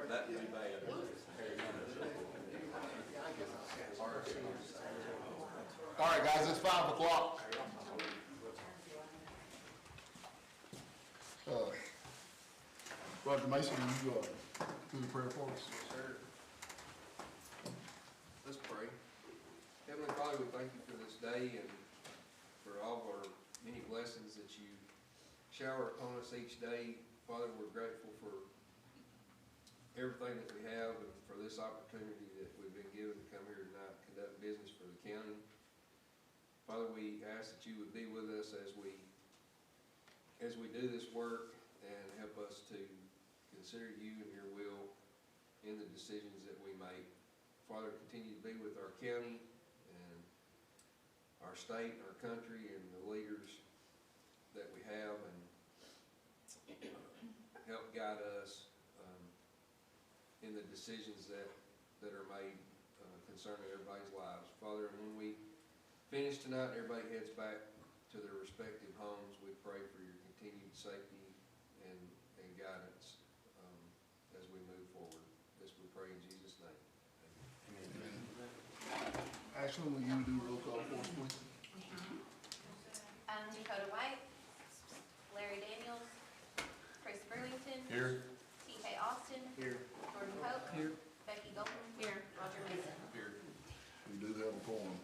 That would be bad. All right, guys, it's 5 o'clock. Roger Mason, you do the prayer for us? Yes, sir. Let's pray. Heavenly Father, we thank you for this day and for all of our many blessings that you shower upon us each day. Father, we're grateful for everything that we have and for this opportunity that we've been given to come here tonight and conduct business for the county. Father, we ask that you would be with us as we do this work and help us to consider you and your will in the decisions that we make. Father, continue to be with our county and our state and our country and the leaders that we have, and help guide us in the decisions that are made concerning everybody's lives. Father, and when we finish tonight and everybody heads back to their respective homes, we pray for your continued safety and guidance as we move forward. This we pray in Jesus' name. Amen. Ashley, will you do roll call for us, please? Dakota White, Larry Daniels, Chris Burlington. Here. T.K. Austin. Here. Jordan Pope. Here. Becky Golden. Here. Roger Mason. Here. We do have a quorum.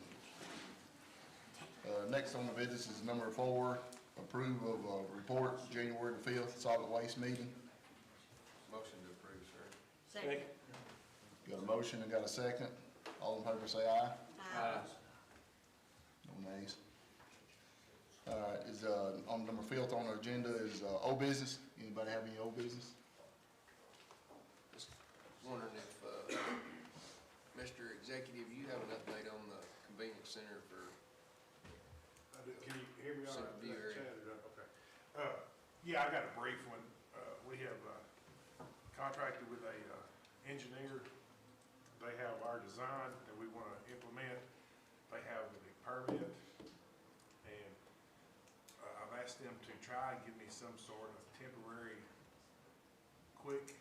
Next on the business is number 4, approve of report January the 5th solid waste meeting. Motion to approve, sir. Second. Got a motion and got a second. All in favor say aye. Aye. No nays. All right, is on number 5th on the agenda is old business. Anybody have any old business? Just wondering if, Mr. Executive, you have an update on the convenience center for Can you hear me all right? Center View area. Okay. Yeah, I got a brief one. We have contracted with a engineer. They have our design that we want to implement. They have the permit, and I've asked them to try and give me some sort of temporary, quick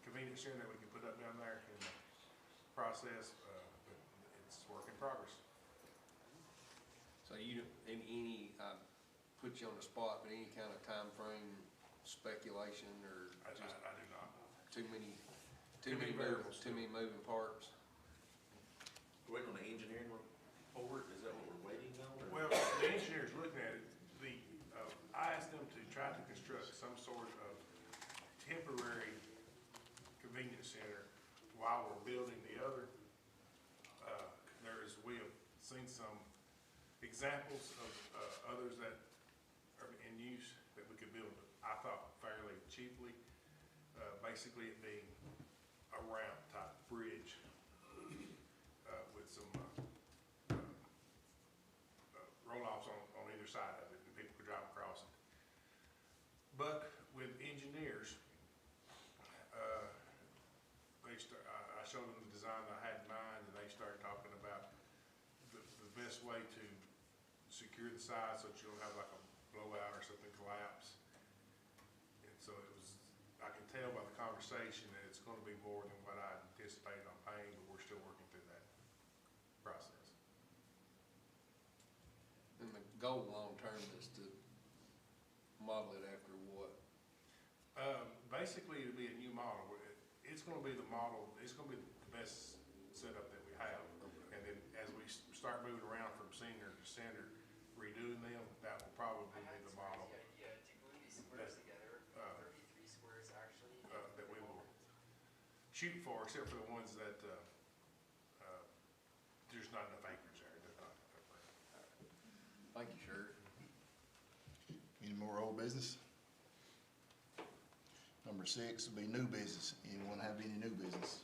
convenience center that we can put up down there in the process, but it's work in progress. So you, any put you on the spot, but any kind of time frame speculation or I just do not. too many variables, too many moving parts? Waiting on the engineering report, is that what we're waiting on? Or? Well, the engineer's looking at it. I asked them to try to construct some sort of temporary convenience center while we're building the other. We have seen some examples of others that are in use that we could build, I thought, fairly cheaply. Basically it being a ramp type bridge with some roll-offs on either side of it, and people could drive across it. But with engineers, I showed them the design I had in mind, and they started talking about the best way to secure the side so that you don't have like a blowout or something collapse. And so I can tell by the conversation that it's going to be more than what I anticipated on paying, but we're still working through that process. And the goal long term is to model it after what? Basically, it'll be a new model. It's going to be the model. It's going to be the best setup that we have. And then as we start moving around from senior to center, redoing them, that will probably be the model that we will shoot for, except for the ones that there's not enough acreage there. Thank you, Sheriff. Any more old business? Number 6 will be new business. Anyone have any new business?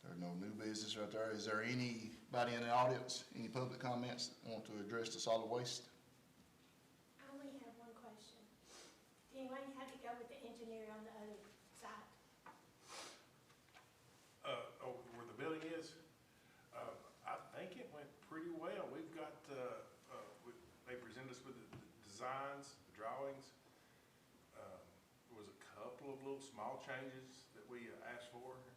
There's no new business right there. Is there anybody in the audience, any public comments that want to address the solid waste? I only have one question. Do anyone have to go with the engineer on the other side? Where the building is, I think it went pretty well. We've got, they presented us with the designs, the drawings. couple of little small changes that we asked for, and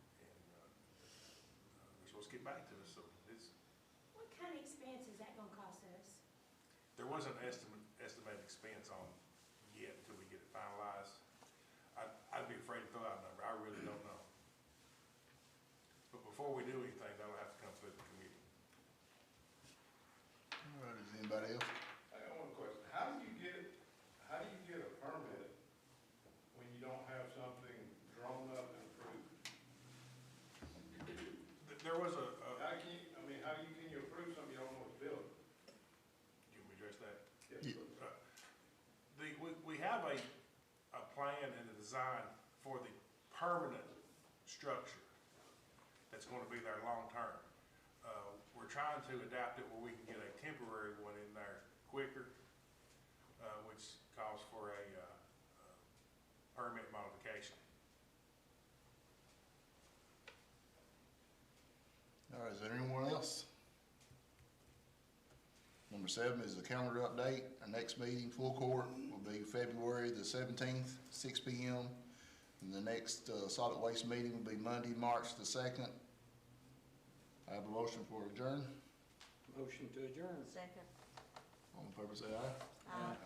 they're supposed to get back to us, so it's, What kind of expense is that gonna cost us? there wasn't an estimated expense on yet until we get it finalized. I'd be afraid to throw out a number, I really don't know. But before we do anything, that'll have to come through the committee. All right, is anybody else? I got one question. How do you get a permit when you don't have something drawn up and approved? There was a, Can you approve something you don't know what's built? can we address that? Yeah. We have a plan and a design for the permanent structure that's gonna be there long-term. We're trying to adapt it where we can get a temporary one in there quicker, which calls for a permit modification. All right, is there anyone else? Number 7 is the calendar update. Our next meeting, full court, will be February the 17th, 6 p.m. And the next solid waste meeting will be Monday, March the 2nd. I have a motion for adjourn. Motion to adjourn. Second. All in favor, say aye. Aye.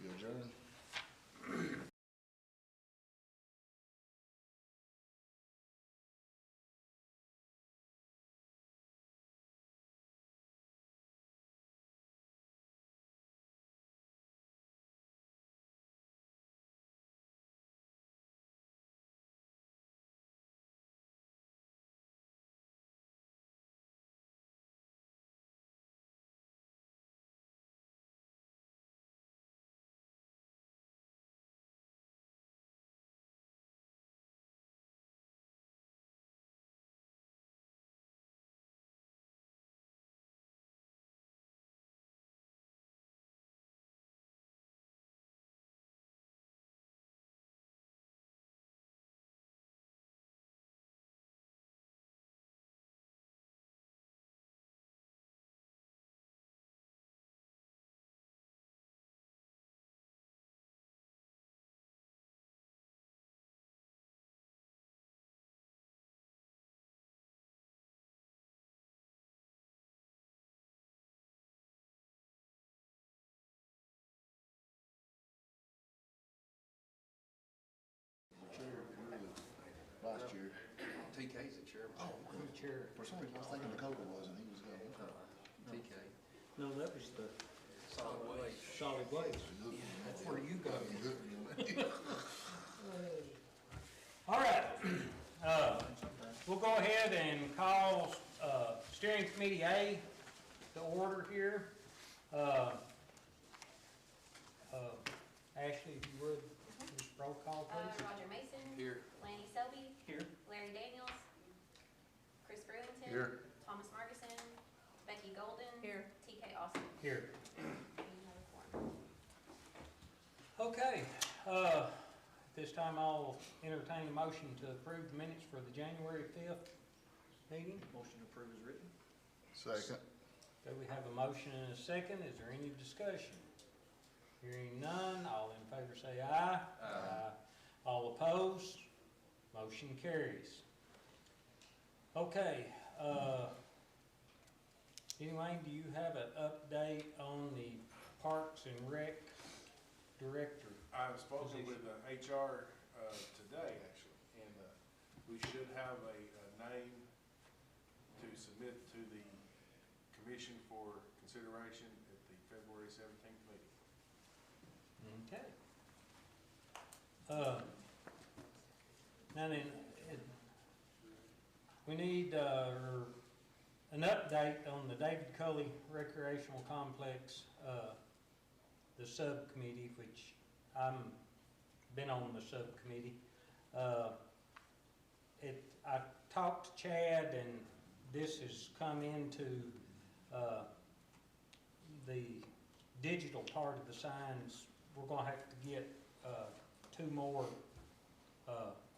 We adjourn. Vice chair. TK's the chairman. Oh, good. Chair. For some reason, I was thinking Dakota was, and he was going. TK. No, that was the Solid waste. solid waste. That's where you go. All right, we'll go ahead and call, steering committee A to order here. Ashley, if you would, just roll call, please. Roger Mason. Here. Lanny Selby. Here. Larry Daniels. Chris Brewington. Here. Thomas Markison. Becky Golden. Here. TK Austin. Here. Another quorum. Okay, at this time I'll entertain a motion to approve the minutes for the January 5th meeting. Motion approved is written. Second. Okay, we have a motion and a second. Is there any discussion? Hearing none, all in favor say aye. Aye. All opposed, motion carries. Okay, anyway, do you have an update on the Parks and Rec Director? I've spoken with HR today, actually, and we should have a name to submit to the commission for consideration at the February 17th meeting. Okay. Now then, we need an update on the David Cully Recreational Complex, the subcommittee, which been on the subcommittee. I talked to Chad, and this has come into the digital part of the signs. We're gonna have to get 2 more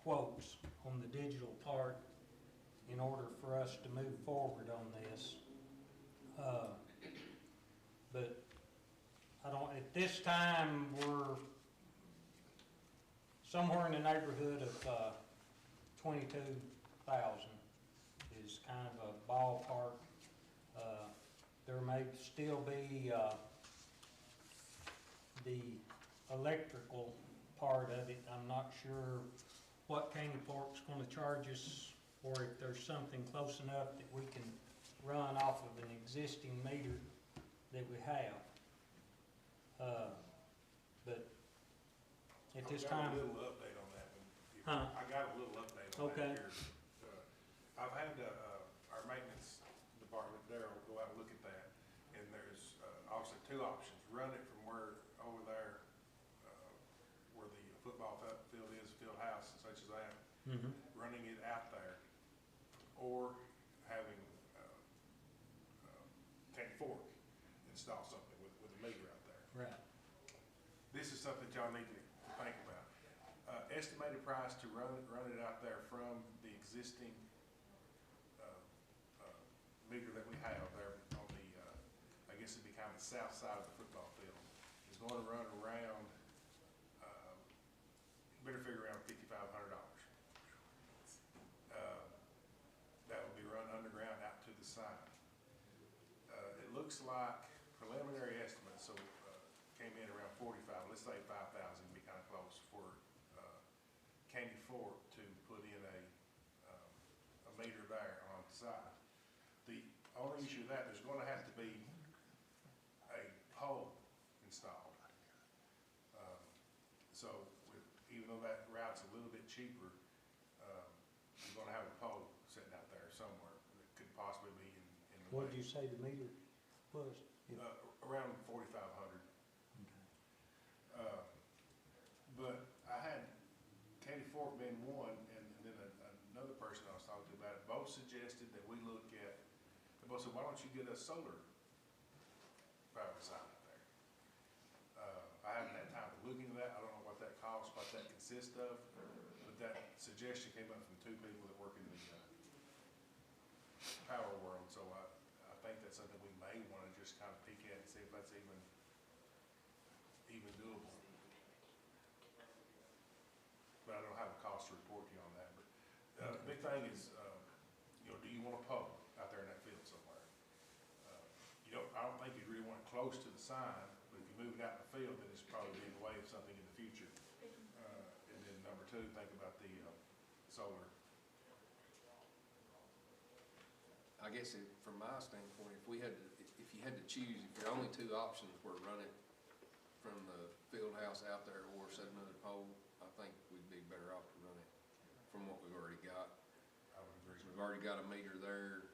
quotes on the digital part in order for us to move forward on this. But I don't, at this time, we're somewhere in the neighborhood of 22,000 is kind of a ballpark. There may still be the electrical part of it. I'm not sure what Candy Park's gonna charge us, or if there's something close enough that we can run off of an existing meter that we have. But at this time, I got a little update on that one. Huh? I got a little update on Okay. that here. I've had, our maintenance department, Darryl, go out and look at that, and there's, obviously two options. Run it from where, over there, where the football field is, field house and such as that, mhm, running it out there, or having, Candy Fork install something with a meter out there. right. This is something y'all need to think about. Estimated price to run it out there from the existing, meter that we have there on the, I guess it'd be kind of the south side of the football field, is going to run around, better figure around $5,500. That would be run underground out to the side. It looks like preliminary estimates, so, came in around 45, let's say 5,000, be kind of close for, Candy Fork to put in a meter there on the side. The only issue with that, there's gonna have to be a pole installed. So with, even though that route's a little bit cheaper, you're gonna have a pole sitting out there somewhere that could possibly be in the way. What did you say the meter was? Around 4,500. But I had Candy Fork being one, and then another person I was talking to about it, both suggested that we look at, they both said, why don't you get a solar power design out there? I haven't had time to look into that, I don't know what that costs, what that consists of, but that suggestion came up from two people that work in the power world, so I think that's something we may wanna just kind of peek at and see if that's even doable. But I don't have a cost to report to you on that, but, the big thing is, do you want a pole out there in that field somewhere? I don't think you'd really want it close to the sign, but if you move it out in the field, then it's probably in the way of something in the future. And then number two, think about the, solar. I guess from my standpoint, if you had to choose, if your only two options were run it from the field house out there or set another pole, I think we'd be better off to run it from what we've already got. I would agree. We've already got a meter there,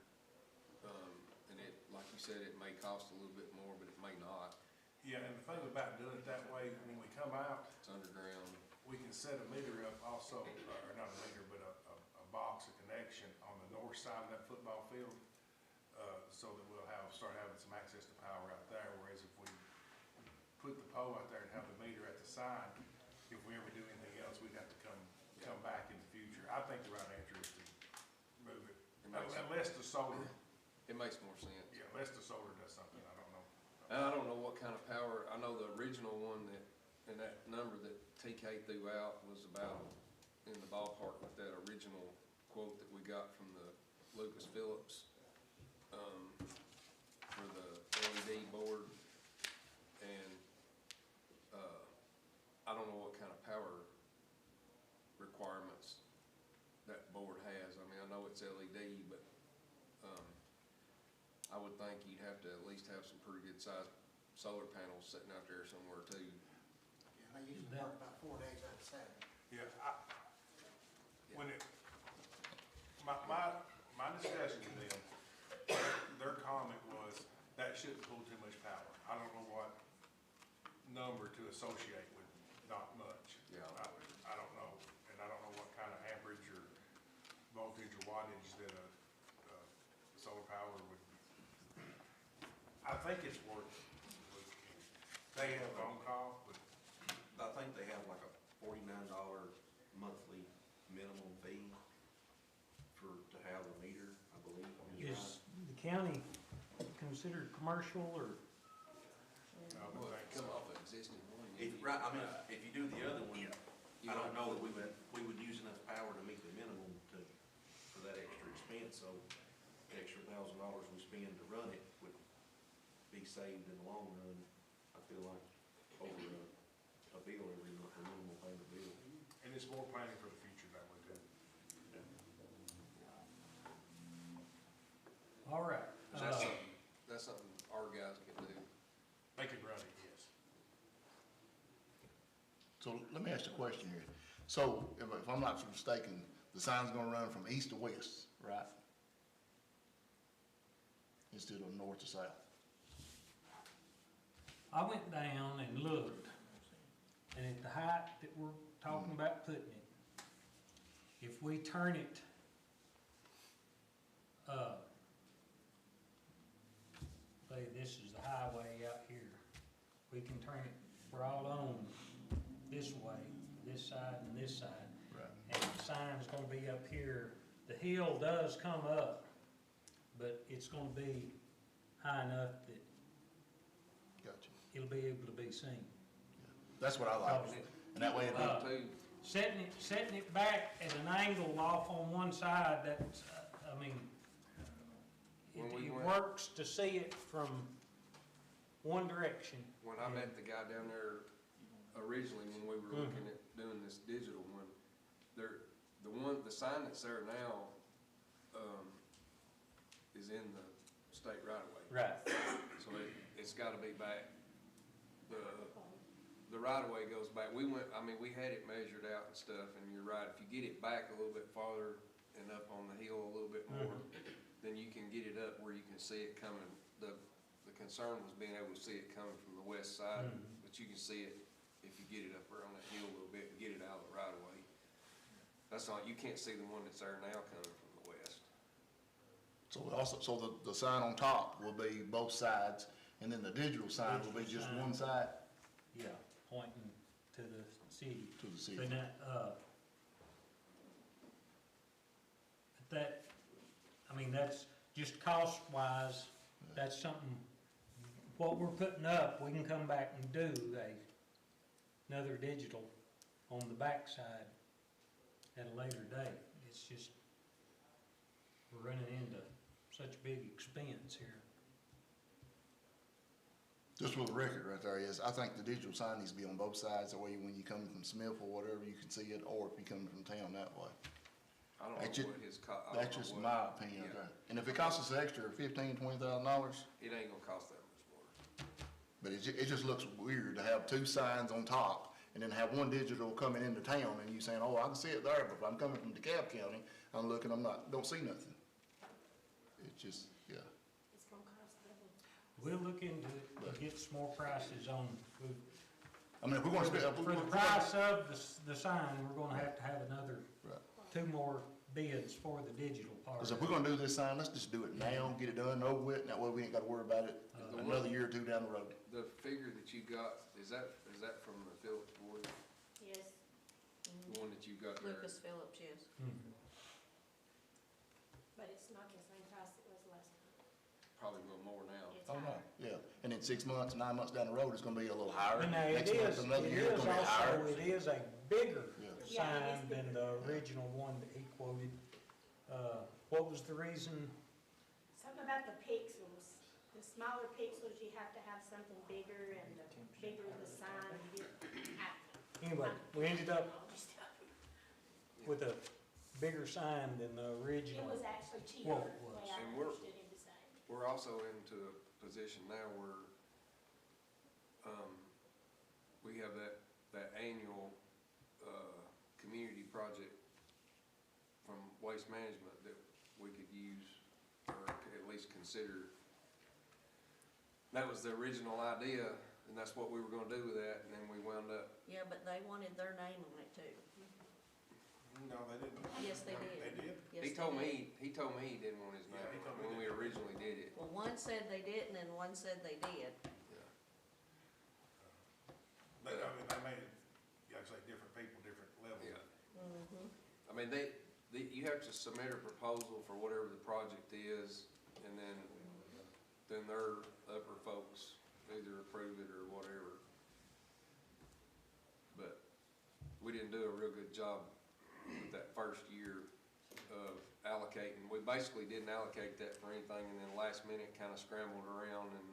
and it, like you said, it may cost a little bit more, but it may not. Yeah, and the thing about doing it that way, when we come out, It's underground. we can set a meter up also, or not a meter, but a box, a connection on the north side of that football field, so that we'll start having some access to power out there, whereas if we put the pole out there and have the meter at the side, if we ever do anything else, we'd have to come back in the future. I think the right answer is to move it, unless the solar, It makes more sense. yeah, unless the solar does something, I don't know. And I don't know what kind of power, I know the original one and that number that TK threw out was about in the ballpark with that original quote that we got from the Lucas Phillips, for the LED board. And, I don't know what kind of power requirements that board has. I mean, I know it's LED, but, I would think you'd have to at least have some pretty good sized solar panels sitting out there somewhere too. Yeah, they usually work about 4 days out of 7. Yeah, my discussion with them, their comment was that shouldn't pull too much power. I don't know what number to associate with not much. Yeah. I don't know, and I don't know what kind of amperage or voltage or wattage that a solar power would. I think it's worth it. They have on call, but I think they have like a $49 monthly minimum fee to have a meter, I believe. Is the county considered commercial, or? I would Well, think come so. off an existing one. If you do the other one, I don't know so the extra $1,000 we spend to run it would be saved in the long run, I feel like, over a bill every month, a minimal payment bill. And it's more planning for the future that way too. All right. Is that something, that's something our guys can do. They could run it, yes. So let me ask you a question here. So if I'm not mistaken, the sign's gonna run from east to west, right? Instead of north to south. I went down and looked, and at the height that we're talking about putting it, if we turn it, say this is the highway out here, we can turn it, we're all on this way, this side and this side. Right. And the sign's gonna be up here. The hill does come up, but it's gonna be high enough that Gotcha. it'll be able to be seen. That's what I like. And that way it Uh, don't, Too, Setting it back at an angle off on one side, that's, I mean, When we it went- works to see it from one direction. when I met the guy down there originally, when we were looking at doing this digital one, the sign that's there now, is in the state right of way. Right. So it's gotta be back. The right of way goes back. We had it measured out and stuff, and you're right, if you get it back a little bit farther and up on the hill a little bit more, then you can get it up where you can see it coming. The concern was being able to see it coming from the west side, but you can see it if you get it up there on that hill a little bit and get it out of the right of way. That's not, you can't see the one that's there now coming from the west. so the sign on top will be both sides, and then the digital sign will be just one side Yeah, pointing to the city. to the city. But that, I mean, that's just cost-wise, that's something, what we're putting up, we can come back and do another digital on the backside at a later date. It's just, we're running into such big expense here. Just for the record right there is, I think the digital sign needs to be on both sides, that way when you come from Smith or whatever, you can see it, or if you come from town that way. I don't That's know ju- what his I don't That's know just what- my opinion right yeah. there. And if it costs us extra $15,000-$20,000, It ain't gonna cost that much more. but it just looks weird to have two signs on top and then have one digital coming into town and you saying, oh, I can see it there, but if I'm coming from DeKalb County, I'm looking, don't see nothing. It's just, yeah. It's gonna cost double. We'll look into it, we'll get some more prices on, I mean, if we're gonna spend. for the price of the sign, we're gonna have to have another, Right. 2 more bids for the digital part. Because if we're gonna do this sign, let's just do it now, get it done, over with, and that way we ain't gotta worry about it another year or two down the road. The figure that you got, is that from the Phillips board, Yes. the one that you got there? Lucas Phillips, yes. Mhm. But it's not the same price it was last time. Probably a little more now. It's Oh, no, higher. yeah, and in 6 months, 9 months down the road, it's gonna be a little higher. And now, it Next month, is another year, it's gonna be higher. also, it is a bigger Yeah. Yeah, it is sign than bigger. the original one that he quoted. What was the reason? Something about the pixels. The smaller pixels, you have to have something bigger, and the bigger the sign, you get. Anyway, we ended up with a bigger sign than the It original. was actually cheaper, Well, the it was. way I And we're- understood him to say. We're also into a position now where, we have that annual, community project from Waste Management that we could use, or at least consider. That was the original idea, and that's what we were gonna do with that, and then we wound up, Yeah, but they wanted their name on it too. No, they didn't. Yes, they No, did. They did? Yes, he they told did. me he didn't want his Yeah, he name told me when we that. originally did it. Well, one said they didn't and one said they did. But, I mean, they made it, like I say, different people, different levels. Yeah. Mm-hmm. I mean, you have to submit a proposal for whatever the project is, and then their upper folks either approve it or whatever. But we didn't do a real good job with that first year of allocating, we basically didn't allocate that for anything, and then last minute kind of scrambled around and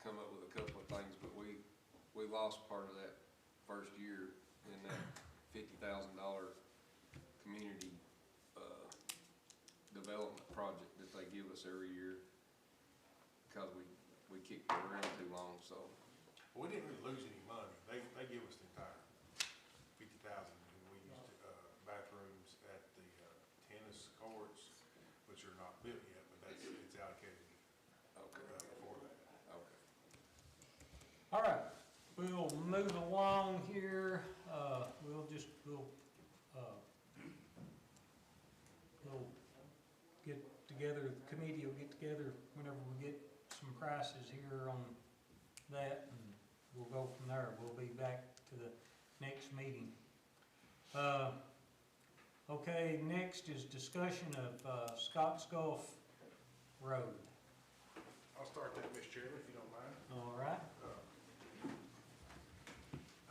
come up with a couple of things, but we lost part of that first year in that $50,000 community, development project that they give us every year, because we kicked it around too long, so. We didn't really lose any money. They give us the entire 50,000, and we used, bathrooms at the, tennis courts, which are not built yet, but it's allocated, Okay. for that. Okay. All right, we'll move along here. We'll get together, the committee will get together whenever we get some prices here on that, and we'll go from there. We'll be back to the next meeting. Okay, next is discussion of Scotts Gulf Road. I'll start that, Mr. Chairman, if you don't mind. All right?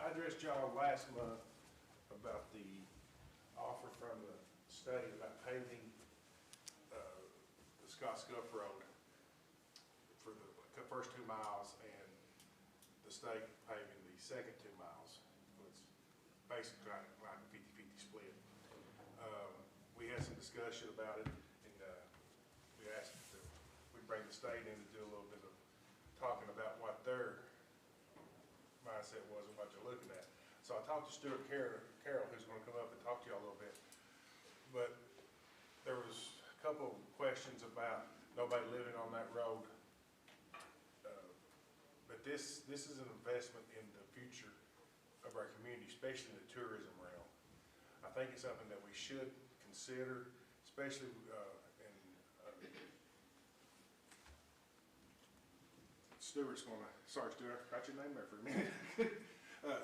I addressed y'all last month about the offer from the state about paving, the Scotts Gulf Road for the first 2 miles, and the state paving the second 2 miles. It's basically like a 50-50 split. We had some discussion about it, and, we asked that we bring the state in to do a little bit of talking about what their mindset was and what they're looking at. So I talked to Stuart Carroll, who's gonna come up and talk to y'all a little bit. But there was a couple of questions about nobody living on that road. But this is an investment in the future of our community, especially in the tourism realm. I think it's something that we should consider, especially, Stuart's gonna, sorry Stuart, I forgot your name there for a minute.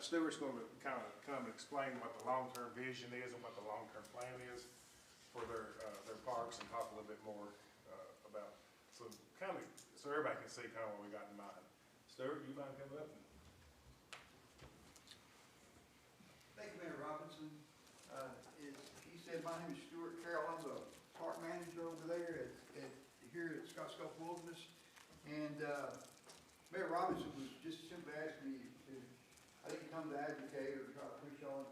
Stuart's gonna kind of come and explain what the long-term vision is and what the long-term plan is for their parks, and talk a little bit more, about, so everybody can see kind of what we got in mind. Stuart, you mind coming up? Thank you, Mayor Robinson. As he said, my name is Stuart Carroll. I'm the park manager over there here at Scotts Gulf Wilderness. And, Mayor Robinson was just simply asking me to, I didn't come to advocate or try to push on.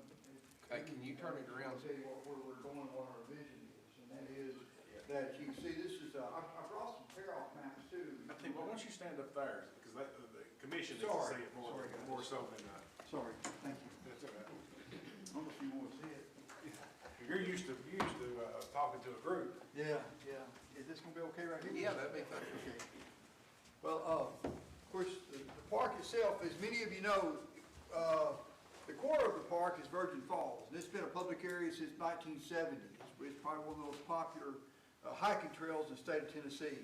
Hey, can you turn it around? I'll tell you where we're going, what our vision is, and that is that you can see this is, I brought some tear-off maps too. I think, well, why don't you stand up there, because the commission needs to Sorry. see it more Sorry. so than, Sorry, thank you. that's all right. I don't know if you want to see it. You're used to talking to a group. Yeah. Is this gonna be okay right here? Yeah, that'd be fine. Okay. Well, of course, the park itself, as many of you know, the core of the park is Virgin Falls, and it's been a public area since 1970. It's probably one of the most popular hiking trails in the state of Tennessee,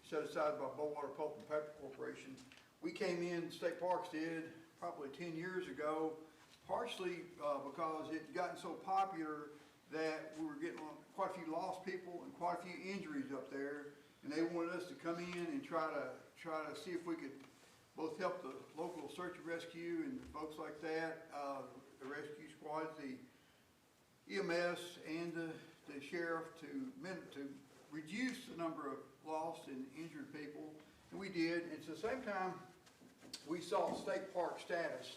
set aside by Bowater Pulp and Paper Corporation. We came in, State Parks did, probably 10 years ago, partially because it had gotten so popular that we were getting quite a few lost people and quite a few injuries up there, and they wanted us to come in and try to see if we could both help the local search and rescue and folks like that, the rescue squads, the EMS, and the sheriff to reduce the number of lost and injured people, and we did. And at the same time, we saw state park status.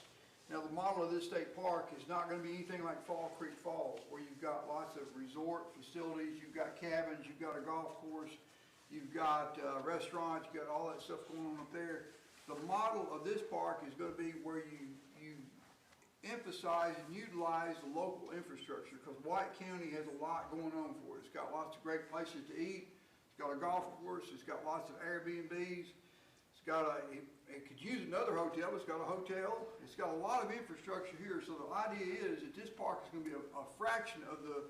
Now, the model of this state park is not going to be anything like Fall Creek Falls, where you've got lots of resort facilities, you've got cabins, you've got a golf course, you've got restaurants, you've got all that stuff going on up there. The model of this park is going to be where you emphasize and utilize the local infrastructure, because White County has a lot going on for it. It's got lots of great places to eat, it's got a golf course, it's got lots of Airbnbs, it could use another hotel, it's got a hotel, it's got a lot of infrastructure here. So the idea is that this park is going to be a fraction of the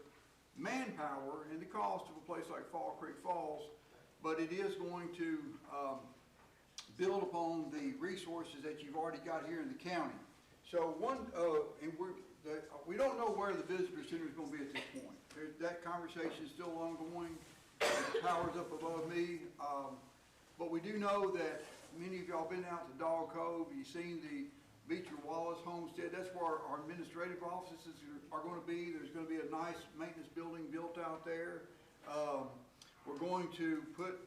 manpower and the cost of a place like Fall Creek Falls, but it is going to build upon the resources that you've already got here in the county. So we don't know where the visitor center is going to be at this point. That conversation is still ongoing. The tower's up above me. But we do know that many of y'all been out to Dog Cove. You've seen the Beecher Wallace homestead. That's where our administrative offices are going to be. There's going to be a nice maintenance building built out there. We're going to put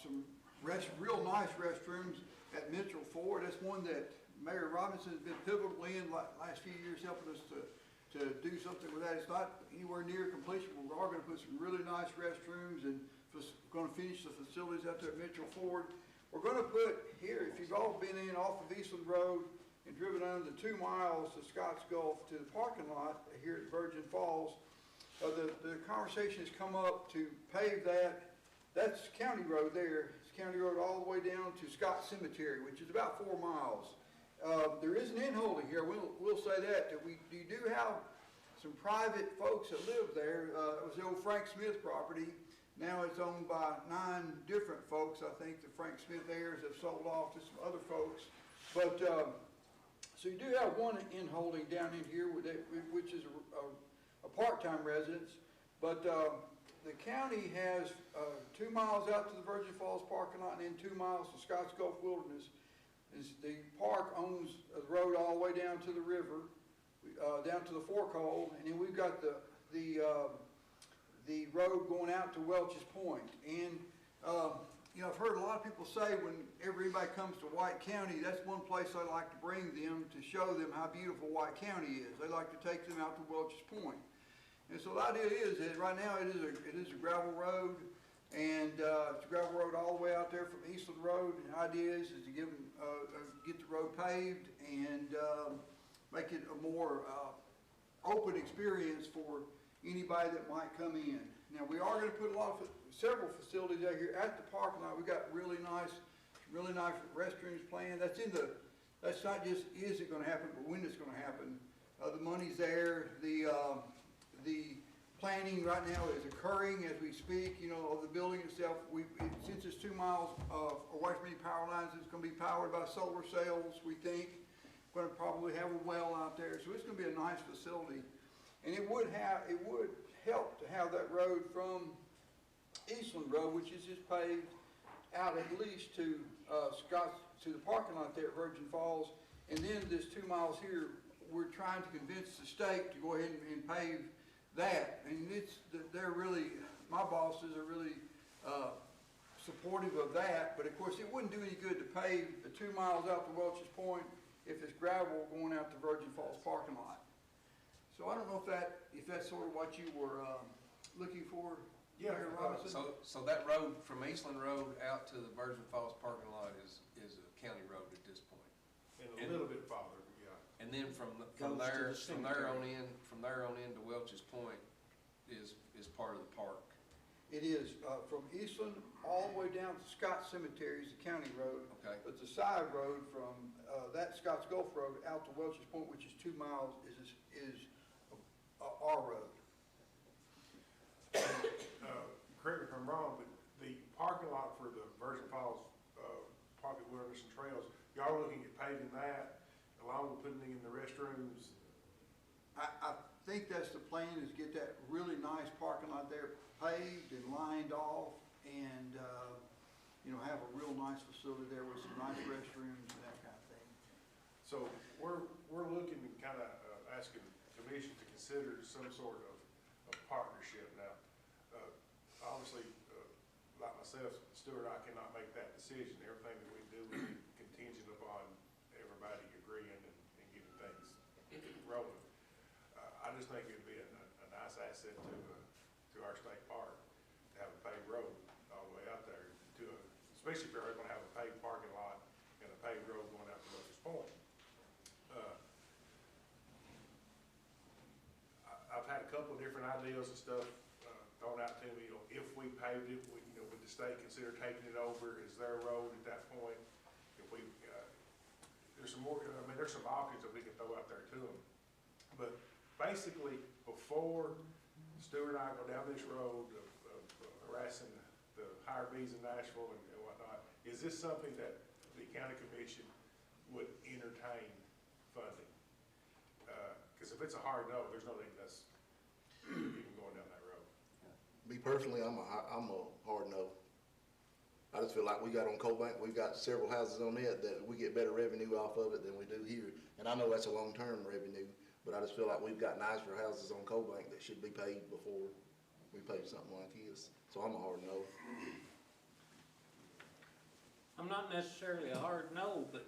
some real nice restrooms at Mitchell Ford. That's one that Mayor Robinson has been pivotal in last few years, helping us to do something with that. It's not anywhere near completion, but we are gonna put some really nice restrooms and gonna finish the facilities out there at Mitchell Ford. We're gonna put here, if you've all been in off of Eastland Road and driven under the 2 miles to Scotts Gulf to the parking lot here at Virgin Falls, the conversation has come up to pave that. That's county road there. It's county road all the way down to Scott Cemetery, which is about 4 miles. There is an in-holding here, we'll say that we do have some private folks that live there. It was the old Frank Smith property. Now it's owned by 9 different folks. I think the Frank Smith heirs have sold off to some other folks. But, so you do have one in-holding down in here, which is a part-time residence. But the county has 2 miles out to the Virgin Falls parking lot and then 2 miles to Scotts Gulf Wilderness. The park owns the road all the way down to the river, down to the Fork Hole, and then we've got the road going out to Welch's Point. And you know, I've heard a lot of people say when everybody comes to White County, that's one place I like to bring them to show them how beautiful White County is. They like to take them out to Welch's Point. And so the idea is that right now it is a gravel road, and it's a gravel road all the way out there from Eastland Road. And the idea is to give them, get the road paved and make it a more open experience for anybody that might come in. Now we are going to put several facilities out here at the parking lot. We've got really nice restrooms planned. That's not just is it going to happen, but when it's going to happen. The money's there. The planning right now is occurring as we speak. You know, of the building itself. Since it's 2 miles away from any power lines, it's going to be powered by solar cells. We think we're going to probably have a well out there, so it's going to be a nice facility. And it would help to have that road from Eastland Road, which is just paved, out at least to to the parking lot there at Virgin Falls, and then this 2 miles here. We're trying to convince the state to go ahead and pave that, and they're really, my bosses are really supportive of that. But of course, it wouldn't do any good to pave the 2 miles out to Welch's Point if it's gravel going out to Virgin Falls parking lot. So I don't know if that's sort of what you were looking for, Mayor Robinson? So that road from Eastland Road out to the Virgin Falls parking lot is a county road at this point. And a little bit farther, yeah. And then from there on in to Welch's Point is part of the park. It is, from Eastland all the way down to Scott Cemetery is the county road. Okay. But the side road from that Scotts Gulf Road out to Welch's Point, which is 2 miles, is our road. Correct me if I'm wrong, but the parking lot for the Virgin Falls Park at Wilderness and Trails, y'all are looking at paving that along with putting in the restrooms? I think that's the plan, is get that really nice parking lot there paved and lined off, and you know, have a real nice facility there with some nice restrooms and that kind of thing. So we're looking and kind of asking the commission to consider some sort of partnership now. Obviously, like myself, Stuart, I cannot make that decision. Everything that we do will be contingent upon everybody agreeing and getting things rolling. I just think it'd be a nice asset to our state park to have a paved road all the way out there, especially if you're going to have a paved parking lot and a paved road going out to Welch's Point. I've had a couple of different ideas and stuff thrown out to me. You know, if we paved it, would the state consider taking it over? Is their road at that point? If we, there's some more. I mean, there's some options that we can throw out there to them. But basically, before Stuart and I go down this road of harassing the higher bees in Nashville and whatnot, is this something that the county commission would entertain funding? Because if it's a hard no, there's no need that's even going down that road. Me personally, I'm a hard no. I just feel like we got on Coalbank, we've got several houses on it that we get better revenue off of it than we do here. And I know that's a long-term revenue, but I just feel like we've got nicer houses on Coalbank that should be paid before we paid something like this, so I'm a hard no. I'm not necessarily a hard no, but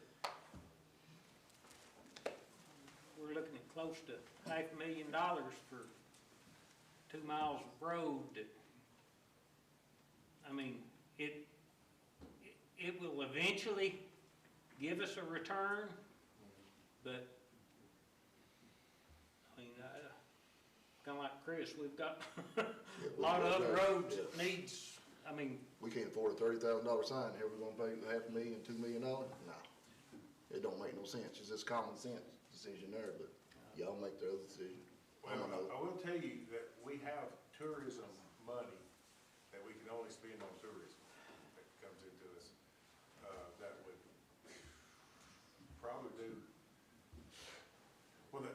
we're looking at close to $500,000 for 2 miles of road that, I mean, it will eventually give us a return, but, I mean, kinda like Chris, we've got a lot of other roads that needs, I mean, We can't afford a $30,000 sign, here we're gonna pay $500,000, $2 million? No, it don't make no sense, it's just common sense decision there, but y'all make the other decision. I Well, don't know. I will tell you that we have tourism money that we can only spend on tourism that comes into us. That would probably do, well,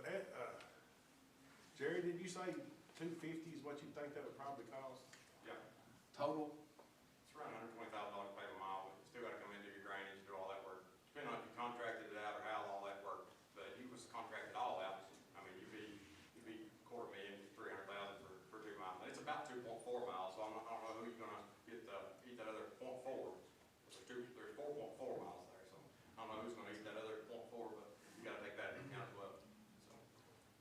Jerry, did you say 250 is what you think that would probably cost? Yeah, Total? it's around $120,000 to pay a mile, but you still gotta come in, do your drainage, do all that work. Depending on if you contracted it out or how all that worked, but if you was to contract it all out, I mean, you'd be $250,000, $300,000 for 2 miles. And it's about 2.4 miles, so I don't know who you're gonna get eat that other 0.4. There's 4.4 miles there, so I don't know who's gonna eat that other 0.4, but you gotta take that into account as well, so.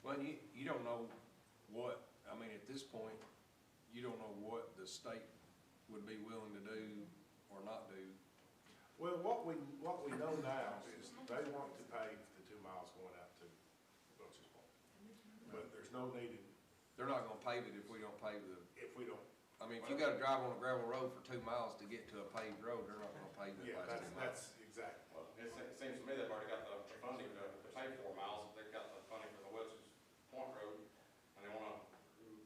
Well, you don't know what, I mean, at this point, you don't know what the state would be willing to do or not do. Well, what we know now is they want to pave the 2 miles going out to Wiltshire Point. But there's no need, They're not gonna pave it if we don't pave the, if we don't, I mean, if you gotta drive on a gravel road for 2 miles to get to a paved road, they're not gonna pave that yeah, last 2 miles. that's exactly. Well, it seems to me they've already got the funding to pay 4 miles, they've got the funding for the Wilson's Point Road, and they wanna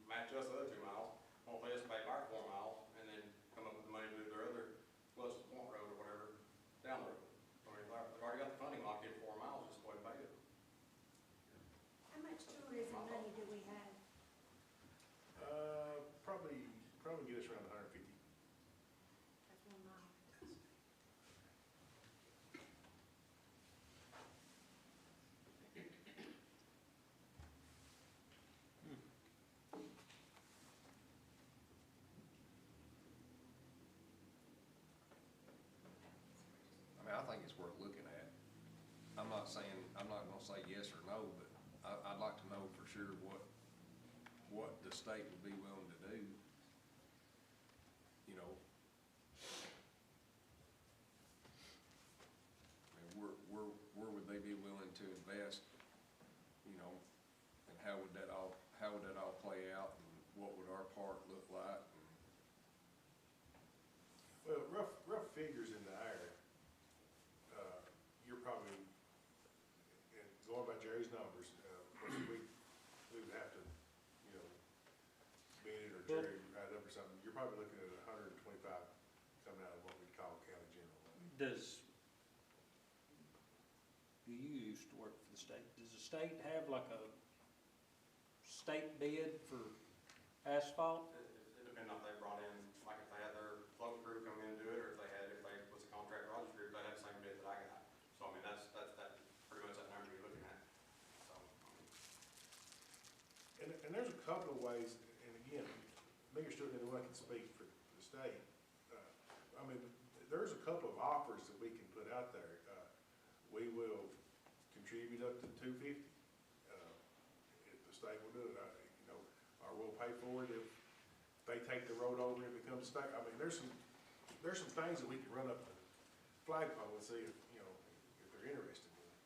match us the other 2 miles, won't let us pay our 4 miles, and then come up with the money to do their other Wilson's Point Road or whatever down the road. I mean, they've already got the funding locked in 4 miles, just go ahead and pay it. How much tourism money do we have? Probably get us around 150. That's 1 mile. I mean, I think it's worth looking at. I'm not gonna say yes or no, but I'd like to know for sure what the state would be willing to do. You know, I mean, where would they be willing to invest, you know, and how would that all play out, and what would our part look like? Well, rough figures in the air, you're probably, and going by Jerry's numbers, of course, we would have to, you know, Bennett or Jerry add up or something, you're probably looking at 125 coming out of what we call county general money. You used to work for the state, does the state have like a state bid for asphalt? It depends on if they brought in, like if they had their float crew come in and do it, or if they was a contract Rogers Group, they had the same bid that I got. So I mean, that's pretty much that number you're looking at, so. And there's a couple of ways, and again, me or Stuart, anyone can speak for the state. I mean, there's a couple of offers that we can put out there. We will contribute up to $250, if the state will do it, you know, or we'll pay for it if they take the road over and it becomes state. I mean, there's some things that we can run up the flagpole and see if, you know, if they're interested in it.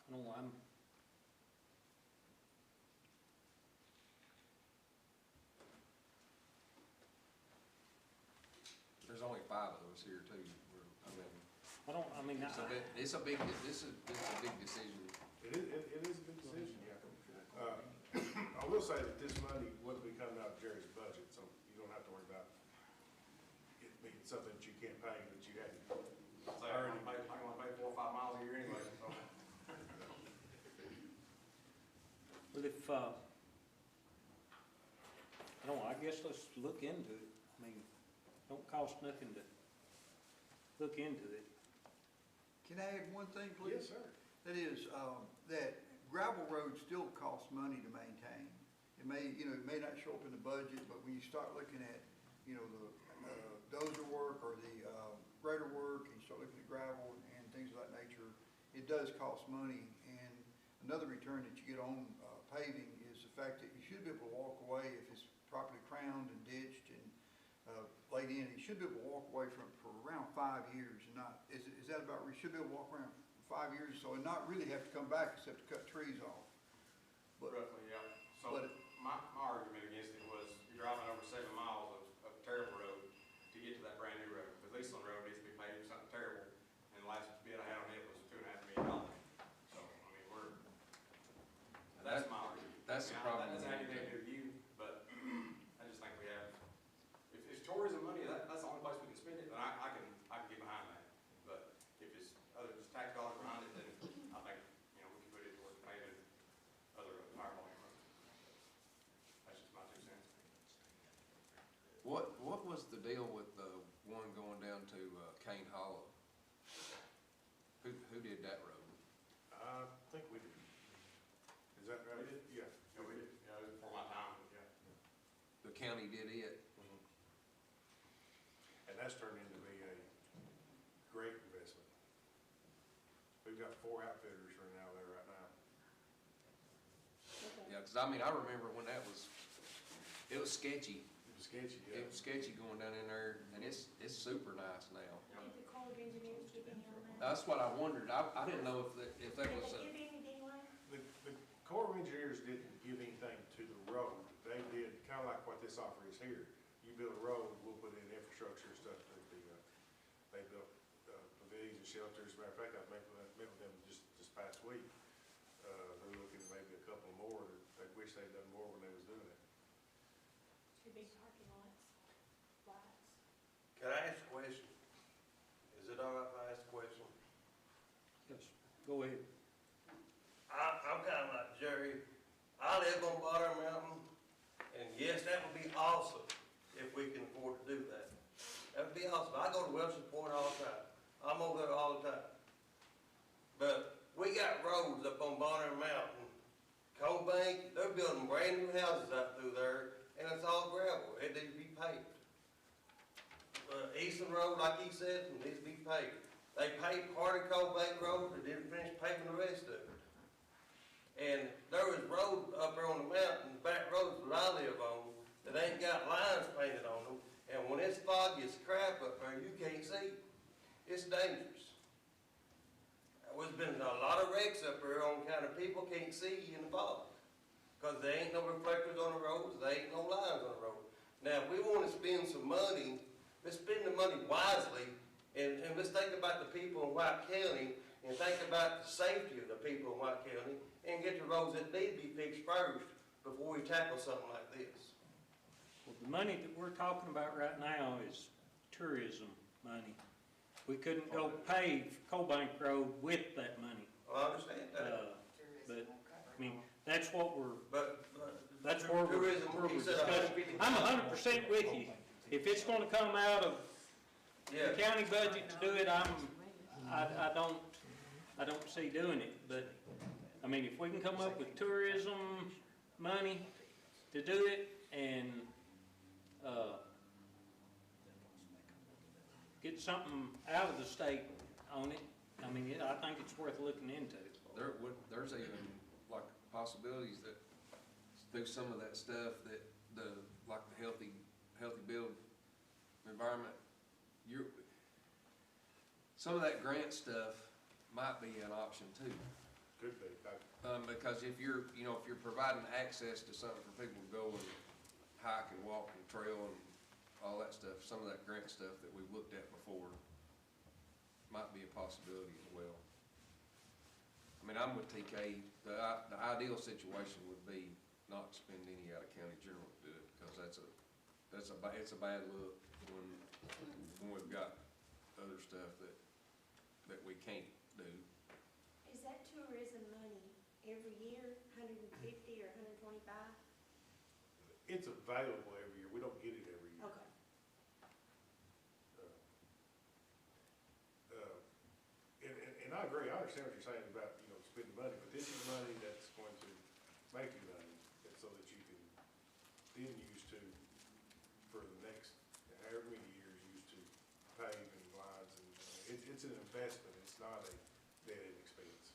No, There's only 5 of us here too. It's a big decision. It is a big decision, yeah. I will say that this money wouldn't be coming out of Jerry's budget, so you don't have to worry about it being something that you can't pay, that you had to. So I can only pay 4 or 5 miles a year anyway, so. Well, if, I don't know, I guess let's look into it. I mean, don't cost nothing to look into it. Can I add one thing, please? Yes, sir. That is, that gravel roads still cost money to maintain. It may, it may not show up in the budget, but when you start looking at, the dozer work or the grader work, and you start looking at gravel and things of that nature, it does cost money. And another return that you get on paving is the fact that you should be able to walk away if it's properly crowned and ditched and laid in. You should be able to walk away from it for around 5 years, and not, is that about, you should be able to walk around for 5 years, so, and not really have to come back except to cut trees off. But, Roughly, yeah. So but my argument against it was you're driving over 7 miles of terrible road to get to that brand new road. Because Leeseland Road needs to be paved with something terrible, and the last bid I had on it was $2.5 million. So, I mean, that's my argument. That's the I mean, problem. That doesn't have anything to do with you, but I just think we have, if it's tourism money, that's the only place we can spend it, then I can get behind that. But if it's other, just tax dollars behind it, then I think, we can put it towards paving other higher volume roads. That's just my 2 cents. What was the deal with the one going down to Kane Hollow? Who did that road? I think we did. Is that right? We did. Yeah. Yeah, we did. Yeah, it was before my time, but yeah. The county did it? And that's turned into be a great investment. We've got 4 outfitters right now there right now. Uh-huh. Yeah, because I remember when it was sketchy. It was sketchy, yeah. It was sketchy going down in there, and it's super nice now. Did the Corps of Engineers give any on that? That's what I wondered. I didn't know if that Did was they a, give anything like? The Corps of Engineers didn't give anything to the road. They did kind of like what this offer is here. You build a road, we'll put in infrastructure and stuff. They built pavilions and shelters. Matter of fact, I met with them just this past week. They're looking at maybe a couple more. They wish they'd done more when they was doing it. 2 big parking lots, lights. Can I ask a question? Is it all right if I ask a question? Yes, go ahead. I'm kind of like Jerry. I live on Bottom Mountain, and yes, that would be awesome if we can afford to do that. That would be awesome. I go to Wilson Point all the time. I'm over there all the time. But we got roads up on Bonner Mountain. Cold Bank, they're building brand new houses out through there, and it's all gravel. It needs to be paved. Eastern Road, like he said, needs to be paved. They paved part of Cold Bank Road, they didn't finish paving the rest of it. And there was roads up there on the mountain, back roads that I live on, that ain't got lines painted on them. And when it's foggy as crap up there, you can't see. It's dangerous. There's been a lot of wrecks up there on account of people can't see in the fog. Because there ain't no reflectors on the roads, there ain't no lines on the road. Now, if we want to spend some money, let's spend the money wisely, and let's think about the people in White County, and think about the safety of the people in White County, and get the roads that need to be fixed first before we tackle something like this. Well, the money that we're talking about right now is tourism money. We couldn't go pave Cold Bank Road with that money. Well, I understand that. But, I mean, that's what we're, But that's where we're tourism, he said discussing. 150,000. I'm 100% with you. If it's gonna come out of the Yeah, county budget to do it, I don't see doing it. But, I mean, if we can come up with tourism money to do it and, get something out of the state on it, I mean, I think it's worth looking into. there's even like possibilities that through some of that stuff that like the healthy build environment, some of that grant stuff might be an option too. Could be. Because if you're providing access to something for people to go and hike and walk and trail and all that stuff, some of that grant stuff that we've looked at before might be a possibility as well. I mean, I'm with TK. The ideal situation would be not to spend any out of county general to do it, because it's a bad look when we've got other stuff that we can't do. Is that tourism money every year, 150 or 125? It's available every year. We don't get it every year. Okay. And I agree, I understand what you're saying about, spending money, but this is money that's going to make you money, and so that you can then use to, for the next, however many years, use to paving lines, and it's an investment, it's not a dead-end expense.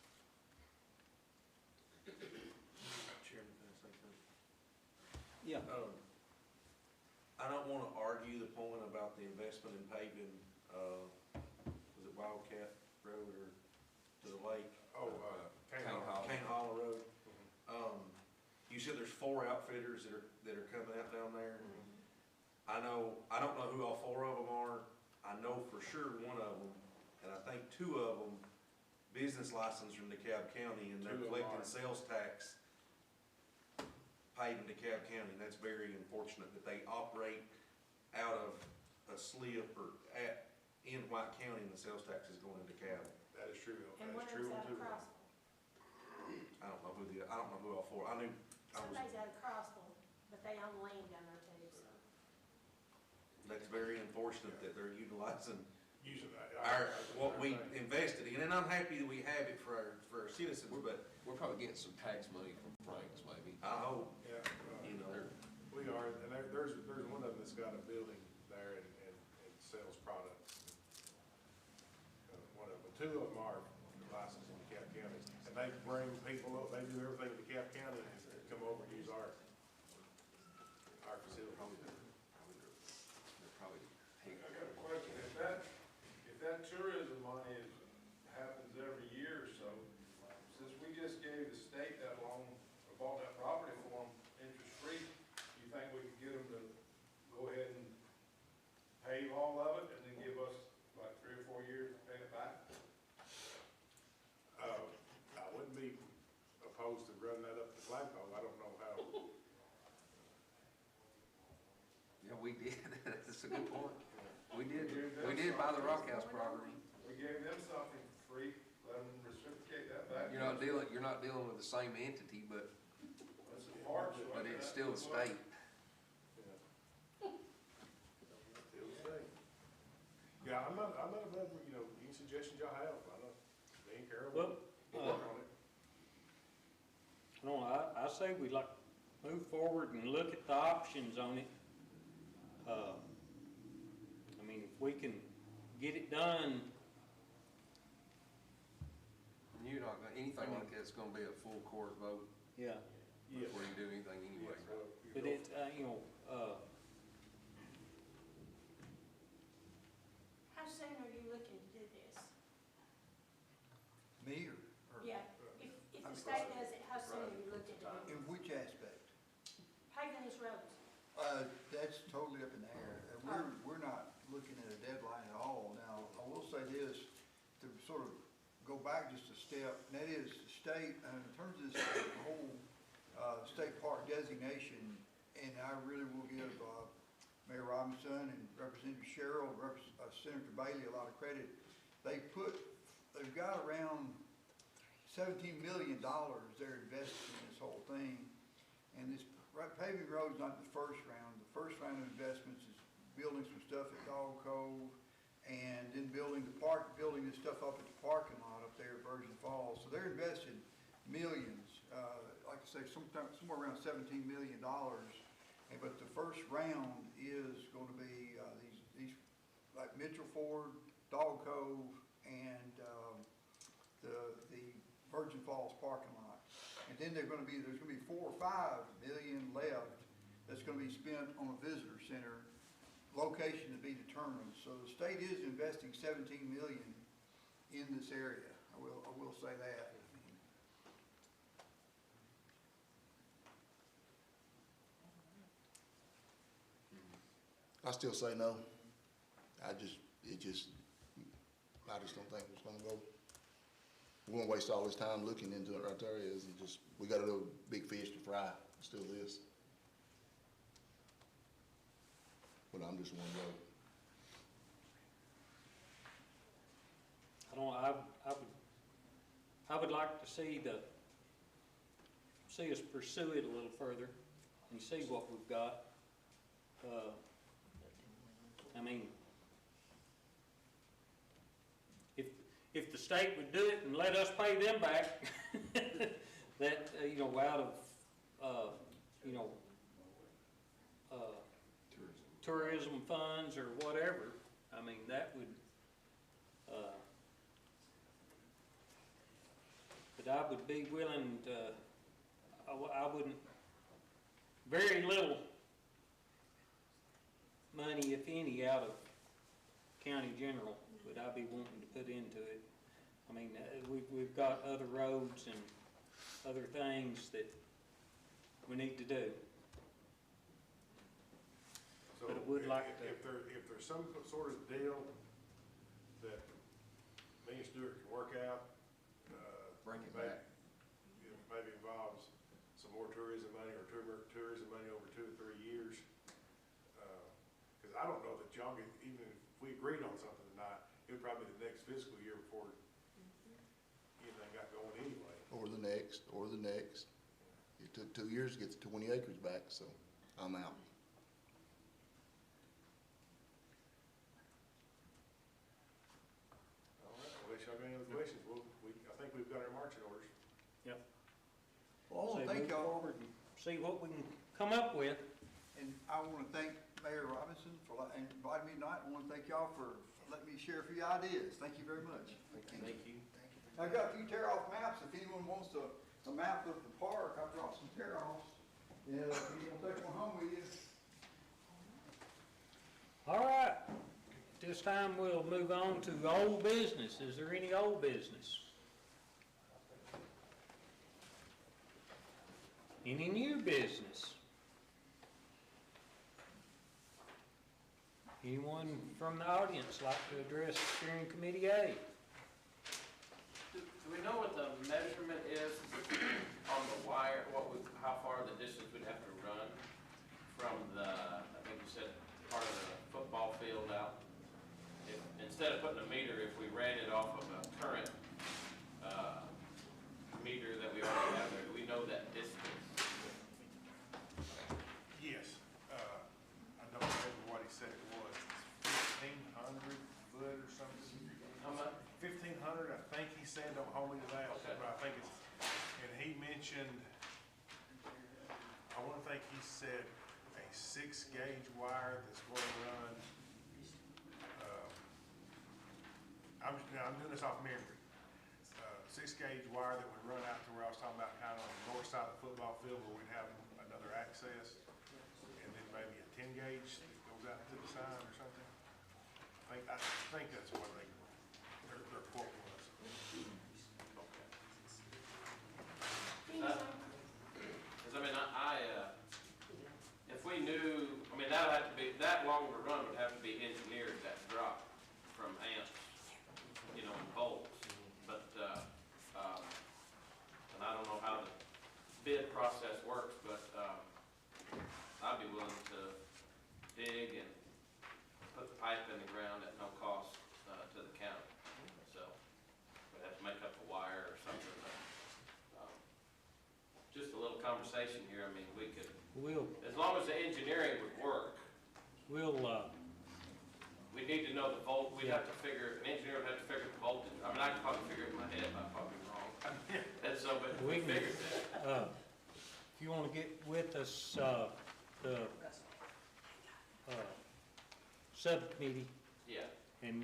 Chairman, can I say something? Yeah. I don't wanna argue the point about the investment in paving, was it Wildcat Road or to the lake? Kane Kane Hall. Kane Hollow Road. You said there's 4 outfitters that are coming out down there. I don't know who all 4 of them are. I know for sure one of them, and I think 2 of them, business license from DeKalb County, and they're 2 of them collecting are. sales tax paid in DeKalb County, and that's very unfortunate that they operate out of a slip or in White County, and the sales tax is going into DeKalb. That is true, And that one is of true them's on out of 2 of them. Crossville. I don't know who all 4, I knew, I was, Somebody's out of Crossville, but they own land down there too, so. that's very unfortunate that they're utilizing Using that. what we invested in, and I'm happy that we have it for our citizens, but We're probably getting some tax money from Frank's maybe. I hope, Yeah, you know, we are, and there's one of them that's got a building there and sells products. One of them, 2 of them are licensed in DeKalb County, and they bring people up, they do everything in DeKalb County, and come over and use our facility. They're probably, I got a question, if that tourism money happens every year or so, since we just gave the state that loan, or bought that property for them, interest-free, you think we could get them to go ahead and pave all of it, and then give us like 3 or 4 years to pay it back? I wouldn't be opposed to running that up the flagpole, I don't know how. yeah, we did, that's a good point. We did buy the Rock House property. We gave them something for free, let them reciprocate that back. You're not dealing with the same entity, but It's a park, so it's still the state. Yeah, I'm not above, any suggestions y'all have, I know, me and Carol, Well, we'll work on it. I say we like move forward and look at the options on it. I mean, if we can get it done, You're not, anything like that's gonna be a full court vote yeah, Yes. before you do anything anyway. Yes, well, you but go- it, How soon are you looking to do this? Me or? Yeah, if the state does it, how soon are you looking to do it? In which aspect? Paving these roads. That's totally up in the air. We're not looking at a deadline at all. Now, I will say this, to sort of go back just a step, and that is the state, in terms of this whole, state park designation, and I really will give, Mayor Robinson and Representative Sherrill, Senator Bailey a lot of credit. They've got around $17 million they're investing in this whole thing. And this paving road's not the first round. The first round of investments is building some stuff at Dog Cove, and then building this stuff up at the parking lot up there at Virgin Falls. So they're investing millions, like I say, somewhere around $17 million. But the first round is gonna be, these, like Mitchell Ford, Dog Cove, and, the Virgin Falls parking lot. And then there's gonna be 4 or 5 million left that's gonna be spent on a visitor center, location to be determined. So the state is investing 17 million in this area. I will say that. I still say no. I just don't think it's gonna go. We're gonna waste all this time looking into it right there we got a little big fish to fry, still this. But I'm just one vote. I would like to see us pursue it a little further and see what we've got. I mean, if the the state would do it and let us pay them back, that, you know, out of, you know, tourism funds or whatever, I mean, that would, but I would be willing to, I wouldn't, very little money, if any, out of county general would I be wanting to put into it. I mean, we've got other roads and other things that we need to do. So But it would like to- if there's some sort of deal that me and Stuart can work out, Bring it maybe- back. it maybe involves some more tourism money or tourism money over 2 or 3 years. Cause I don't know that y'all get, even if we agreed on something tonight, it would probably be the next fiscal year before anything got going anyway. Or the next. It took 2 years to get the 20 acres back, so I'm out. All right, unless y'all got any other questions, I think we've got our marching orders. Yep. Well, I want So to thank move y'all, forward and see what we can come up with. and I want to thank Mayor Robinson for inviting me tonight. I want to thank y'all for letting me share a few ideas. Thank you very much. Thank you. I've got a few tear-off maps. If anyone wants a map of the park, I've dropped some tear-offs. And if you want to take one home with you. All right, this time we'll move on to old business. Is there any old business? Any new business? Anyone from the audience like to address steering committee A? Do we know what the measurement is on the wire, how far the distance we'd have to run from the, I think you said, part of the football field out? If, instead of putting a meter, if we ran it off of a current, meter that we already have there, do we know that distance? Yes, I don't remember what he said it was, 1,500 foot or something. How much? 1,500, I think he said, don't hold me to that, Okay. but I think it's, and he mentioned, I wanna think he said a 6-gauge wire that's going to run, I'm doing this off memory. 6-gauge wire that would run out to where I was talking about, kind of on the north side of the football field where we'd have another access, and then maybe a 10-gauge that goes out to the sign or something. I think that's what their quote was. Because I mean, if we knew, I mean, that would have to be, that longer run would have to be engineered, that drop from amps, you know, and volts. But, and I don't know how the bid process works, but, I'd be willing to dig and put the pipe in the ground at no cost, to the county. So, we'd have to make up a wire or something, but, just a little conversation here, I mean, we could, as long as the engineering would work, we need to know the volt, we'd have to figure, an engineer would have to figure the voltage. I mean, I could probably figure it in my head, but I'm probably wrong. And so, but we figured that. If you want to get with us, the subcommittee, Yeah, and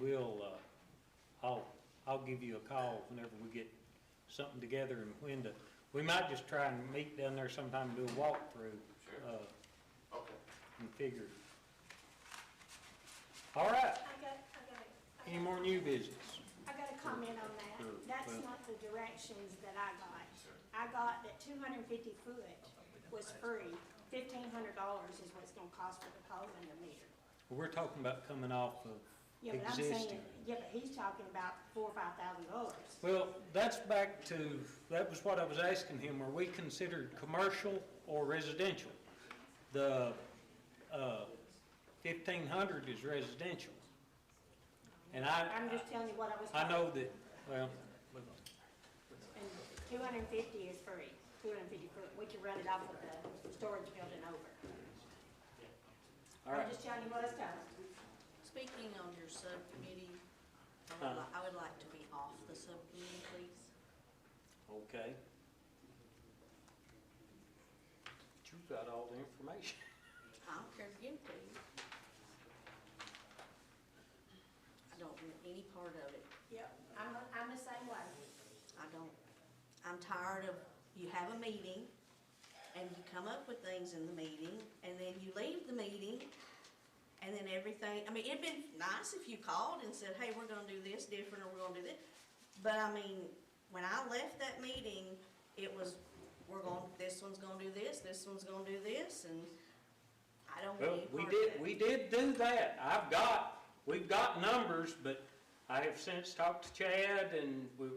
I'll give you a call whenever we get something together and when to, we might just try and meet down there sometime and do a walkthrough, sure, okay. and figure. All right, any more new business? I got a comment on that. Sure. That's Well- not the directions that I got. I got that 250 foot was free. $1,500 is what it's gonna cost for the pole and the meter. We're talking about coming off of Yeah, but I'm existing. saying, yeah, but he's talking about $4,000 or $5,000. Well, that's back to, that was what I was asking him, are we considered commercial or residential? The 1,500 is residential. And I'm just telling you what I was I told. know that, well, And 250 is free, 250 foot. We can run it off of the storage building over. all right. I'm just telling you what I was told. Speaking on your subcommittee, Huh. I would like to be off the the subcommittee, please. Okay. You've got all the information. I don't care to give it to you. I don't want any part of it. Yep, I'm the same way. I don't. I'm tired of, you have a meeting, and you come up with things in the meeting, and then you leave the meeting, and then everything, I mean, it'd been nice if you called and said, hey, we're gonna do this different, or we're gonna do this. But I mean, when I left that meeting, it was, this one's gonna do this one's gonna do this, and I don't Well, want any part of that. we did do that. We've got numbers, but I have since talked to Chad, and we're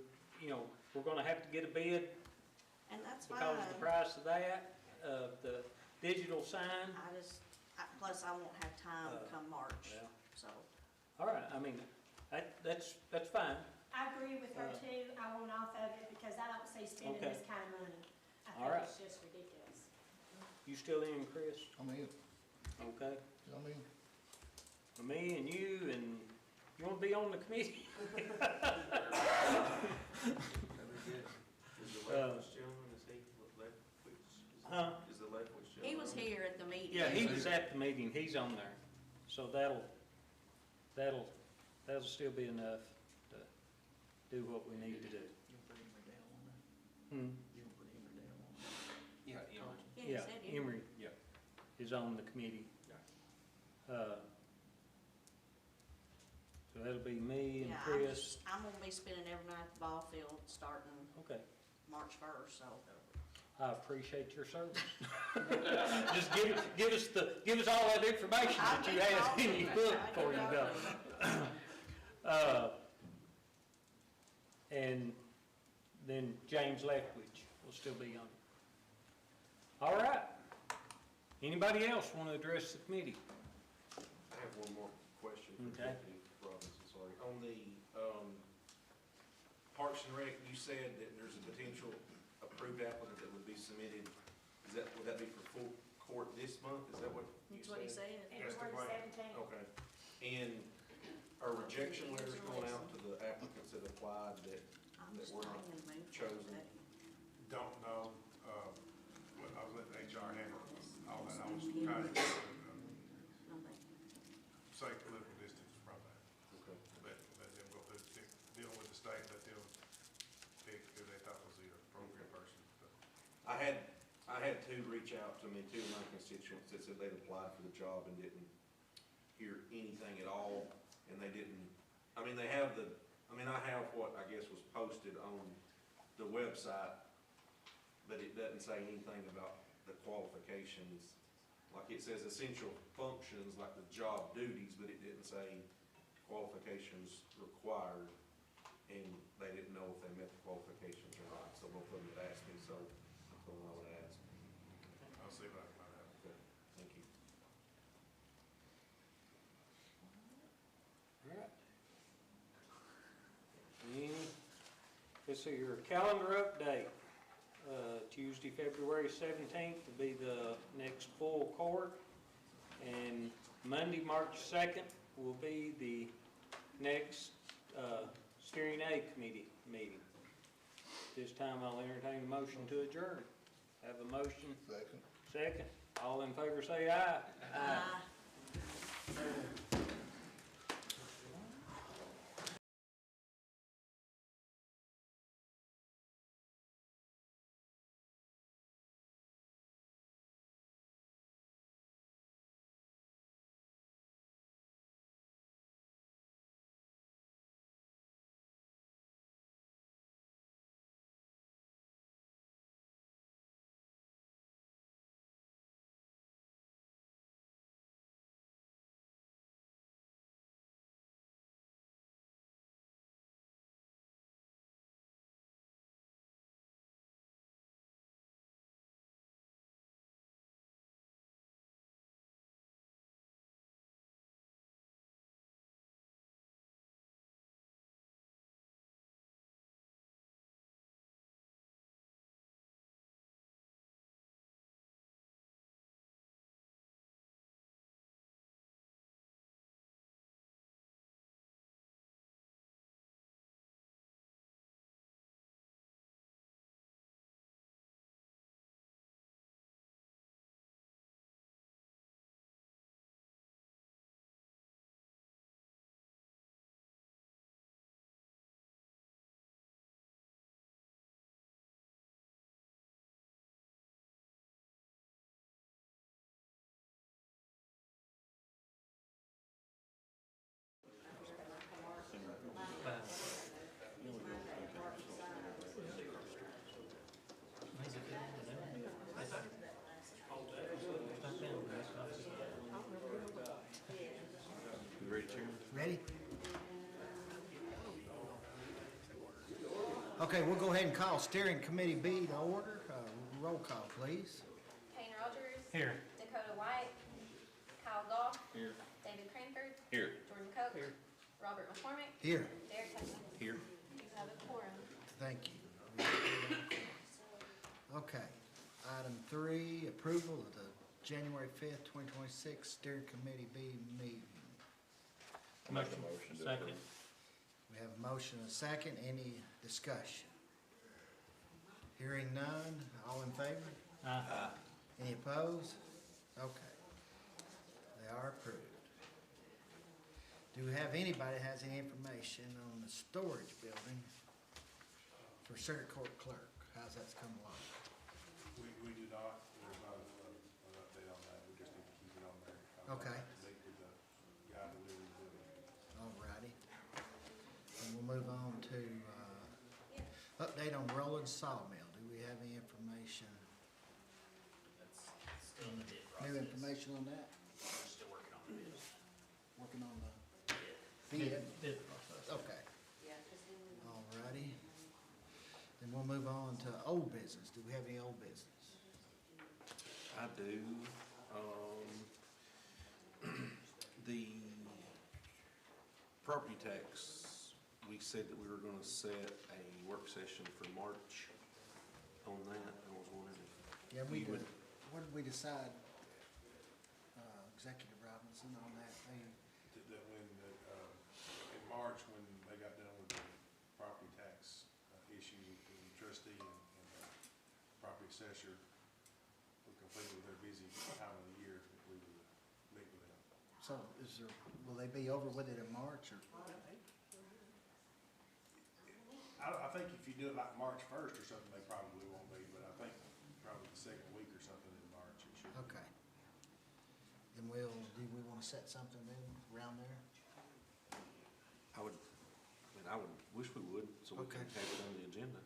gonna have to get a bid And that's fine. because of the price of that, the digital sign. Plus I won't have time come March, Yeah. so. All right, I mean, that's fine. I agree with her too. I want off of it because I don't see spending Okay. this kind of money. I All think right. it's just ridiculous. You still in, Chris? I'm in, Okay. I'm in. Me and you, and you wanna be on the committee? Is the Lefwich gentleman, is he, Huh? is the Lefwich gentleman? He was here at the meeting. Yeah, he was at the meeting, he's on there, so that'll still be enough to do what we need to do. Hmm, Yeah, Yeah, he yeah, said he- Emery. Yeah. Is on the committee. So that'll be me and Yeah, Chris. I'm gonna be spending every night at the ball field starting Okay, March 1st, so. I appreciate your service. Just give us all that information I'll that you get have all in of your it. book I'll before get you all go. of And then James Lethwich will still be on. All right. Anybody else want to address the committee? I have one more question for Okay. Deputy Robinson, sorry. On the, Parks and Rec, you said that there's a potential approved applicant that would be submitted. Would that be for full court this month? Is that what you That's what he said? said. And Yes, for the the plan. 17th. Okay. And are rejection letters going out to the applicants that applied that I'm that just were not plainly moved. chosen? Don't know, but I was letting HR handle all that. I was trying to get No, thank you. safe political distance from that. Okay. Let them go, deal with the state, let them pick who they thought was the appropriate person. I had two reach out to me, two of my constituents that said they'd applied for the job and didn't hear anything at all, and they didn't, I have what I guess was posted on the website, but it doesn't say anything about the qualifications. Like it says essential functions, like the job duties, but it didn't say qualifications required, and they didn't know if they met the qualifications or not, so both of them had asked me, so I thought I would ask. I'll see what I can find out. Okay, thank you. All right. This is your calendar update. Tuesday, February 17th will be the next full court, and Monday, March 2nd will be the next steering aid committee meeting. This time I'll entertain a motion to adjourn. Have a motion? Second. Second. All in favor say aye. Aye. Okay, we'll go ahead and call steering committee B to order. Roll call, please. Kane Rogers. Here. Dakota White. Kyle Goff. Here. David Cranford. Here. Jordan Cook. Here. Robert McCormick. Here. Derek Hudson. Here. You have a quorum. Thank you. Okay, item 3, approval of the January 5th, 2026 steering committee B meeting. Make a motion to Second. We have a motion and a second. Any discussion? Hearing none. All in favor? Aye. Any opposed? Okay. They are approved. Do we have anybody that has any information on the storage building for circuit court clerk? How's that come along? We do not, there's not an update on that, we just need to keep it on there. Okay. Meet with the guy that lives in the building. All righty. And we'll move on to, update on Rollins Sawmill. Do we have any information? That's still in the bid process. New information on that? We're still working on the bid. Working on the Bid. bid? Bid process. Okay. All righty. Then we'll move on to old business. Do we have any old business? I do. The property tax, we said that we were gonna set a work session for March on that. I was wondering if Yeah, we you did. would, What did we decide, Executive Robinson, on that thing? That when, in March, when they got done with the property tax issue, the trustee and the property assessor were completed with their busy time of the year, that we would meet with them. So is there, will they be over with it in March, or? I think if you do it like March 1st or something, they probably won't be, but I think probably the second week or something in March it should. Okay. Then do we want to set something then around there? I would wish we would, so we can Okay. have it on the agenda.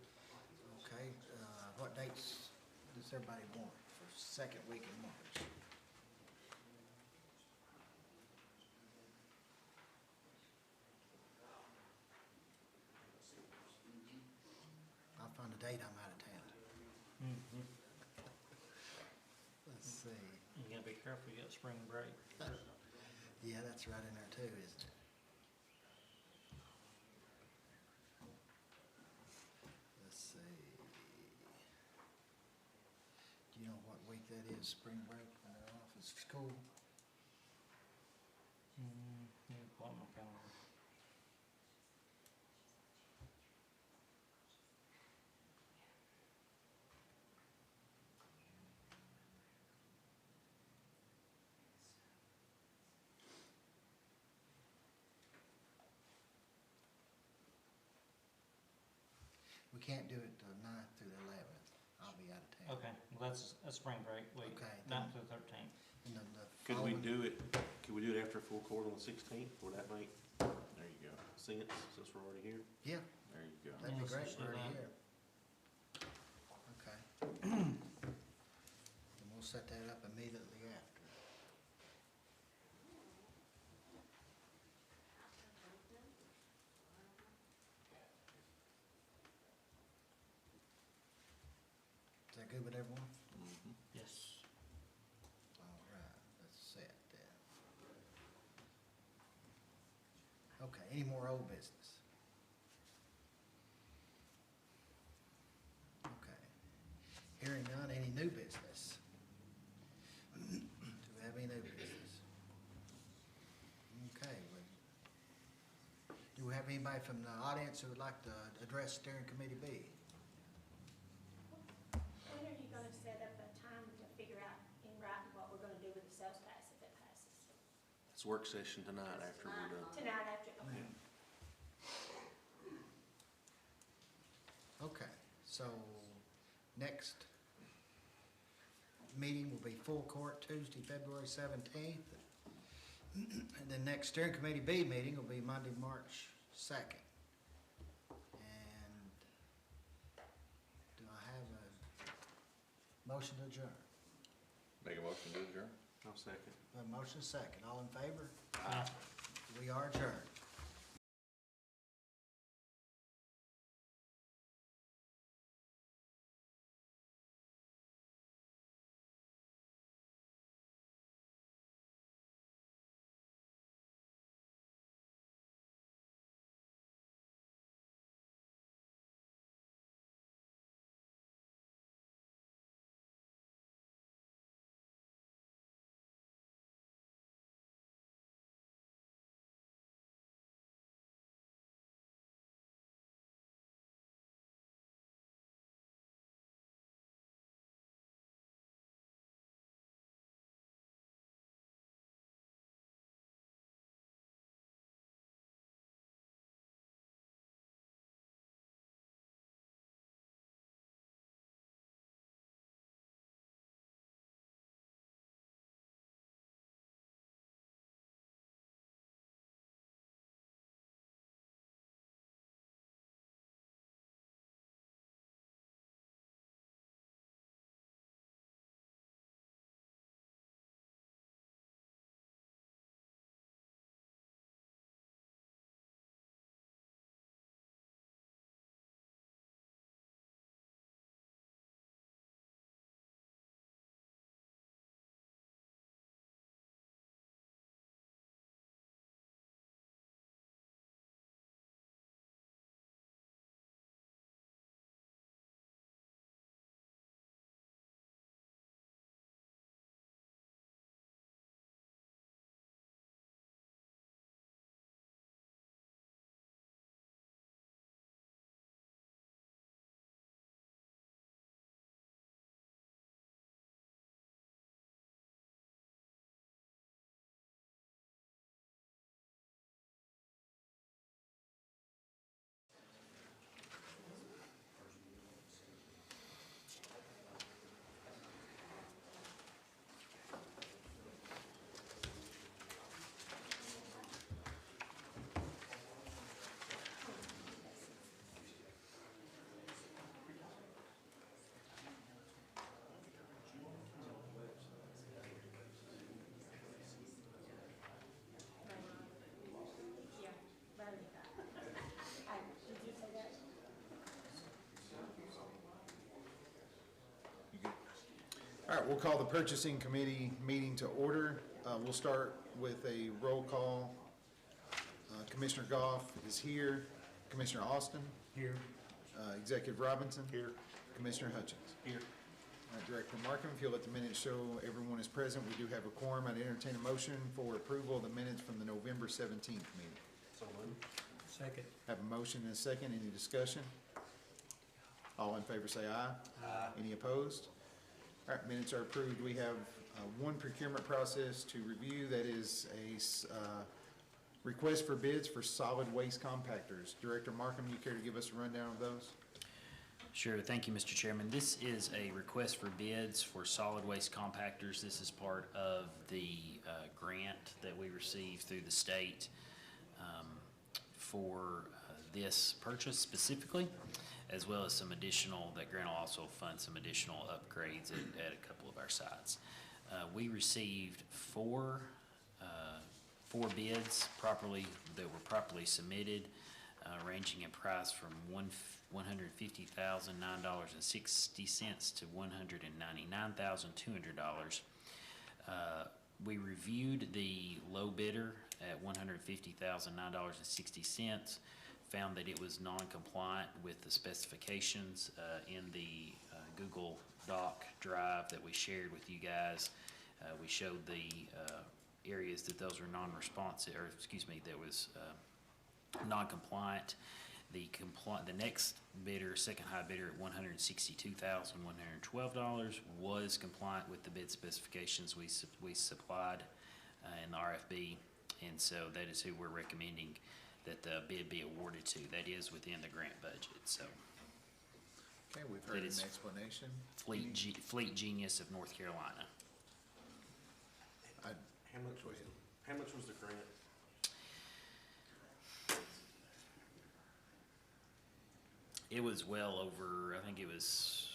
Okay, what dates does everybody want for second week in March? I'll find a date I'm out of town. Mhm. Let's see. You gotta be careful, you got spring break. Yeah, that's right in there too, isn't it? Let's see. Do you know what week that is, spring break, when they're off of school? Let me pull up my calendar. We can't do it the 9th through the 11th. I'll be out of town. Okay, well, that's spring break week, Okay. 9th through 13th. And then the Could we following- could we do it after full court on the 16th? Would that make, there you go, since we're already here? Yeah, There you go. that'd be Yeah, great, let's we're do already that. here. Okay. And we'll set that up immediately after. Is that good with everyone? Mhm. Yes. All right, let's set that. Okay, any more old business? Okay. Hearing none, any new business? Do we have any new business? Okay, do we have anybody from the audience who would like to address steering committee B? When are you gonna set up a time to figure out in writing what we're gonna do with the sales tax if it passes? It's work session tonight after we're done. Tonight after, okay. Okay, so next meeting will be full court Tuesday, February 17th. And the next steering committee B meeting will be Monday, March 2nd. And do I have a motion to adjourn? Make a motion to adjourn? I'll second. A motion second. All in favor? Aye. We are adjourned. All right, we'll call the purchasing committee meeting to order. We'll start with a roll call. Commissioner Goff is here. Commissioner Austin? Here. Executive Robinson? Here. Commissioner Hutchins? Here. All right, Director Markham, if you'll let the minutes show everyone is present, we do have a quorum. I'd entertain a motion for approval of the minutes from the November 17th meeting. So moved. Second. Have a motion and a second. Any discussion? All in favor say aye. Aye. Any opposed? All right, minutes are approved. We have one procurement process to review. That is a request for bids for solid waste compactors. Director Markham, you care to give us a rundown of those? Sure, thank you, Mr. Chairman. This is a request for bids for solid waste compactors. This is part of the grant that we received through the state for this purchase specifically, as well as some additional, that grant will also fund some additional upgrades at a couple of our sites. We received four bids that were properly submitted, ranging in price from $150,009.60 to $199,200. We reviewed the low bidder at $150,009.60, found that it was non-compliant with the specifications in the Google Doc drive that we shared with you guys. We showed the areas that those were non-responsive, or excuse me, that was non-compliant. The next bidder, second high bidder at $162,112 was compliant with the bid specifications we supplied in the RFB, and so that is who we're recommending that the bid be awarded to. That is within the grant budget, so. Okay, we've heard an explanation. Fleet Genius of North Carolina. How much was the grant? It was well over, I think it was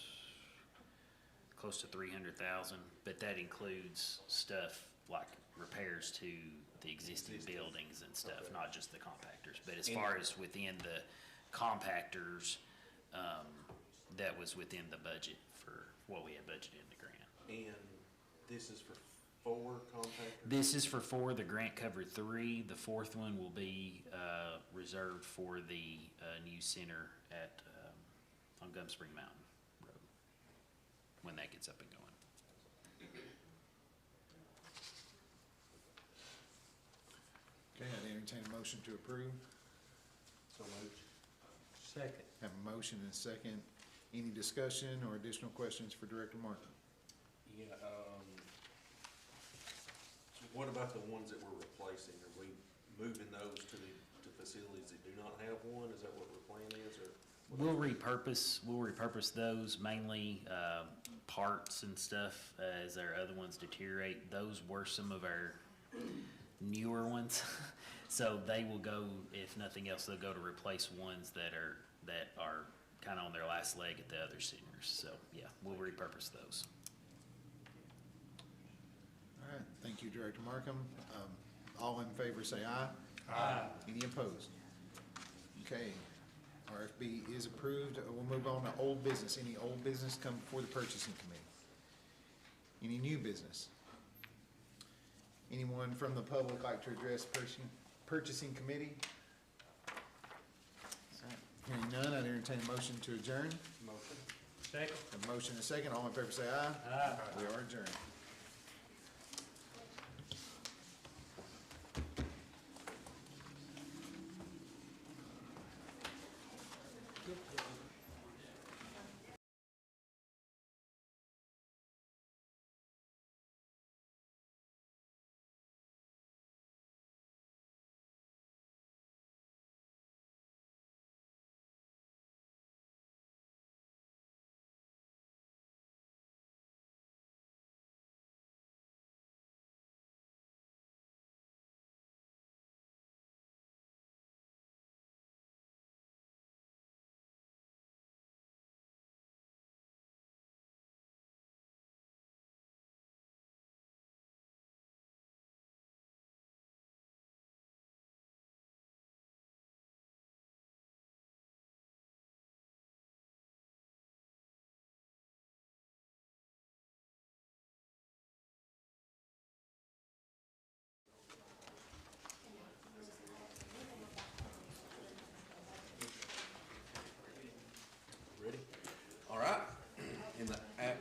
close to 300,000, but that includes stuff like repairs to the existing buildings and stuff, Okay. not just the compactors. But as far as within the compactors, that was within the budget for what we had budgeted in the grant. And this is for 4 compactors? This is for 4. The grant covered 3. The 4th one will be reserved for the new center at on Gum Spring Mountain Road when that gets up and going. Okay, I'd entertain a motion to approve. So moved. Second. Have a motion and a second. Any discussion or additional questions for Director Markham? Yeah, so what about the ones that we're replacing? Are we moving those to facilities that do not have one? Is that what our plan is, or? We'll repurpose those, mainly parts and stuff, as our other ones deteriorate. Those were some of our newer ones. So they will go, if nothing else, they'll go to replace ones that are kind of on their last leg at the other centers. So yeah, we'll repurpose those. All right, thank you, Director Markham. All in favor say aye. Aye. Any opposed? Okay, RFB is approved. We'll move on to old business. Any old business come before the purchasing committee? Any new business? Anyone from the public like to address purchasing committee? All right, hearing none, I'd entertain a motion to adjourn. Motion. Second. A motion and a second. All in favor say aye. Aye. We are adjourned.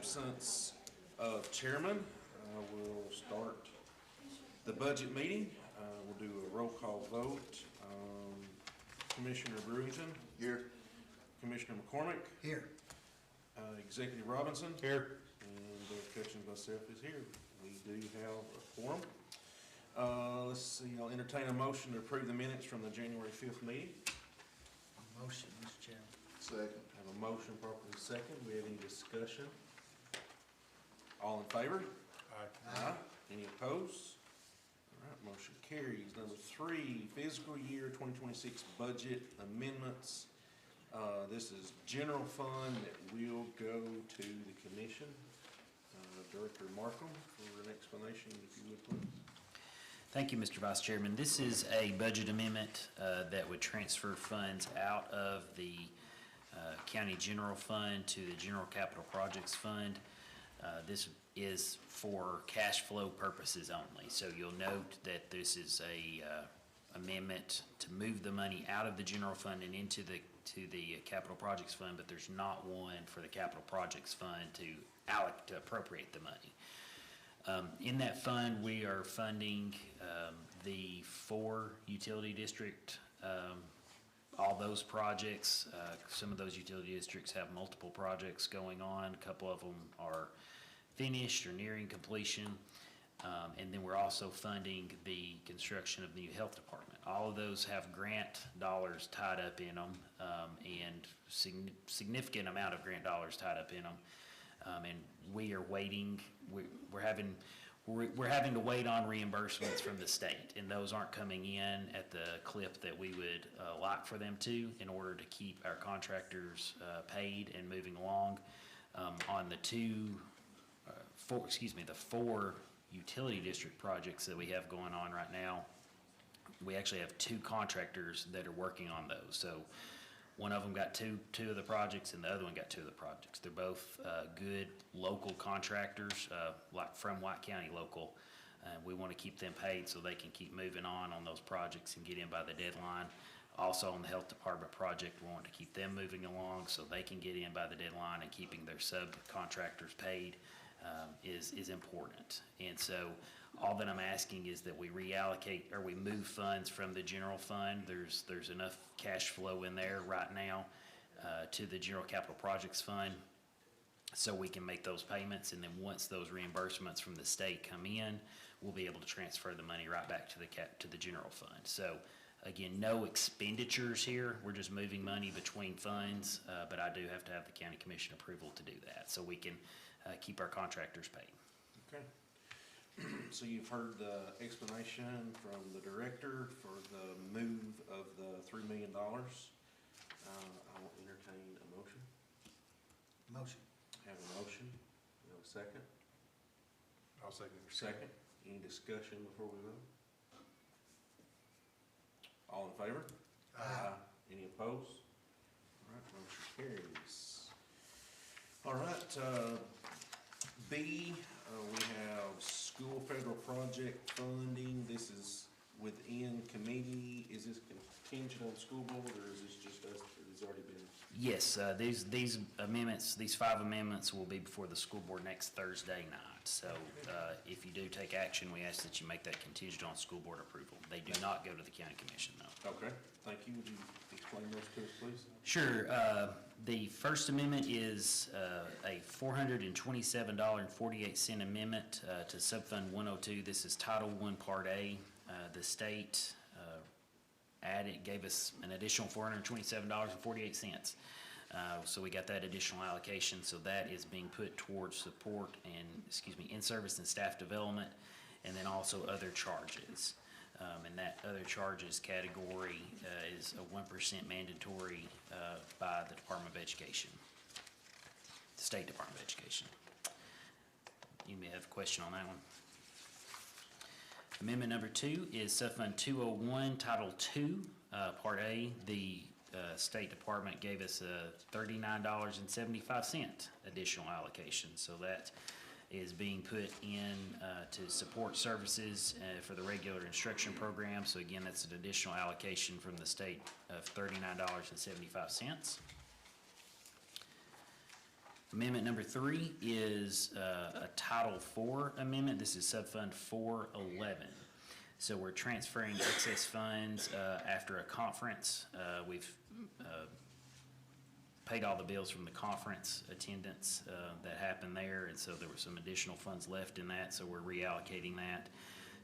absence of chairman, we'll start the budget meeting. We'll do a roll call vote. Commissioner Brewington? Here. Commissioner McCormick? Here. Executive Robinson? Here. And Catchings myself is here. We do have a quorum. Let's see, I'll entertain a motion to approve the minutes from the January 5th meeting. Motion, Mr. Chairman. Second. Have a motion properly second. We have any discussion? All in favor? Aye. Any opposed? All right, motion carries. Number 3, fiscal year 2026 budget amendments. This is general fund that will go to the commission. Director Markham for an explanation, if you would, please. Thank you, Mr. Vice Chairman. This is a budget amendment that would transfer funds out of the county general fund to the general capital projects fund. This is for cash flow purposes only. So you'll note that this is a amendment to move the money out of the general fund and into the capital projects fund, but there's not one for the capital projects fund to appropriate the money. In that fund, we are funding the 4 utility district, all those projects. Some of those utility districts have multiple projects going on. A couple of them are finished or nearing completion. And then we're also funding the construction of the new health department. All of those have grant dollars tied up in them, and significant amount of grant dollars tied up in them. And we are waiting, we're having to wait on reimbursements from the state, and those aren't coming in at the clip that we would like for them to, in order to keep our contractors paid and moving along. On the 4 utility district projects that we have going on right now, we actually have 2 contractors that are working on those. So one of them got two of the projects, and the other one got 2 of the projects. They're both good local contractors, like from White County local. We want to keep them paid so they can keep moving on those projects and get in by the deadline. Also on the health department project, we want to keep them moving along so they can get in by the deadline, and keeping their subcontractors paid is important. And so all that I'm asking is that we reallocate, or we move funds from the general fund. There's enough cash flow in there right now to the general capital projects fund, so we can make those payments. And then once those reimbursements from the state come in, we'll be able to transfer the money right back to the general fund. So again, no expenditures here. We're just moving money between funds, but I do have to have the county commission approval to do that, so we can keep our contractors paid. Okay. So you've heard the explanation from the director for the move of the $3 million. I'll entertain a motion. Motion. Have a motion. You have a second? I'll second it. Second. Any discussion before we vote? All in favor? Aye. Any opposed? All right, motion carries. All right, B, we have school federal project funding. This is within committee. Is this contingent on the school board, or is this just us, or has already been? Yes, these amendments, these 5 amendments will be before the school board next Thursday night. So if you do take action, we ask that you make that contingent on school board approval. They do not go to the county commission, though. Okay, thank you. Would you explain those to us, please? Sure. The first amendment is a $427.48 amendment to Subfund 102. This is Title I, Part A. The state gave us an additional $427.48. So we got that additional allocation. So that is being put towards support and, in-service and staff development, and then also other charges. And that other charges category is a 1% mandatory by the Department of Education, the State Department of Education. You may have a question on that one. Amendment number 2 is Subfund 201, Title II, Part A. The State Department gave us a $39.75 additional allocation. So that is being put in to support services for the regular instruction program. So again, that's an additional allocation from the state of $39.75. Amendment number 3 is a Title IV amendment. This is Subfund 411. So we're transferring excess funds after a conference. We've paid all the bills from the conference attendance that happened there, and so there were some additional funds left in that, so we're reallocating that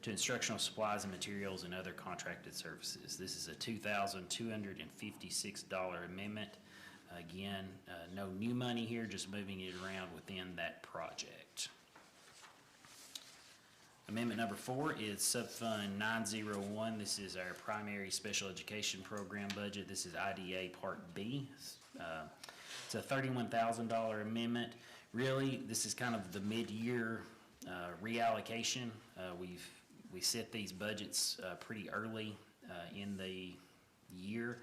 to instructional supplies and materials and other contracted services. This is a $2,256 amendment. Again, no new money here, just moving it around within that project. Amendment number 4 is Subfund 901. This is our primary special education program budget. This is IDA Part B. It's a $31,000 amendment. Really, this is kind of the mid-year reallocation. We set these budgets pretty early in the year.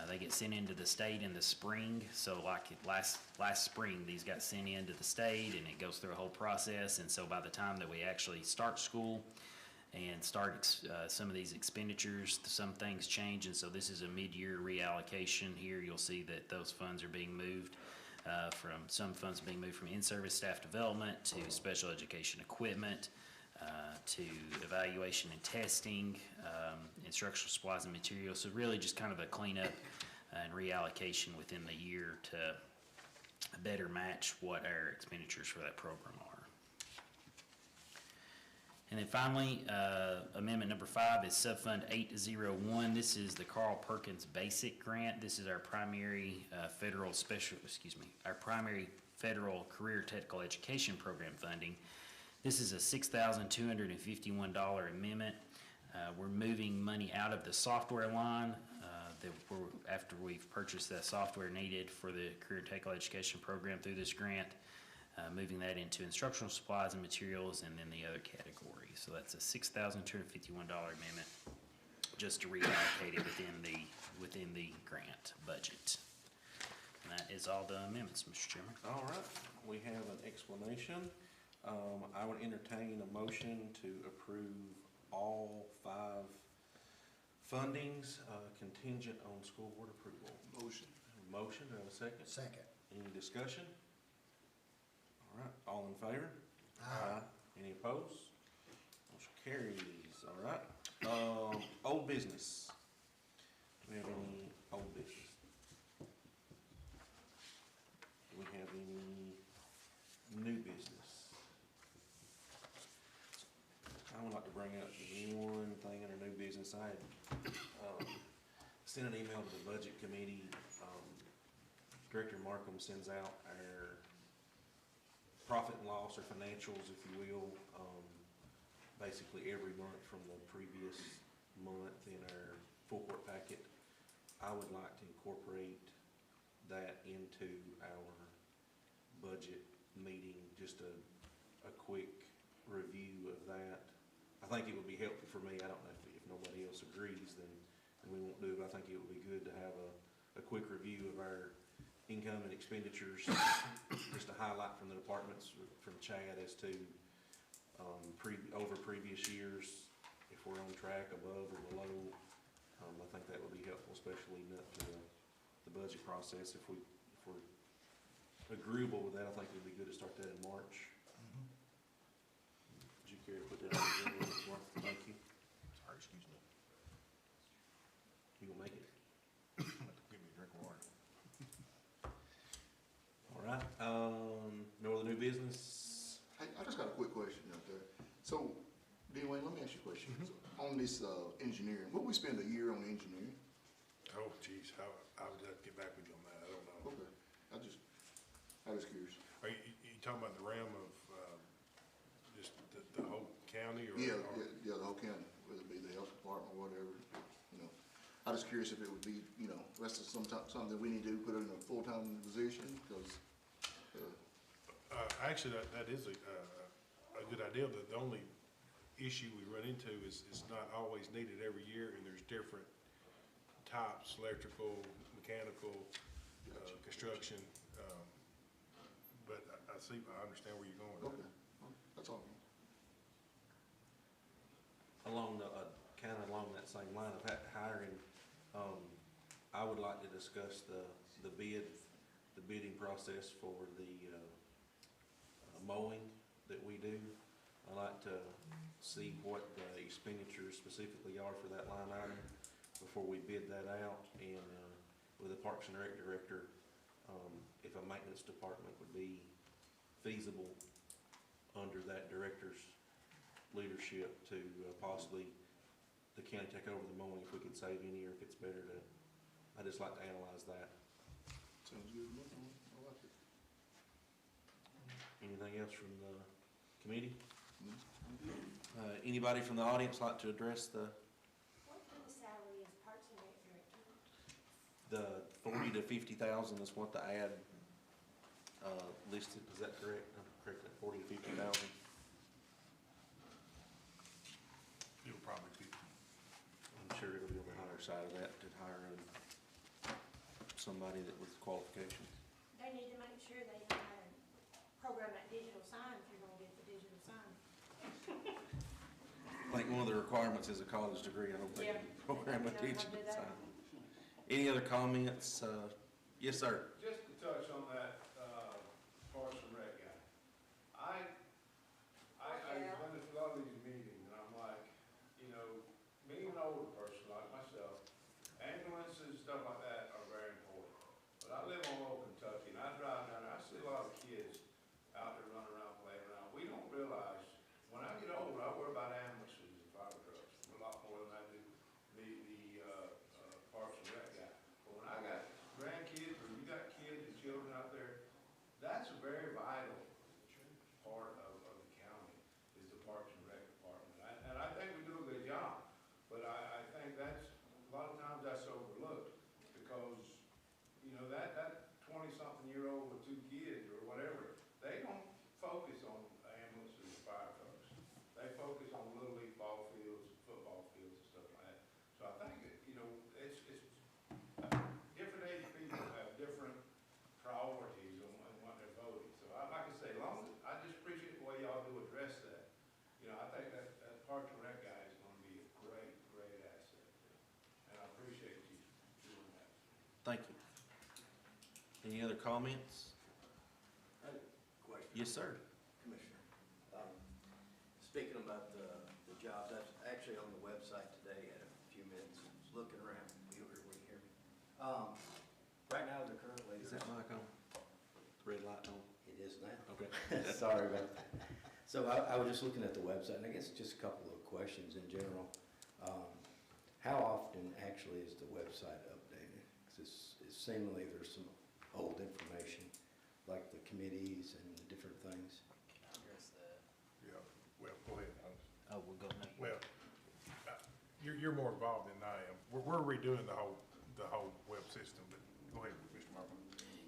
They get sent into the state in the spring. So like last spring, these got sent into the state and it goes through a whole process. And so by the time that we actually start school and start some of these expenditures, some things change. And so this is a mid-year reallocation here. You'll see that those funds are being moved from some funds being moved from in-service staff development to special education equipment, to evaluation and testing, instructional supplies and materials. So really just kind of a cleanup and reallocation within the year to better match what our expenditures for that program are. And then finally, amendment number 5 is Subfund 801. This is the Carl Perkins Basic Grant. This is our primary our primary federal career technical education program funding. This is a $6,251 amendment. We're moving money out of the software line after we've purchased the software needed for the career technical education program through this grant, moving that into instructional supplies and materials and then the other category. So that's a $6,251 amendment just to reallocate it within the grant budget. And that is all the amendments, Mr. Chairman. All right, we have an explanation. I would entertain a motion to approve all 5 fundings contingent on school board approval. Motion. Motion, do I have a second? Second. Any discussion? All right, all in favor? Aye. Any opposed? Motion carries, all right. Old business. Do we have any old business? Do we have any new business? I would like to bring up one thing under new business. I had sent an email to the budget committee. Director Markham sends out our profit and loss or financials, if you will, basically every month from the previous month in our full court packet. I would like to incorporate that into our budget meeting, just a quick review of that. I think it would be helpful for me. I don't know if nobody else agrees, then we won't do it. I think it would be good to have a quick review of our income and expenditures, just to highlight from the departments, from Chad, as to over previous years, if we're on track, above or below. I think that would be helpful, especially leading up to the budget process. If we're agreeable with that, I think it would be good to start that in March. Would you care to put that on the agenda this month? Thank you. Sorry, excuse me. You gonna make it? Give me a drink of water. All right, no other new business? Hey, I just got a quick question out there. So, Dwayne, let me ask you a question. On this engineering, what we spend a year on engineering? Oh, geez, I would have to get back with you on that. I don't know. Okay, I was curious. Are you talking about the realm of just the whole county or? Yeah, the whole county, whether it be the health department or whatever, you know. I was curious if it would be, you know, that's just something that we need to put in a full-time position, because. Actually, that is a good idea. The only issue we run into is it's not always needed every year, and there's different types, electrical, mechanical, construction. But I understand where you're going with that. Okay, that's all. Along kind of along that same line of hiring, I would like to discuss the bid the bidding process for the, mowing that we do. I like to see what the expenditures specifically are for that line item before we bid that out, and, with the Parks and Rec director, if a maintenance department would be feasible under that director's leadership to possibly the county take over the mowing, if we could save any, or if it's better to, I'd just like to analyze that. Sounds good. I like it. Anything else from the committee? Anybody from the audience like to address the What kind of salary is Parks and Rec director? the 40 to 50,000 is what the ad listed, is that correct? I'm correct, at 40 to 50,000? It'll probably be. I'm sure it'll be on the higher side of that to hire somebody that with qualifications. They need to make sure they know how to program that digital sign if you're gonna get the digital sign. I think one of the requirements is a college degree. I don't think Yeah. you program a They know how to digital do that. sign. Any other comments? Yes, sir. Just to touch on that, Parks and Rec guy. I went to a lot of these meetings, and I'm like, you know, being an older person like myself, ambulances, stuff like that are very important. But I live on Old Kentucky, and I drive down there, I see a lot of kids out there running around, playing around. We don't realize, when I get older, I worry about ambulances and fire trucks a lot more than I do the Parks and Rec guy. But when I got grandkids, or you got kids and children out there, that's a very vital part of the county, is the Parks and Rec department. And I think we do a good job, but I think that's, a lot of times that's overlooked, because, you know, that 20-something-year-old with 2 kids or whatever, they don't focus on ambulances and fire trucks. They focus on Little League ball fields, football fields and stuff like that. So I think, you know, it's different age people have different priorities on what they're voting. So like I say, I just appreciate the way y'all do address that. You know, I think that Parks and Rec guy is gonna be a great, great asset. And I appreciate you doing that. Thank you. Any other comments? Question. Yes, sir. Commissioner, speaking about the jobs, that's actually on the website today, had a few minutes, was looking around, we can hear me. Right now, they're currently. Is that mic on? Red light on? It is now. Okay. Sorry about that. So I was just looking at the website, and I guess just a couple of questions in general. How often actually is the website updated? Because it's seemingly there's some old information, like the committees and the different things. Yeah, well, go ahead. Oh, we'll go next. Well, you're more involved than I am. We're redoing the whole web system, but go ahead, Mr. Markham.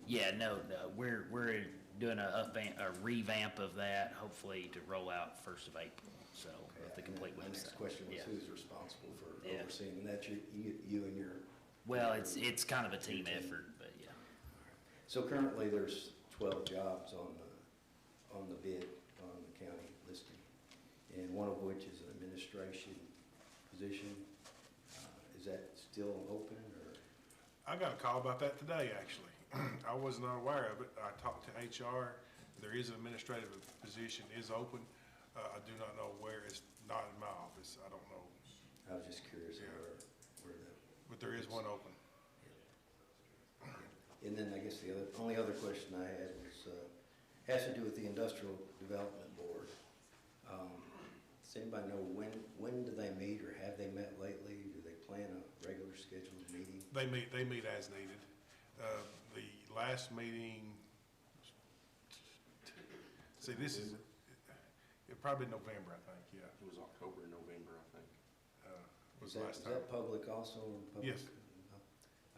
Yeah, no, we're doing a revamp of that, hopefully to roll out 1st of April, so with the complete My website. next question was Yeah. who's responsible for Yeah. overseeing, and that's you and your. Well, it's kind of a team effort, but yeah. So currently, there's 12 jobs on the bid, on the county listing, and one of which is an administration position. Is that still open, or? I got a call about that today, actually. I was not aware of it. I talked to HR. There is an administrative position is open. I do not know where. It's not in my office. I don't know. I was just curious where But there is one open. And then I guess the only other question I had was, has to do with the Industrial Development Board. Does anybody know when do they meet, or have they met lately? Do they plan a regular scheduled meeting? They meet as needed. The last meeting, see, this is, probably November, I think, yeah. It was October, November, I think. Was Is last that time. public also? Or public? Yes.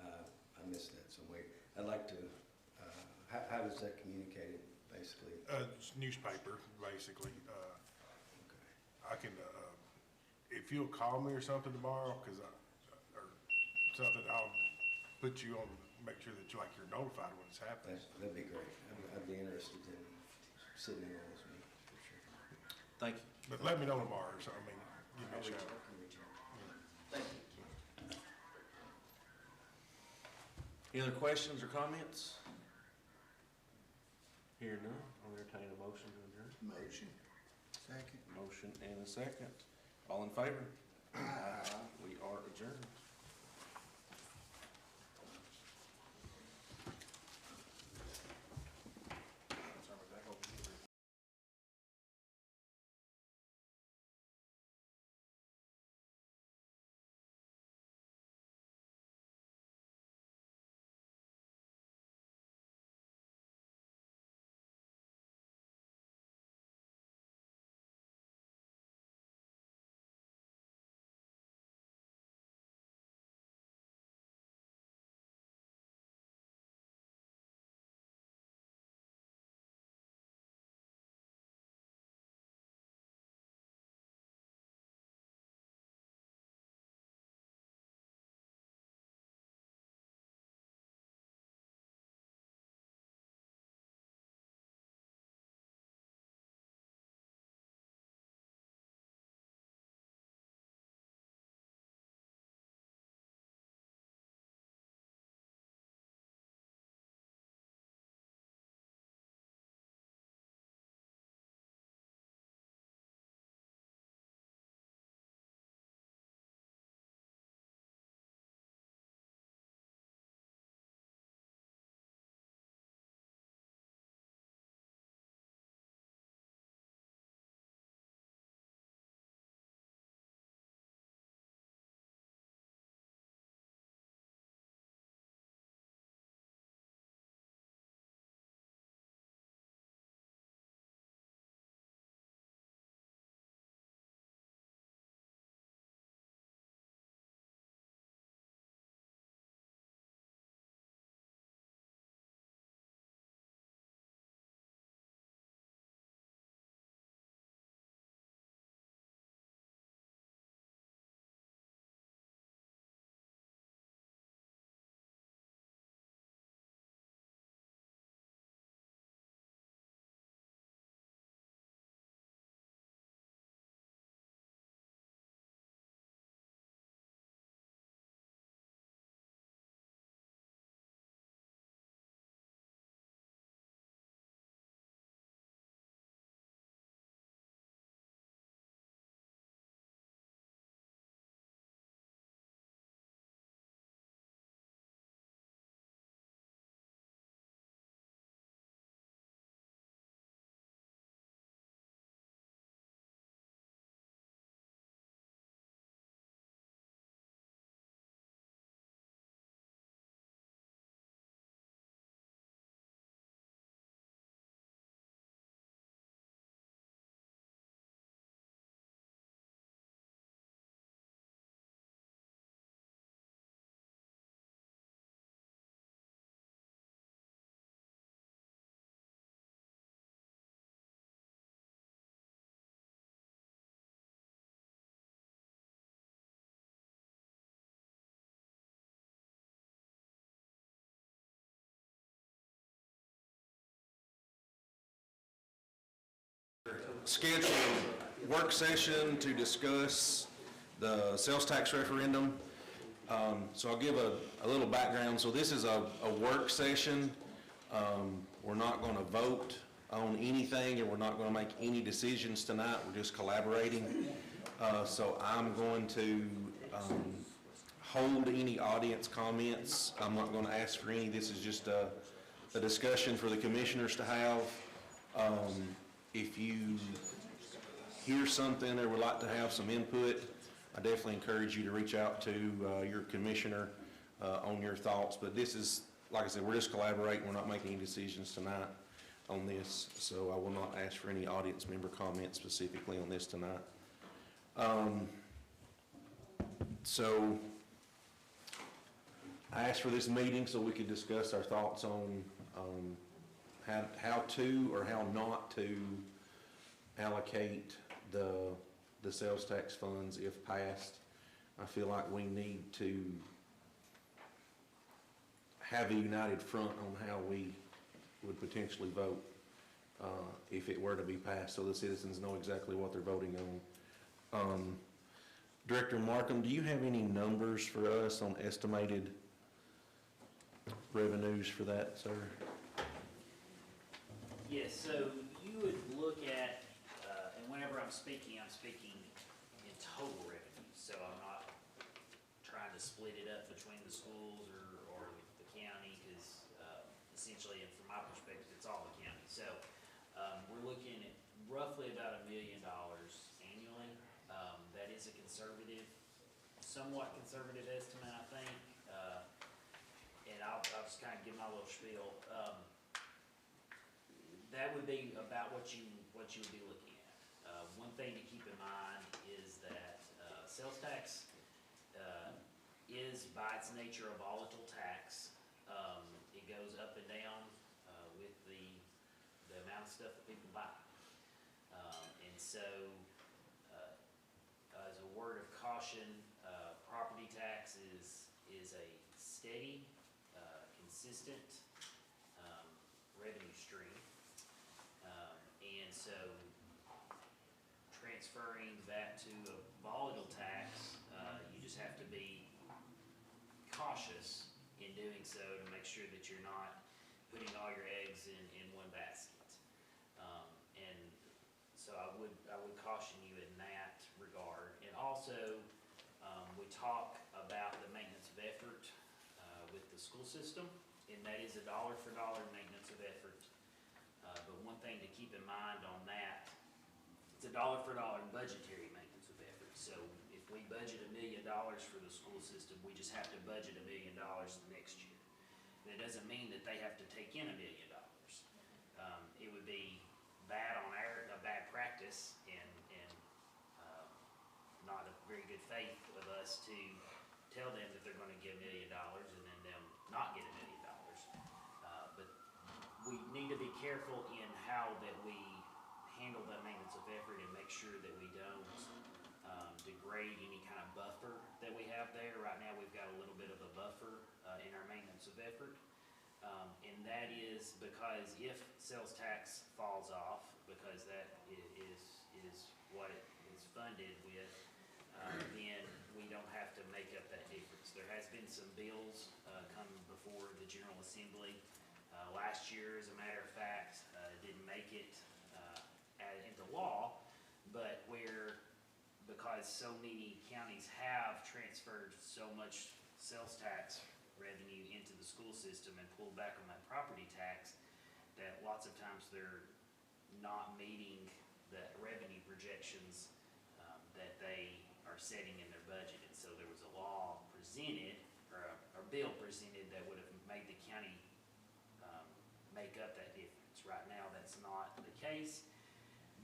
I missed that somewhere. I'd like to, how does that communicated, basically? It's newspaper, basically. I can, if you'll call me or something tomorrow, or something, I'll put you on, make sure that you're notified when it's happening. That'd be great. I'd be interested in sitting in on this meeting, for sure. Thank you. But let me know tomorrow, or something, give me a shout. Thank you. Any other questions or comments? Hearing none, I'll entertain a motion to adjourn. Motion. Second. Motion and a second. All in favor? Aye. We are adjourned. Scheduled work session to discuss the sales tax referendum. So I'll give a little background. So this is a work session. We're not going to vote on anything, and we're not going to make any decisions tonight. We're just collaborating. So I'm going to hold any audience comments. I'm not going to ask for any. This is just a discussion for the commissioners to have. If you hear something or would like to have some input, I definitely encourage you to reach out to your commissioner on your thoughts. But this is, like I said, we're just collaborating. We're not making any decisions tonight on this, so I will not ask for any audience member comments specifically on this tonight. So I asked for this meeting so we could discuss our thoughts on how to or how not to allocate the sales tax funds if passed. I feel like we need to have a united front on how we would potentially vote if it were to be passed, so the citizens know exactly what they're voting on. Director Markham, do you have any numbers for us on estimated revenues for that, sir? Yes, so you would look at, and whenever I'm speaking in total revenue. So I'm not trying to split it up between the schools or the county, because essentially, and from my perspective, it's all the county. So we're looking at roughly about $1 million annually. That is a conservative, somewhat conservative estimate, I think. And I'll just kind of give my little spiel. That would be about what you would be looking at. One thing to keep in mind is that sales tax is by its nature a volatile tax. It goes up and down with the amount of stuff that people buy. And so, as a word of caution, property tax is a steady, consistent revenue stream. And so transferring that to a volatile tax, you just have to be cautious in doing so to make sure that you're not putting all your eggs in one basket. And so I would caution you in that regard. And also, we talk about the maintenance of effort with the school system, and that is a dollar for dollar maintenance of effort. But one thing to keep in mind on that, it's a dollar for dollar budgetary maintenance of effort. So if we budget $1 million for the school system, we just have to budget $1 million the next year. That doesn't mean that they have to take in $1 million. It would be bad on a bad practice and not a very good faith of us to tell them that they're going to get $1 million and then them not get $1 million. But we need to be careful in how that we handle that maintenance of effort and make sure that we don't degrade any kind of buffer that we have there. Right now, we've got a little bit of a buffer in our maintenance of effort. And that is because if sales tax falls off, because that is what it is funded with, then we don't have to make up that difference. There has been some bills come before the General Assembly last year, as a matter of fact, didn't make it into law, but because so many counties have transferred so much sales tax revenue into the school system and pulled back on that property tax, that lots of times they're not meeting the revenue projections that they are setting in their budget. And so there was a law presented, or a bill presented, that would have made the county make up that difference. Right now, that's not the case,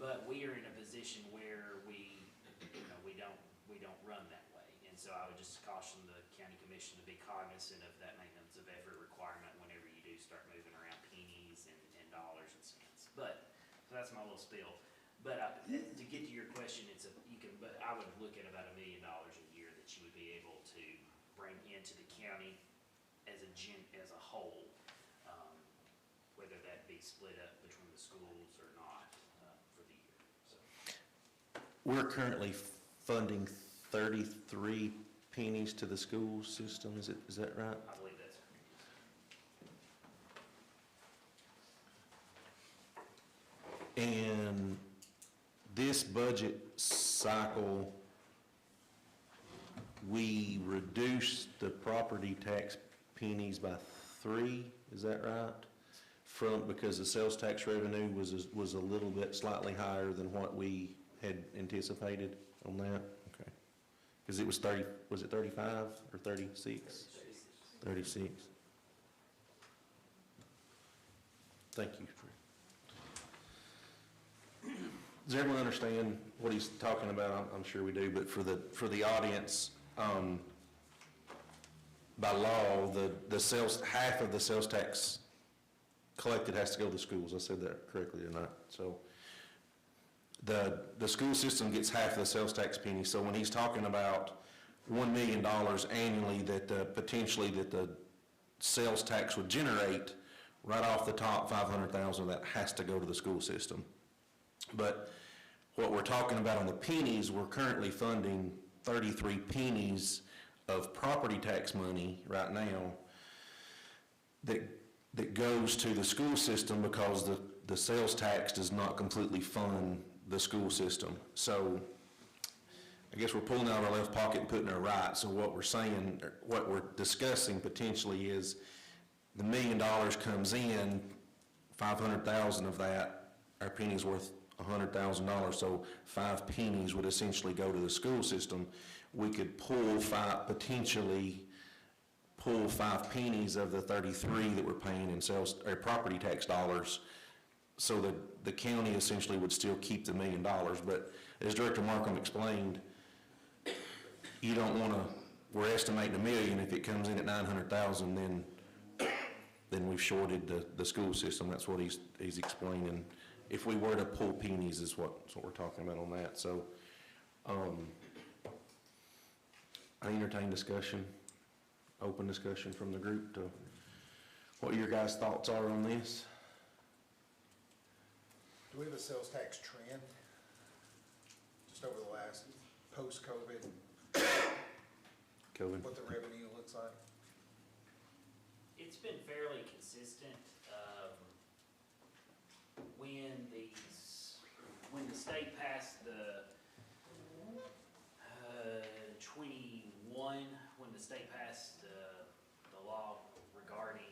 but we are in a position where we don't run that way. And so I would just caution the county commission to be cognizant of that maintenance of effort requirement whenever you do start moving around pennies and dollars and cents. But, so that's my little spiel. But to get to your question, but I would look at about $1 million a year that you would be able to bring into the county as a whole, whether that be split up between the schools or not for the year. So. We're currently funding 33 pennies to the school system, is that right? I believe that's right. And this budget cycle, we reduced the property tax pennies by 3, is that right? Because the sales tax revenue was a little bit slightly higher than what we had anticipated on that? Okay. Because it was 30, was it 35 or 36? 36. Thank you. Does everyone understand what he's talking about? I'm sure we do, but for the audience, by law, half of the sales tax collected has to go to the schools. I said that correctly or not? So the school system gets half of the sales tax penny. So when he's talking about $1 million annually that potentially the sales tax would generate, right off the top, 500,000 of that has to go to the school system. But what we're talking about on the pennies, we're currently funding 33 pennies of property tax money right now that that goes to the school system because the sales tax does not completely fund the school system. So I guess we're pulling out of our left pocket and putting it in our right. So what we're saying, or what we're discussing potentially is the $1 million comes in, 500,000 of that, our penny's worth $100,000, so 5 pennies would essentially go to the school system. We could potentially pull 5 pennies of the 33 that we're paying in sales, or property tax dollars, so that the county essentially would still keep the $1 million. But as Director Markham explained, you don't wanna, we're estimating $1 million, if it comes in at 900,000, then we've shorted the school system. That's what he's explaining. If we were to pull pennies is what we're talking about on that. So, I entertain discussion, open discussion from the group to what your guys' thoughts are on this. Do we have a sales tax trend just over the last post-COVID? What the revenue looks like? It's been fairly consistent. When the state passed the 21, when the state passed the law regarding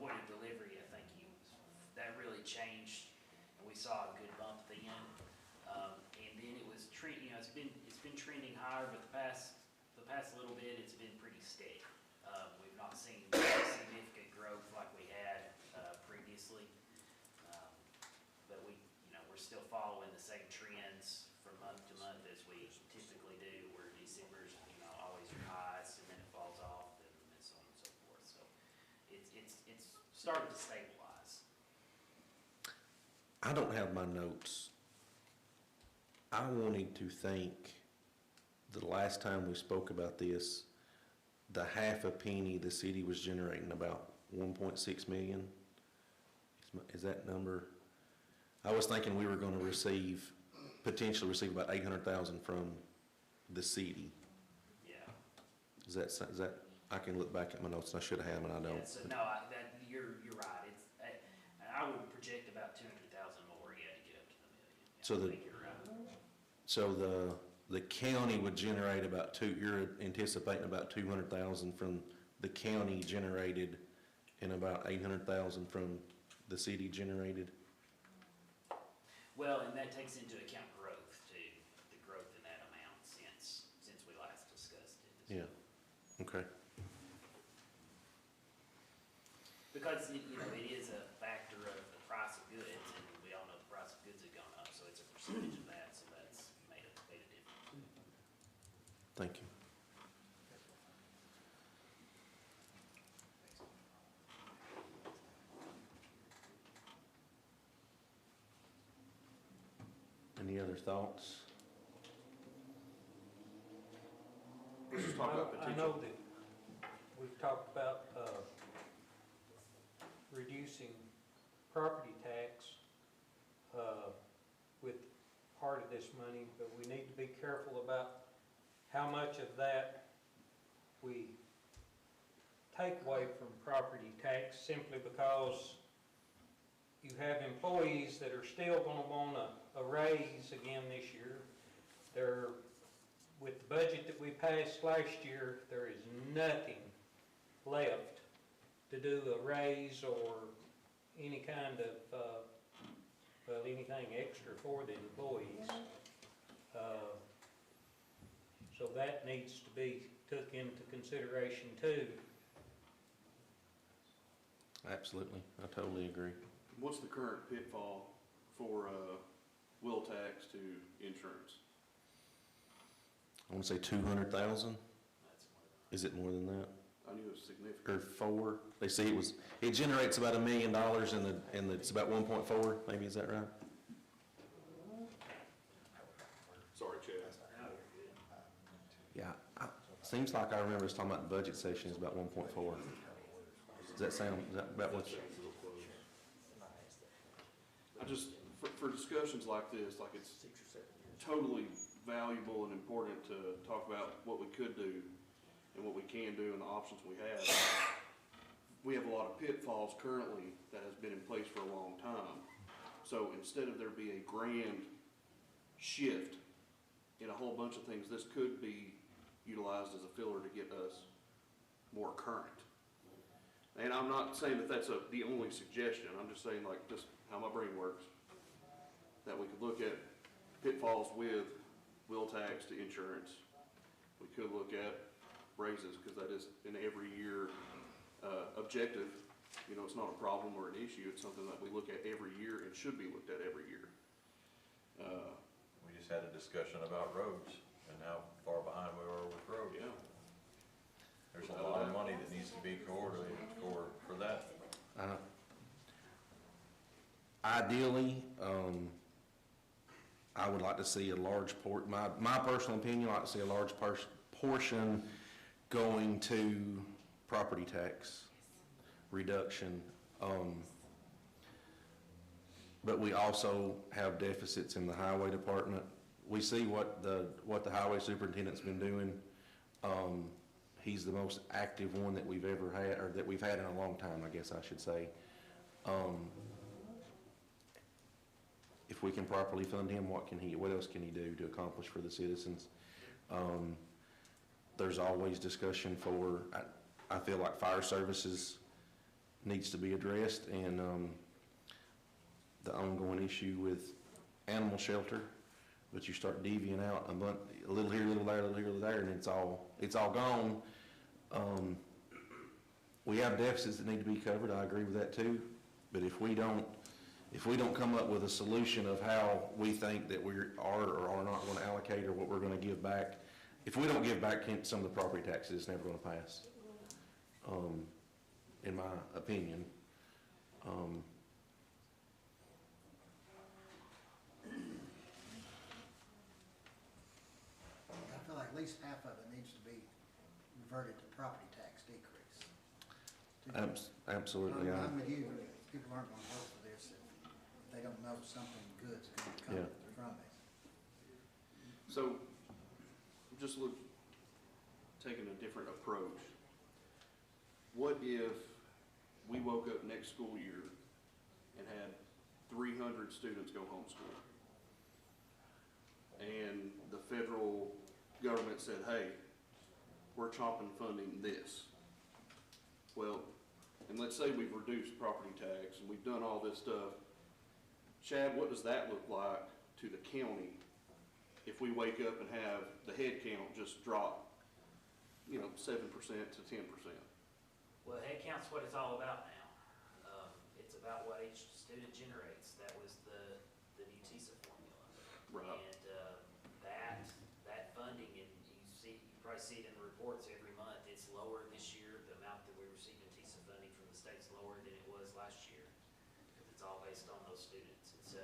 point of delivery, I think that really changed, and we saw a good bump then. And then it was it's been trending higher, but the past little bit, it's been pretty steady. We've not seen significant growth like we had previously, but we're still following the same trends from month to month as we typically do, where December's always your highest, and then it falls off, and so on and so forth. So it's starting to stabilize. I don't have my notes. I wanted to think the last time we spoke about this, the half a penny the city was generating about 1.6 million. Is that number? I was thinking we were going to potentially receive about 800,000 from the city. Yeah. Is that, I can look back at my notes, and I should have them, and I don't. Yeah, so no, you're right. I would project about 200,000 more, to get up to the million. Yeah, So I think you're right. So the county would generate you're anticipating about 200,000 from the county generated, and about 800,000 from the city generated? Well, and that takes into account growth too, the growth in that amount since we last discussed it. Yeah, okay. Because it is a factor of the price of goods, and we all know the price of goods have gone up, so it's a percentage of that, so that's made a difference. Thank you. Any other thoughts? I know that we've talked about reducing property tax with part of this money, but we need to be careful about how much of that we take away from property tax, simply because you have employees that are still gonna want a raise again this year. With the budget that we passed last year, there is nothing left to do a raise or any kind of, anything extra for the employees. So that needs to be took into consideration too. Absolutely, I totally agree. What's the current pitfall for will tax to insurance? I want to say 200,000. Is it more than that? I knew it was significant. Or 4? They say it generates about $1 million, and it's about 1.4. Maybe, is that right? Sorry, Chad. Yeah. Seems like I remember us talking about the budget session is about 1.4. Does that sound? Is that about what? I just for discussions like this, like it's totally valuable and important to talk about what we could do and what we can do and the options we have. we have a lot of pitfalls currently that has been in place for a long time. So instead of there be a grand shift in a whole bunch of things, this could be utilized as a filler to get us more current. And I'm not saying that that's the only suggestion, I'm just saying like just how my brain works. That we could look at pitfalls with wheel tax to insurance. We could look at raises, because that is an every year objective. You know, it's not a problem or an issue, it's something that we look at every year and should be looked at every year. We just had a discussion about roads and how far behind we are with roads. Yeah. There's a lot of money that needs to be coordinated for that. Ideally, I would like to see a large my personal opinion, I'd like to see a large portion going to property tax reduction. But we also have deficits in the highway department. We see what the highway superintendent's been doing. He's the most active one that we've ever had, or that we've had in a long time, I guess I should say. If we can properly fund him, what else can he do to accomplish for the citizens? There's always discussion for, I feel like fire services needs to be addressed, and the ongoing issue with animal shelter, but you start deviating out a little here, a little there, a little here, a little there, and it's all gone. We have deficits that need to be covered, I agree with that too, but if we don't come up with a solution of how we think that we are or are not going to allocate, or what we're going to give back, if we don't give back some of the property taxes, it's never going to pass, in my opinion. I feel like at least half of it needs to be reverted to property tax decrease. Absolutely, yeah. I'm with you, people aren't gonna vote for this if they don't know something good's gonna come from it. So, just taking a different approach. What if we woke up next school year and had 300 students go homeschool? And the federal government said, hey, we're chopping funding this. Well, and let's say we've reduced property tax and we've done all this stuff. Chad, what does that look like to the county if we wake up and have the head count just drop, 7% to 10%? Well, head count's what it's all about now. It's about what each student generates. That was the new TISA formula. Right. And that funding, and you probably see it in the reports every month, it's lower this year. The amount that we receive in TISA funding from the state's lower than it was last year, because it's all based on those students. And so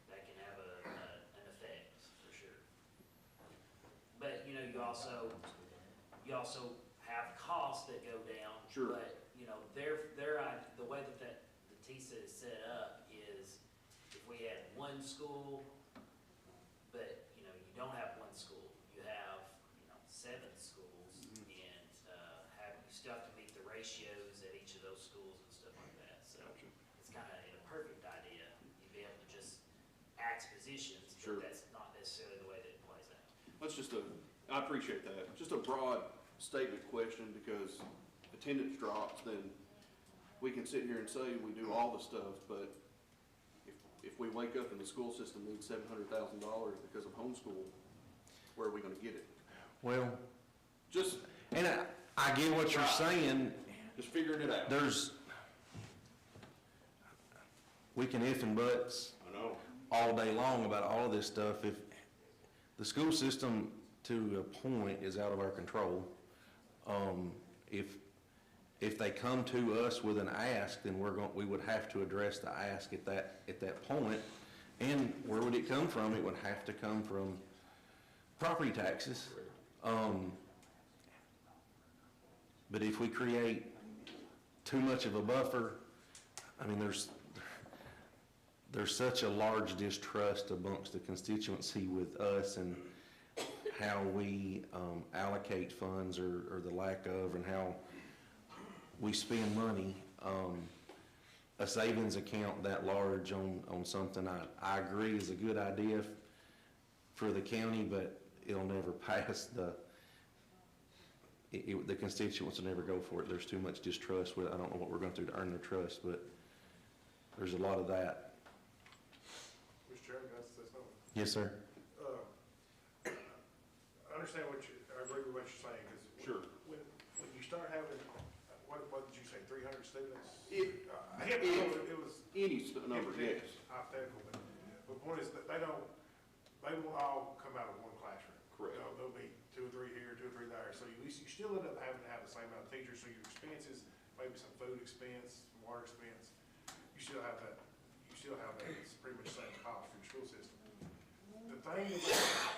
that can have an effect for sure. But you also have costs that go down. Sure. But the way that the TISA is set up is, if we had one school, but you don't have one school, you have 7 schools, and you still have to meet the ratios at each of those schools and stuff like that. So it's kind of, in a perfect idea, you'd be able to just add positions, Sure. but that's not necessarily the way that it plays out. That's I appreciate that. Just a broad statement question, because attendance drops, then we can sit here and say we do all the stuff, but if we wake up and the school system needs $700,000 because of homeschool, where are we gonna get it? Well, and I get what you're saying. Just figuring it out. We can if and buts all day long about all of this stuff. If the school system, to a point, is out of our control, if they come to us with an ask, then we would have to address the ask at that point. And where would it come from? It would have to come from property taxes. But if we create too much of a buffer, I mean, there's such a large distrust amongst the constituency with us and how we allocate funds, or the lack of, and how we spend money. A savings account that large on something, I agree is a good idea for the county, but it'll never pass the constituents will never go for it. There's too much distrust with it. I don't know what we're going through to earn their trust, but there's a lot of that. Mr. Chairman, can I say something? Yes, sir. I understand I agree with what you're saying, because Sure. when you start having, what did you say, 300 students? I It- had to know it was. Any number, yes. Hypothetical, but the point is that they won't all come out of one classroom. Correct. You know, there'll be 2 or 3 here, 2 or 3 there, so you still end up having to have the same amount of teachers, so your expenses, maybe some food expense, some water expense, you still have that, it's pretty much the same cost for your school system. The thing about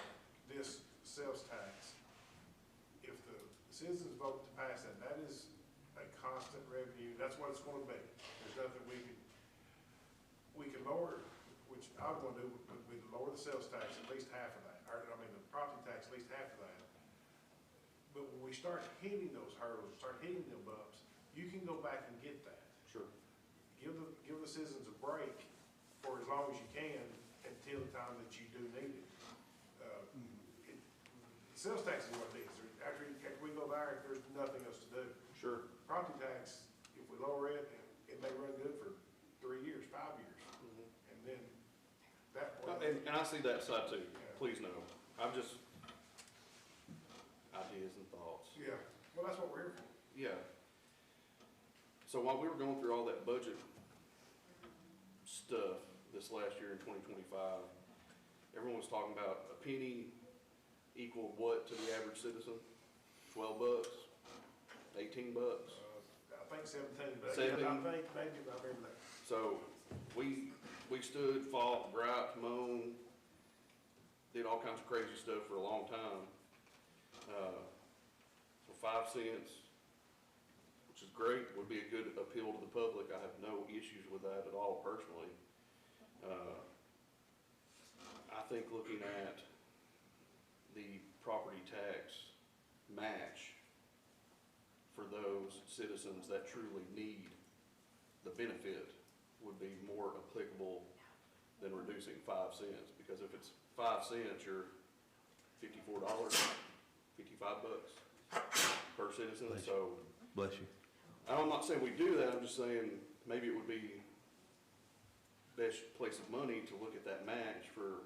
this sales tax, if the citizens vote to pass that, that is a constant revenue, that's what it's gonna be. There's nothing we can lower, which I would wanna do, would be lower the sales tax at least half of that, or, I mean, the property tax at least half of that. But when we start hitting those hurdles, start hitting them bumps, you can go back and get that. Sure. Give the citizens a break for as long as you can until the time that you do need it. Sales tax is what it is. After we go there, there's nothing else to do. Sure. Property tax, if we lower it, it may run good for 3 years, 5 years. And then that point. And I see that side too, Yeah. please know. I'm just, ideas and thoughts. Yeah, well, that's what we're here for. Yeah. So while we were going through all that budget stuff this last year in 2025, everyone was talking about a penny equal what to the average citizen? $12, $18? I think 17, but 17? I think maybe about everything. So we stood, fought, griped, moaned, did all kinds of crazy stuff for a long time. So 5 cents, which is great, would be a good appeal to the public. I have no issues with that at all personally. I think looking at the property tax match for those citizens that truly need the benefit would be more applicable than reducing 5 cents. Because if it's 5 cents, you're $54, $55 per citizen. Bless you. So Bless you. I'm not saying we do that, I'm just saying maybe it would be best place of money to look at that match for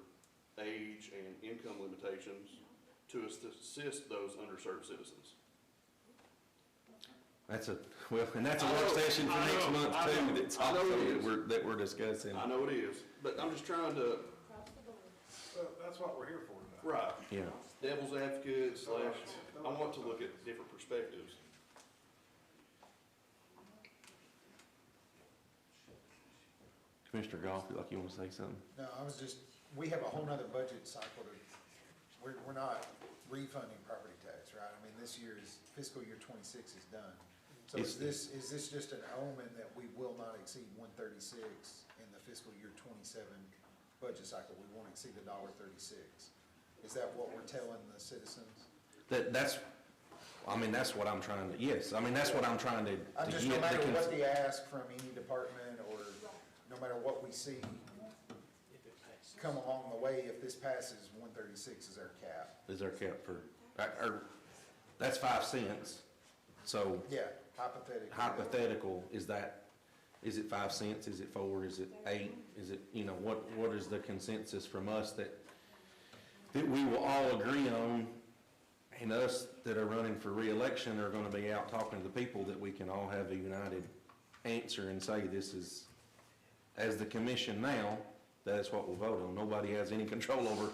age and income limitations to assist those underserved citizens. That's a work session for next month too, that's I know also it is. that we're discussing. I know it is, but I'm just trying to, That's what we're here for tonight. right, Yeah. devil's advocate slash, I want to look at different perspectives. Commissioner Goff, you want to say something? No, we have a whole nother budget cycle we're not refunding property tax, right? I mean, this year's fiscal year 26 is done. So is this just an omen that we will not exceed 136 in the fiscal year 27 budget cycle? We won't exceed $1.36. Is that what we're telling the citizens? That's what I'm trying to, yes, that's what I'm trying to get. No matter what they ask from any department, or no matter what we see come along the way, if this passes, 136 is our cap. Is our cap for, that's 5 cents, so Yeah, hypothetically. is it 5 cents, is it 4, is it 8, is it, what is the consensus from us that we will all agree on, and us that are running for re-election are gonna be out talking to the people, that we can all have a united answer and say this is, as the commission now, that's what we'll vote on. Nobody has any control over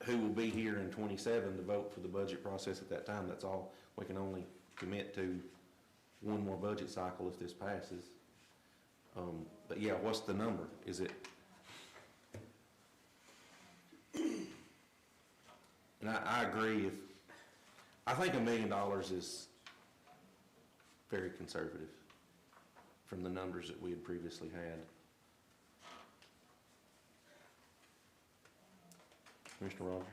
who will be here in 27 to vote for the budget process at that time. That's all. We can only commit to one more budget cycle if this passes. But yeah, what's the number? Is it? And I agree, I think $1 million is very conservative from the numbers that we had previously had. Commissioner Rogers?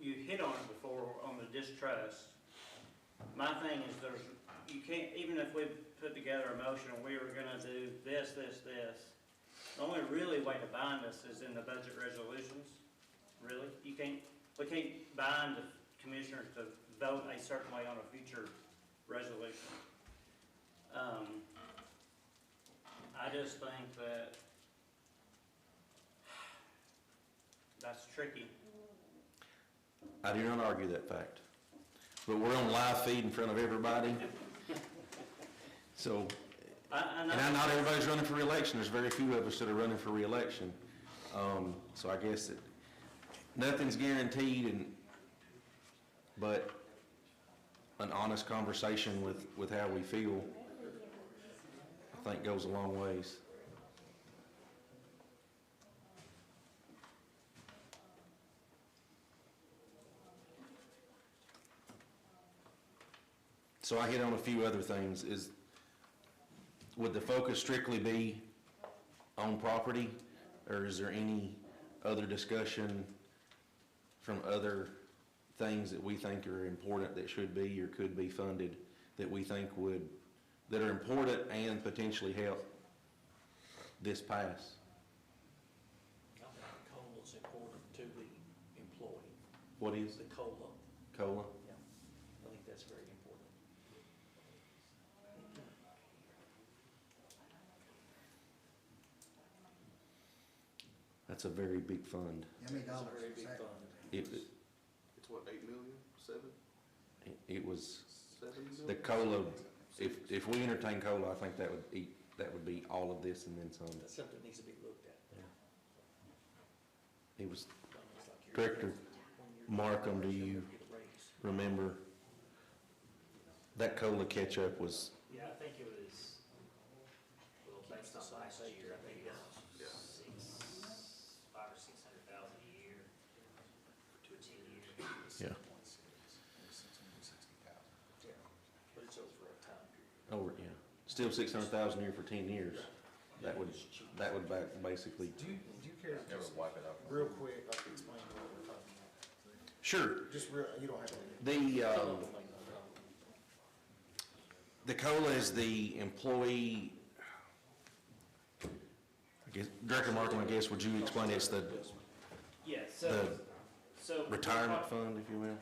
you you hit on it before on the distrust. My thing is you can't, even if we put together a motion and we were gonna do this, the only really way to bind us is in the budget resolutions, really. We can't bind the commissioners to vote a certain way on a future resolution. I just think that that's tricky. I do not argue that fact. But we're on live feed in front of everybody. So, and not everybody's running for reelection. There's very few of us that are running for reelection. So I guess that nothing's guaranteed, but an honest conversation with how we feel, I think goes a long ways. So I hit on a few other things. Would the focus strictly be on property, or is there any other discussion from other things that we think are important that should be or could be funded that we think that are important and potentially help this pass? I think COLA is important to the employee. What is? The COLA. COLA? Yeah, I think that's very important. That's a very big fund. How many dollars It's a very is big that? fund. It's what, 8 million, 7? It was, 7 million? the COLA, if we entertain COLA, I think that would be all of this and then some. That's something that needs to be looked at. It was, It's like you're- Director when you're- Markham, do you get a raise. remember that COLA catch-up was, Yeah, I think it was, well, based on last year, I think it was $500,000 or $600,000 a year for 10 years. yeah, But it's over a time period. over, yeah, still 600,000 a year for 10 years. That would basically, Do you care to Never just, wipe it out. real quick, like explain what we're talking about? sure, Just real, you don't have to. the COLA is the employee, I guess, Director Markham, I guess, would you explain it's the Yeah, so. retirement fund, if you will?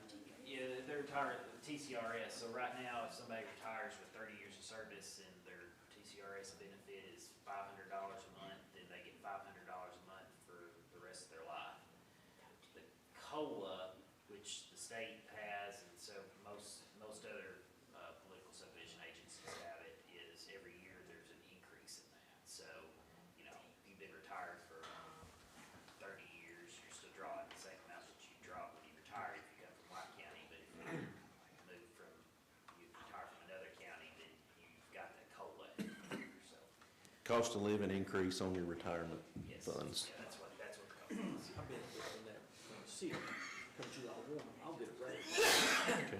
Yeah, they're retired, TCRS, so right now, if somebody retires with 30 years of service and their TCRS benefit is $500 a month, then they get $500 a month for the rest of their life. The COLA, which the state has, and so most other political subdivision agencies have it, is every year there's an increase in that. So, you know, if you've been retired for 30 years, you're still drawing the same amount that you draw when you retire if you come from White County, but if you retire from another county, then you've got that COLA every year, so. Cost of living increase on your retirement Yes, funds. yeah, that's what the COLA is. I've been in that, see, come July 1, I'll get a raise.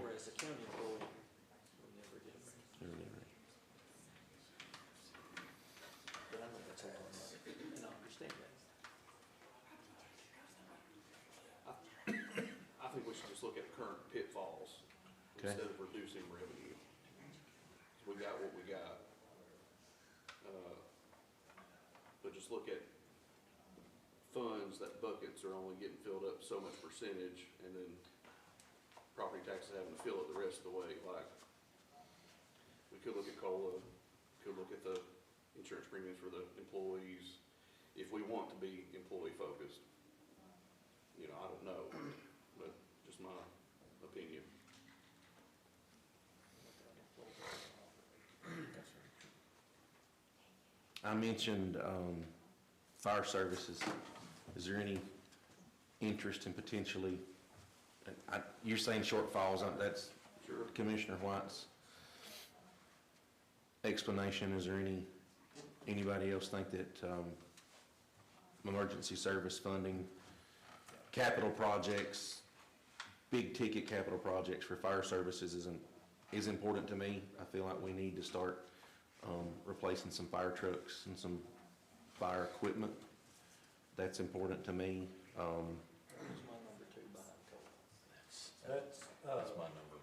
Whereas the county employee will never get a raise. But I know that's a lot of money, and I understand that. I think we should just look at current pitfalls Okay. instead of reducing revenue. We got what we got. But just look at funds, that buckets are only getting filled up so much percentage, and then property taxes having to fill it the rest of the way. Like, we could look at COLA, could look at the insurance premiums for the employees, if we want to be employee focused. You know, I don't know, but just my opinion. I mentioned fire services. Is there any interest in potentially, you're saying shortfalls, that's Commissioner White's explanation. Is there anybody else think that emergency service funding, capital projects, big ticket capital projects for fire services is important to me? I feel like we need to start replacing some fire trucks and some fire equipment. That's important to me. Who's my number 2 behind COLA? That's my number.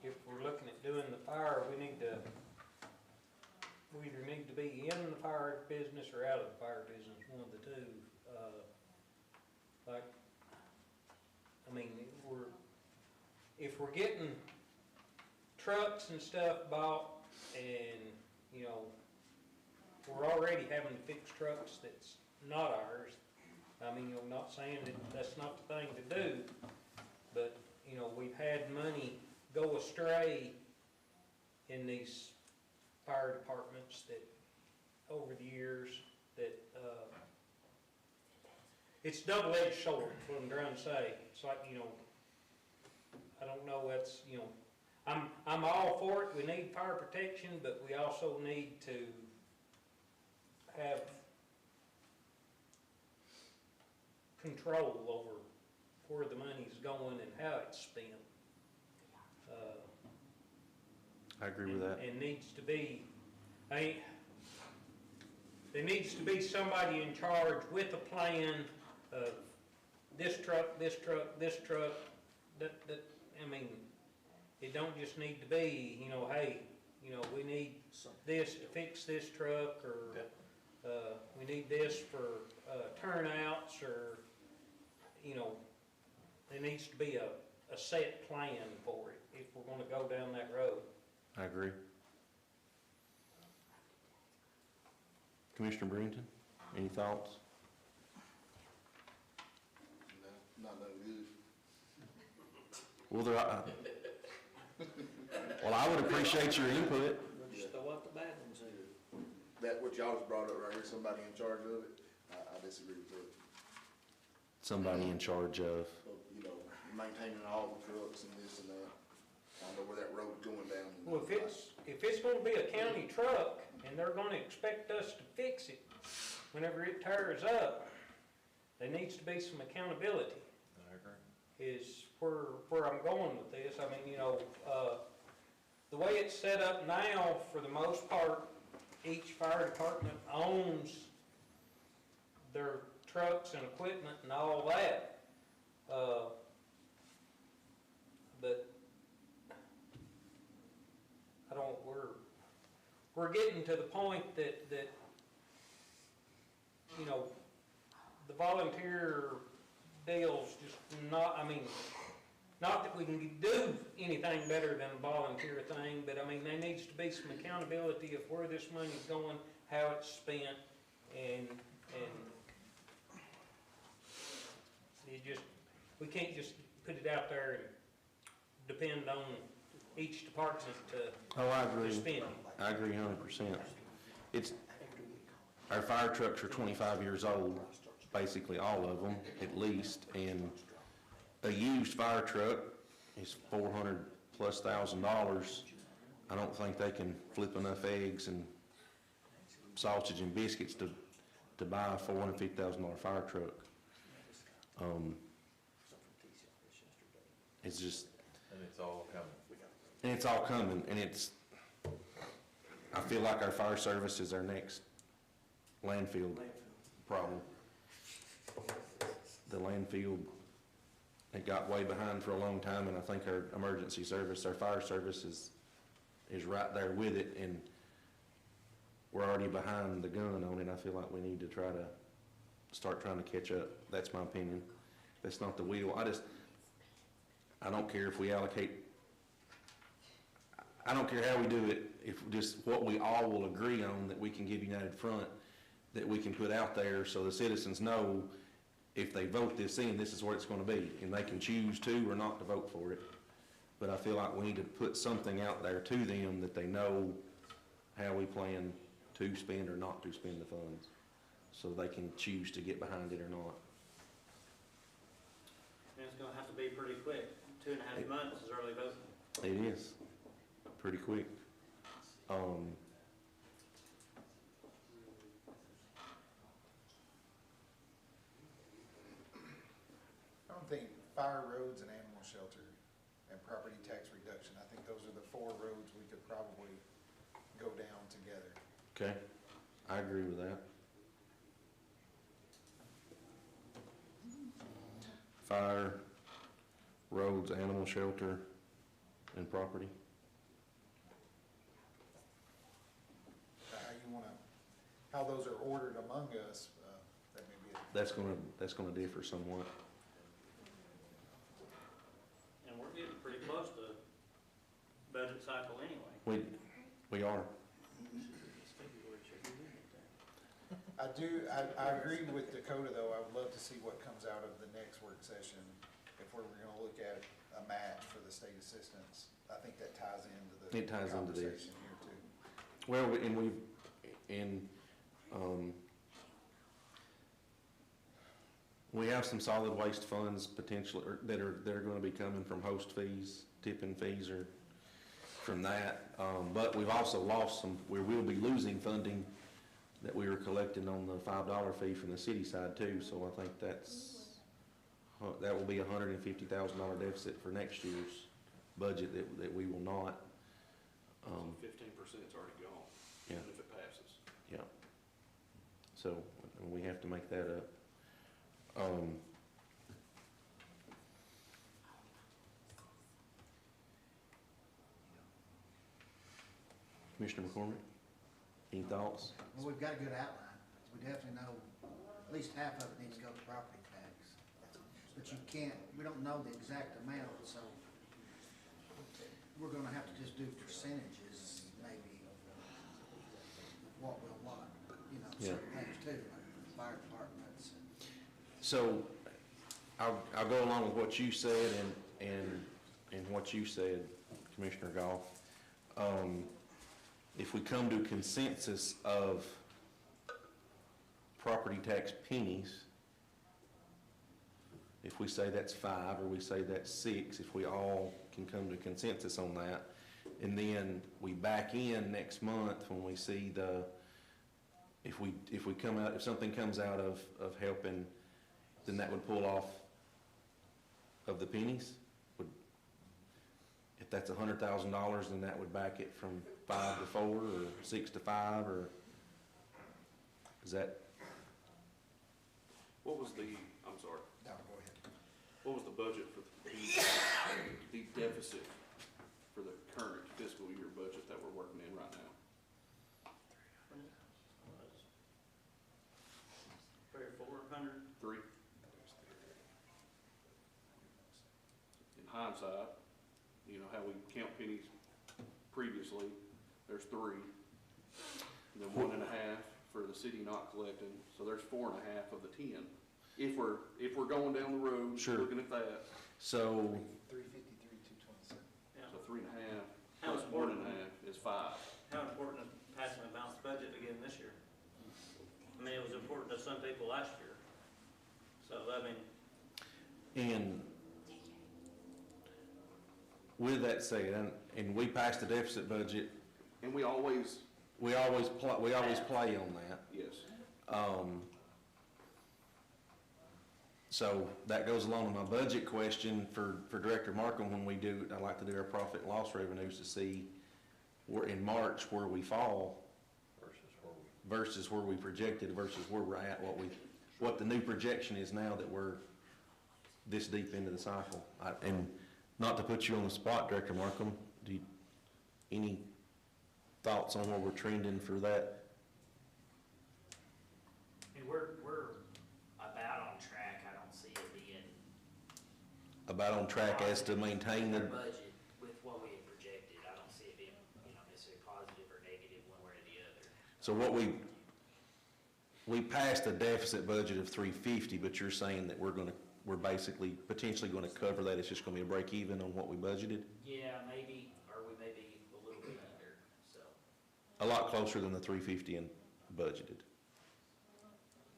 if we're looking at doing the fire, we either need to be in the fire business or out of the fire business, one of the two. Like, I mean, if we're getting trucks and stuff bought and, you know, we're already having to fix trucks that's not ours. I mean, I'm not saying that that's not the thing to do, but, you know, we've had money go astray in these fire departments that, over the years, that, it's double-edged sword, is what I'm trying to say. It's like, you know, I don't know, that's, you know, I'm all for it, we need fire protection, but we also need to have control over where the money's going and how it's spent. I agree with that. And needs to be, there needs to be somebody in charge with a plan of this truck, this truck, this truck, that, I mean, it don't just need to be, you know, hey, you know, we need this to fix this truck, or, we need this for, turnouts, or, you know, there needs to be a set plan for it if we're gonna go down that road. I agree. Commissioner Brenton, any thoughts? No, not no good. Well, well, I would appreciate your input. Just throw out the bad ones here. That, what y'all just brought up right here, somebody in charge of it, I disagree with that. Somebody in charge of, You know, maintaining all the trucks and this and that. I don't know where that road's going down. Well, if it's gonna be a county truck, and they're gonna expect us to fix it whenever it tears up, there needs to be some accountability. I agree. Is where I'm going with this. I mean, you know, the way it's set up now, for the most part, each fire department owns their trucks and equipment and all that. But I don't, we're getting to the point that, you know, the volunteer deal's just not, I mean, not that we can do anything better than a volunteer thing, but I mean, there needs to be some accountability of where this money's going, how it's spent, and you just, we can't just put it out there and depend on each department to spend it. I agree 100%. It's, our fire trucks are 25 years old, basically all of them, at least, and a used fire truck is $400,000+. I don't think they can flip enough eggs and sausage and biscuits to buy a $450,000 fire truck. It's just. And it's all coming. And it's all coming, and it's, I feel like our fire service is our next landfill problem. The landfill, it got way behind for a long time, and I think our emergency service, our fire service is right there with it, and we're already behind the gun on it. I feel like we need to try to start trying to catch up. That's my opinion. That's not the wheel. I don't care if we allocate, I don't care how we do it, if just what we all will agree on that we can give United Front, that we can put out there so the citizens know if they vote this in, this is where it's gonna be, and they can choose to or not to vote for it. But I feel like we need to put something out there to them that they know how we plan to spend or not to spend the funds, so they can choose to get behind it or not. And it's gonna have to be pretty quick. 2.5 months is early voting. It is, pretty quick. I don't think fire, roads, and animal shelter and property tax reduction, I think those are the 4 roads we could probably go down together. Okay, I agree with that. Fire, roads, animal shelter, and property. How you wanna, how those are ordered among us, that may be. That's gonna differ somewhat. And we're getting pretty close to budget cycle anyway. We are. I agree with Dakota, though. I would love to see what comes out of the next work session, if we're gonna look at a match for the state assistance. I think that ties into the It ties into this. conversation here too. Well, we have some solid waste funds potentially, or that are gonna be coming from host fees, tipping fees, or from that. But we've also lost some, we will be losing funding that we were collecting on the $5 fee from the city side too. So I think that will be $150,000 deficit for next year's budget that we will not. 15%'s already gone, Yeah. even if it passes. Yeah. So we have to make that up. Commissioner McCormick, any thoughts? Well, we've got a good outline. We definitely know at least half of it needs to go to property tax. But you can't, we don't know the exact amount, so we're gonna have to just do percentages, maybe, what will what, you know, Yeah. certain things too, like fire departments. So I'll go along with what you said and what you said, Commissioner Goff. If we come to a consensus of property tax pennies, if we say that's 5 or we say that's 6, if we all can come to consensus on that, and then we back in next month when we see if something comes out of helping, then that would pull off of the pennies. If that's $100,000, then that would back it from 5 to 4 or 6 to 5, or is that? What was the, I'm sorry, No, go ahead. what was the budget for the deficit for the current fiscal year budget that we're working in right now? Three or 400. 3. In hindsight, you know how we count pennies previously, there's 3. And then 1.5 for the city not collecting, so there's 4.5 of the 10. If we're going down the road, Sure. looking at that, So, 353, 227. so 3.5 How plus important- 1.5 is 5. How important is passing a balanced budget again this year? I mean, it was important to some people last year. So, I mean, and with that said, and we passed the deficit budget, And we always, we always play on that. yes, So that goes along with my budget question for Director Markham. When I like to do our profit and loss revenues to see in March where we fall versus where we projected versus where we're at, what the new projection is now that we're this deep into the cycle. And not to put you on the spot, Director Markham, any thoughts on where we're trending for that? I mean, we're about on track. I don't see it being About on track as to maintain our the, budget with what we had projected. I don't see it being, necessarily positive or negative one way or the other. so what we passed a deficit budget of 350, but you're saying that we're basically potentially gonna cover that. It's just gonna be a break even on what we budgeted? Yeah, maybe, or we may be a little bit under, so. A lot closer than the 350 and budgeted.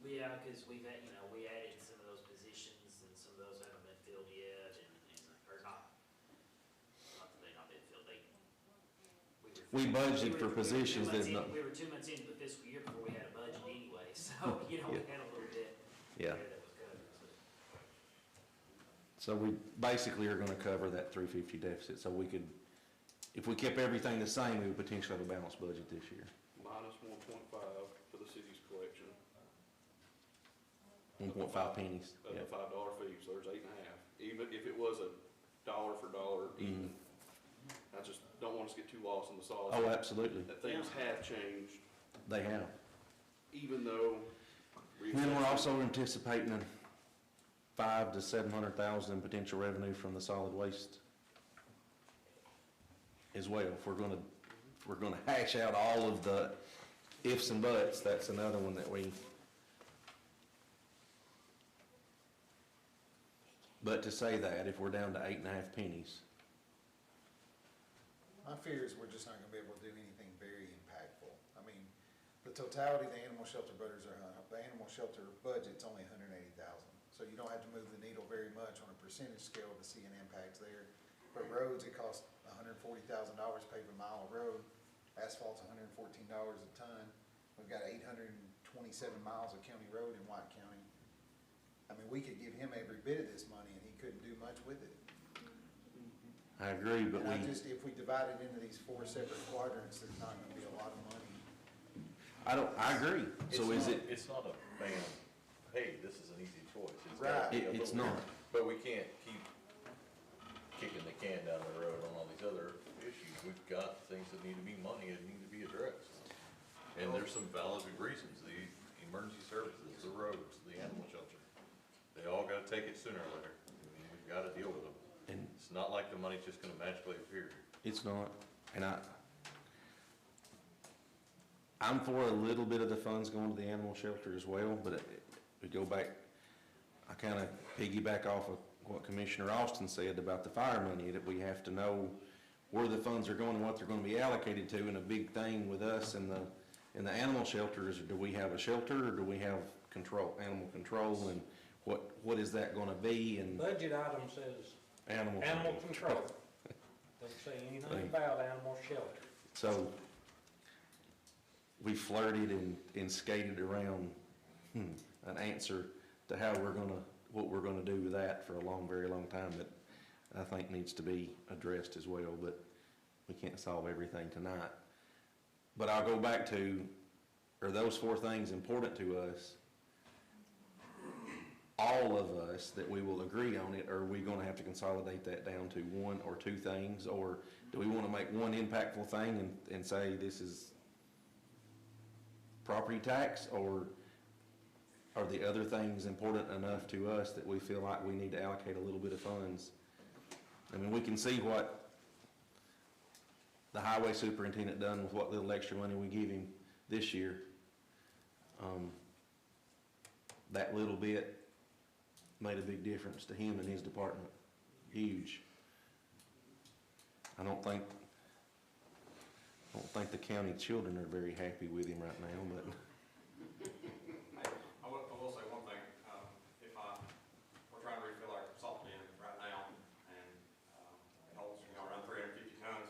Yeah, because we've had, we added some of those positions and some of those haven't been filled yet or not that they've not been filled, We budgeted for positions that not, we were 2 months into the fiscal year before we had a budget anyway, so, we had a little bit yeah. there that was covered, so. So we basically are gonna cover that 350 deficit, so we could, if we kept everything the same, we would potentially have a balanced budget this year. minus 1.5 for the city's collection 1.5 pennies, of yeah. the $5 fee, so there's 8.5. Even if it was a dollar for dollar even, I just don't want us to get too lost in the sauce. Oh, absolutely. That things have changed, They have. even though. Then we're also anticipating 500,000 to 700,000 in potential revenue from the solid waste as well. If we're gonna hash out all of the ifs and buts, that's another one that we. But to say that, if we're down to 8.5 pennies, My fear is we're just not gonna be able to do anything very impactful. I mean, the totality of the animal shelter the animal shelter budget's only $180,000. So you don't have to move the needle very much on a percentage scale to see an impact there. But roads, it costs $140,000 to pave a mile of road. Asphalt's $114 a ton. We've got 827 miles of county road in White County. I mean, we could give him every bit of this money and he couldn't do much with it. I agree, but And if we divide it into these 4 separate quadrants, there's not gonna be a lot of money. I agree. So is it, It's not a bam, hey, this is an easy choice. It's Right. gotta be a It's little- not. But we can't keep kicking the can down the road on all these other issues. We've got things that need to be money and need to be addressed. And there's some valid reasons, the emergency services, the roads, the animal shelter. They all gotta take it sooner or later. I mean, we've gotta deal with them. And It's not like the money's just gonna magically appear. it's not, and I'm for a little bit of the funds going to the animal shelter as well, but we go back, I kind of piggyback off of what Commissioner Austin said about the fire money, that we have to know where the funds are going and what they're going to be allocated to, and a big thing with us in the animal shelter is, do we have a shelter or do we have animal control, and what is that going to be, and Budget item says animal control. Don't say anything about animal shelter. So, we flirted and skated around an answer to what we're gonna do with that for a very long time that I think needs to be addressed as well, but we can't solve everything tonight. But I'll go back to, are those 4 things important to us? All of us, that we will agree on it, or are we gonna have to consolidate that down to 1 or 2 things? Or do we wanna make one impactful thing and say this is property tax, or are the other things important enough to us that we feel like we need to allocate a little bit of funds? I mean, we can see what the highway superintendent done with what little extra money we give him this year. That little bit made a big difference to him and his department, huge. I don't think the county children are very happy with him right now, but. I will say one thing, we're trying to refill our salt bin right now, and it holds, around 350 tons.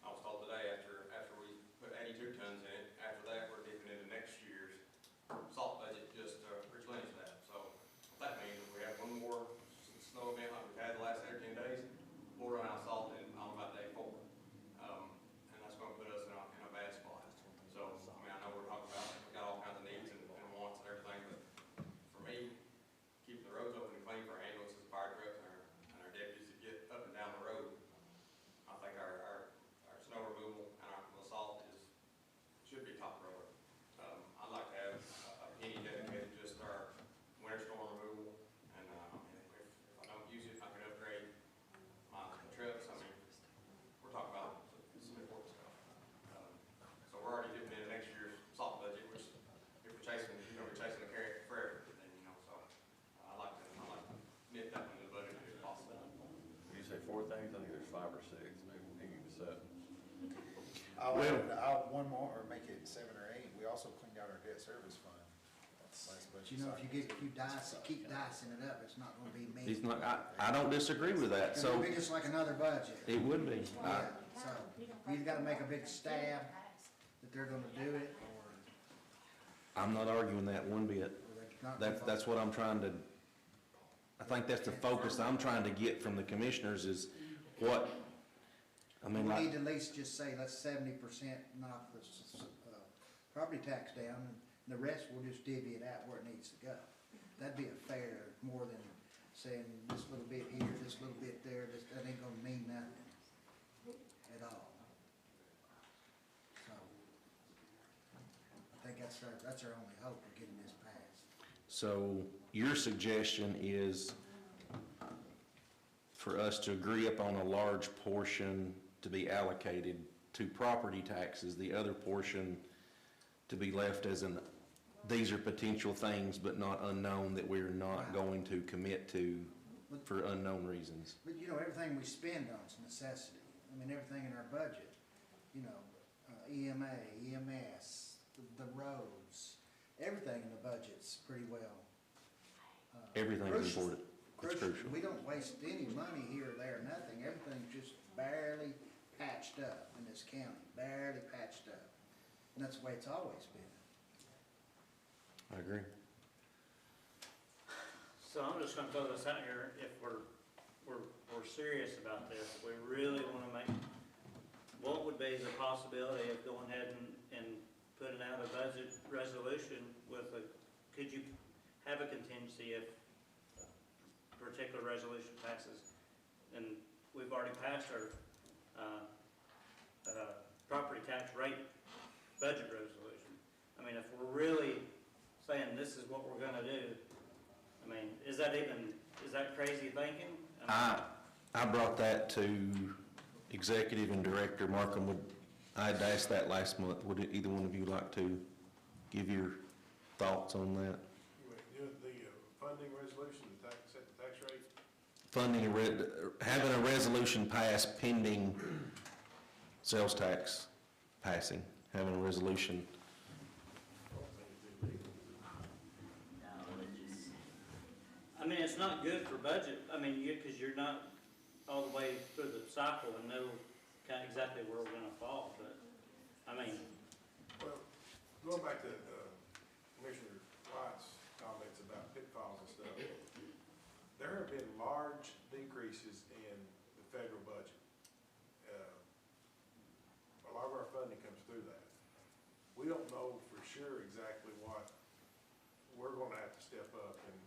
I was told today, after we put 82 tons in it, after that, we're dipping into next year's salt budget just to replenish that. So what that means is we have one more snow event like we've had the last 10 days, we'll run out of salt on about day 4. And that's gonna put us in a bad spot. So, I know we're talking about, we got all kinds of needs and wants and everything, but for me, keeping the roads open and clean for our ambulances, fire trucks, and our deputies to get up and down the road, I think our snow removal and our salt should be top priority. I'd like to have a penny dedicated just to our winter storm removal, and if I don't use it, I can upgrade my trucks. I mean, we're talking about some important stuff. So we're already dipping into next year's salt budget, which if we're chasing, we're chasing a carrot forever, then, so I'd like to nip that into the budget if possible. When you say 4 things, I think there's 5 or 6, maybe we'll give you the 7. I'll one more, or make it 7 or 8. We also cleaned out our debt service fund. last budget You know, if you cycle. keep dicing it up, it's not gonna be me. He's not, I don't disagree with that, It's so gonna be just like another budget. it would be. Yeah, so you either gotta make a big stab that they're gonna do it, or I'm not arguing that one bit. they're not. That's what I'm trying to, I think that's the focus I'm trying to get from the commissioners is what, I mean, We like, need to at least just say, let's 70% knock the, property tax down, and the rest we'll just divvy it out where it needs to go. That'd be a fair, more than saying this little bit here, this little bit there, that ain't gonna mean nothing. at all. So, I think that's our only hope of getting this passed. So your suggestion is for us to agree upon a large portion to be allocated to property taxes, the other portion to be left as these are potential things but not unknown that we're not going to commit to for unknown reasons. But, you know, everything we spend on is necessity. I mean, everything in our budget, you know, EMA, EMS, the roads, everything in the budget's pretty well. Everything's crucial. important. It's crucial. We don't waste any money here or there, nothing. Everything's just barely patched up in this county, barely patched up. And that's the way it's always been. I agree. So I'm just gonna throw this out here, if we're serious about this, we really wanna make, what would be the possibility of going ahead and putting out a budget resolution with could you have a contingency if a particular resolution passes? And we've already passed our, property tax rate budget resolution. I mean, if we're really saying this is what we're gonna do, I mean, is that crazy thinking? I brought that to Executive and Director Markham. I had asked that last month. Would either one of you like to give your thoughts on that? You the funding resolution, set the tax rate? Having a resolution passed pending sales tax passing, having a resolution. I mean, it's not good for budget, I mean, because you're not all the way through the cycle and know kind of exactly where we're gonna fall, but, I mean. Well, going back to Commissioner White's comments about pitfalls and stuff, there have been large decreases in the federal budget. A lot of our funding comes through that. We don't know for sure exactly what we're gonna have to step up, and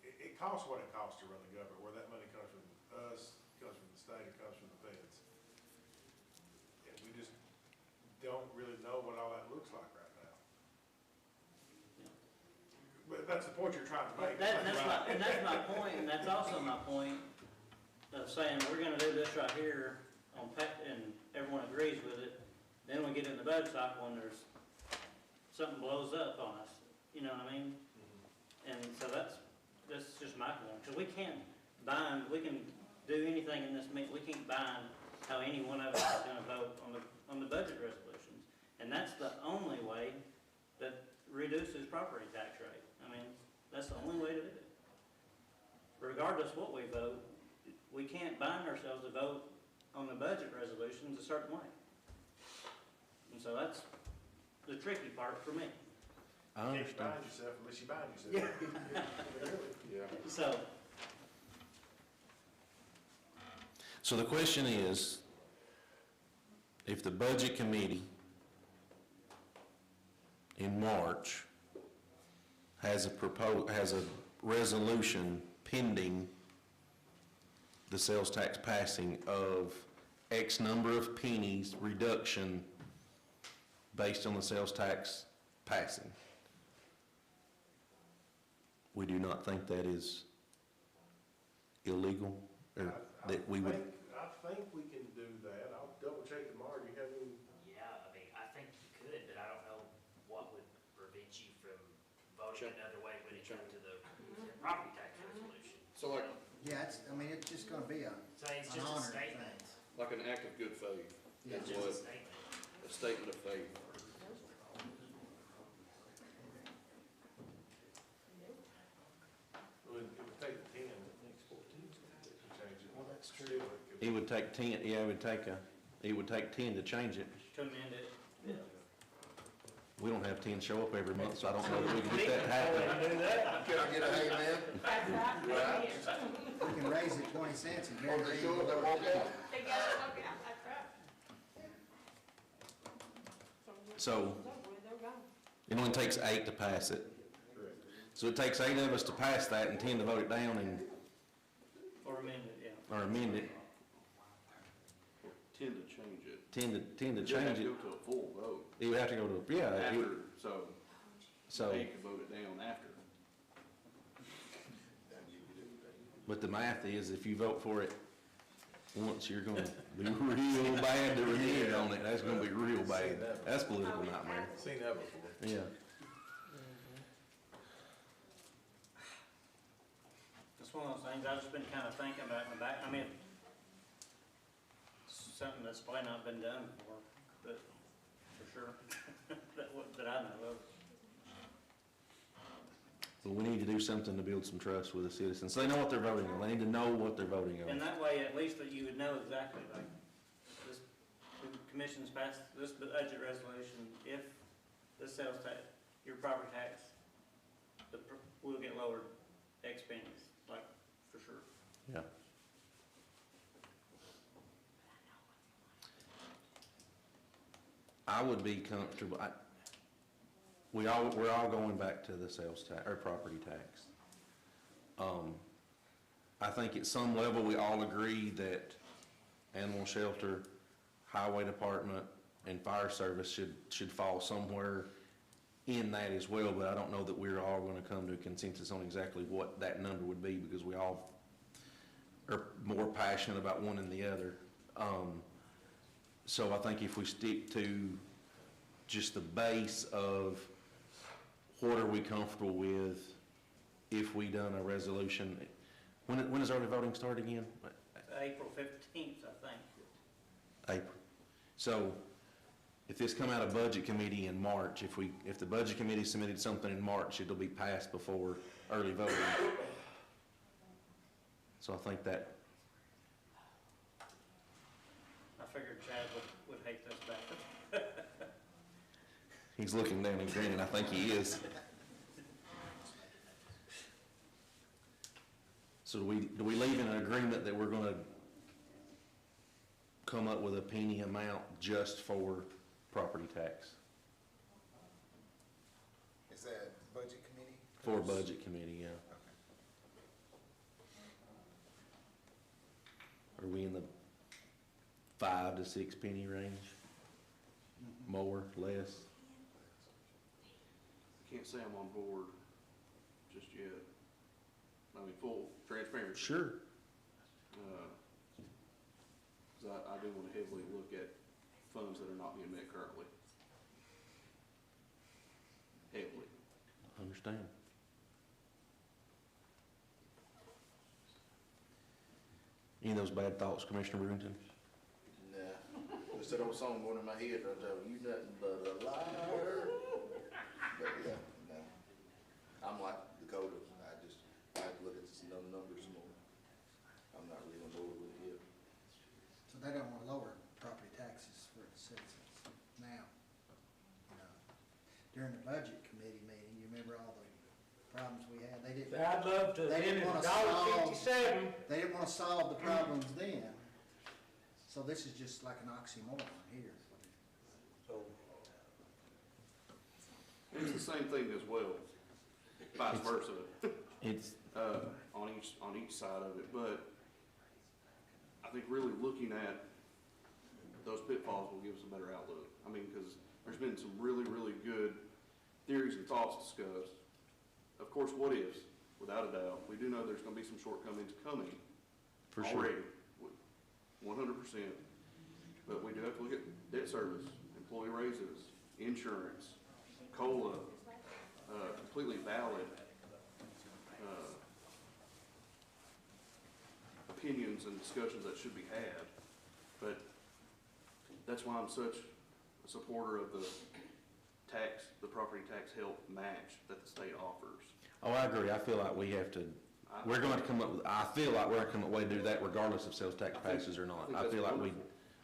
it costs what it costs to run the government, where that money comes from us, comes from the state, it comes from the feds. And we just don't really know what all that looks like right now. But that's the point you're trying to make. That's my point, and that's also my point of saying, we're gonna do this right here and everyone agrees with it, then we get in the budget cycle and something blows up on us, you know what I mean? And so that's just my point, because we can do anything in this meeting, we can't bind how any one of us is gonna vote on the budget resolutions. And that's the only way that reduces property tax rate. I mean, that's the only way to do it. Regardless what we vote, we can't bind ourselves to vote on the budget resolutions a certain way. And so that's the tricky part for me. I understand. You can't bind yourself unless you bind yourself. Yeah. So the question is, if the budget committee in March has a resolution pending the sales tax passing of X number of pennies reduction based on the sales tax passing, we do not think that is illegal, or that we would? I think we can do that. I'll double check tomorrow. Do you have any? Yeah, I mean, I think you could, but I don't know what would prevent you from voting another way when it comes to the property tax resolution. So like, Yeah, it's just gonna be So it's an just a honor statement. thing. like an act of good faith. Yeah. is Just a what- statement. A statement of faith. It would take 10 to change it. Well, that's true. Still, It would take 10, yeah, it would take 10 to change it. Commend it. Yeah. We don't have 10 show up every month, so I don't know that we can get that to happen. Can I get a hey, man? That's right. We can raise it 20 cents and Or guarantee they you. go, they walk out. They gotta look out, that's right. So, it only takes 8 to pass it. So it takes 8 of us to pass that and 10 to vote it down Or amend it, yeah. or amend it. tend to You'd have change to it. go to a full vote It would have to go to, yeah. it- after, so So, they could vote it down after. but the math is, if you vote for it once, you're gonna be real bad to renege on it. That's gonna be real bad. That's political nightmare. Seen that before. Yeah. It's one of those things I've just been kind of thinking about in the back, I mean, something that's probably not been done before, but, for sure, that I know of. But we need to do something to build some trust with the citizens. So they know what they're voting on. They need to know what they're voting on. And that way, at least that you would know exactly, like, this, the commission's passed this budget resolution, if this sales tax, your property tax, will get lowered X pennies, like, for sure. Yeah. I would be comfortable, we're all going back to the sales tax, or property tax. I think at some level, we all agree that animal shelter, highway department, and fire service should fall somewhere in that as well, but I don't know that we're all gonna come to a consensus on exactly what that number would be, because we all are more passionate about one than the other. So I think if we stick to just the base of what are we comfortable with if we done a resolution, when does early voting start again? April 15th, I think. April. So if this come out of budget committee in March, if the budget committee submitted something in March, it'll be passed before early voting. So I think that, I figured Chad would hate this back. he's looking down and grinning, I think he is. So do we leave in an agreement that we're gonna come up with a penny amount just for property tax? Is that budget committee? For budget committee, yeah. Are we in the 5 to 6 penny range? More, less? I can't say I'm on board just yet. I mean, full transparency. Sure. 'Cause I do want to heavily look at funds that are not being met currently. Heavily. Understand. Any of those bad thoughts, Commissioner Brewington? Nah, there's that old song going in my head, I tell you, nothing but a liar. But yeah, no. I'm like Dakota, I have to look at some numbers more. I'm not really on board with it yet. So they don't want to lower property taxes for the citizens now. During the budget committee meeting, you remember all the problems we had? They didn't. I'd love to, They didn't wanna $1.57. They didn't want to solve the problems then. So this is just like an oxymoron here. It's the same thing as well, vice versa. It's, on each side of it, but I think really looking at those pitfalls will give us a better outlook. I mean, because there's been some really, really good theories and thoughts discussed. Of course, what ifs, without a doubt. We do know there's gonna be some shortcomings coming. for sure. Already, 100%. But we do have to look at debt service, employee raises, insurance, COLA, completely valid opinions and discussions that should be had. But that's why I'm such a supporter of the property tax help match that the state offers. Oh, I agree. I feel like we have to, we're going to come up with, I feel like we're going to come up with a way to do that regardless if sales tax passes or not. I feel like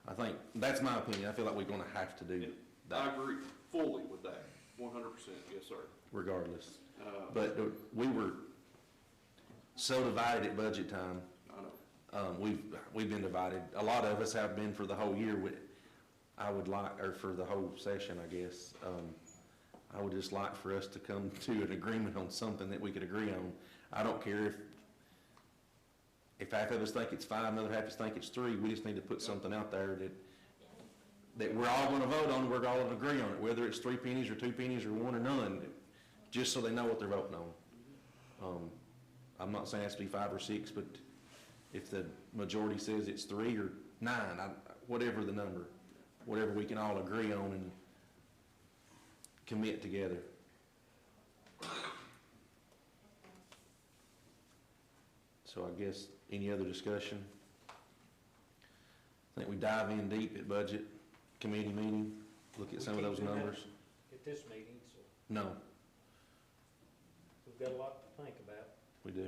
I think, that's my opinion. I feel like we're going to have to do I that agree fully with that, 100%, yes, sir. regardless. But we were so divided at budget time. I know. We've been divided. A lot of us have been for the whole year. I would like, or for the whole session, I guess. I would just like for us to come to an agreement on something that we could agree on. I don't care if half of us think it's 5, another half of us think it's 3. We just need to put something out there that we're all gonna vote on, we're all gonna agree on it, whether it's 3 pennies or 2 pennies or 1 or none, just so they know what they're voting on. I'm not saying it has to be 5 or 6, but if the majority says it's 3 or 9, whatever the number, whatever we can all agree on and commit together. So I guess, any other discussion? I think we dive in deep at budget committee meeting, look at some of those numbers. At this meeting, so No, we've got a lot to think about. we do.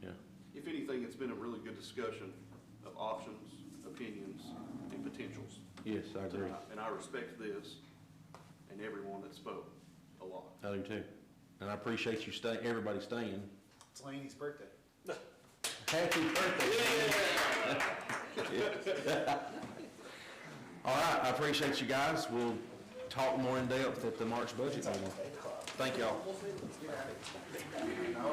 Yeah, If anything, it's been a really good discussion of options, opinions, and potentials. yes, I agree. tonight. And I respect this and everyone that spoke a lot. I do too. And I appreciate you everybody staying. It's Laney's birthday. Happy birthday. All right, I appreciate you guys. We'll talk more in depth at the March budget meeting. Thank y'all.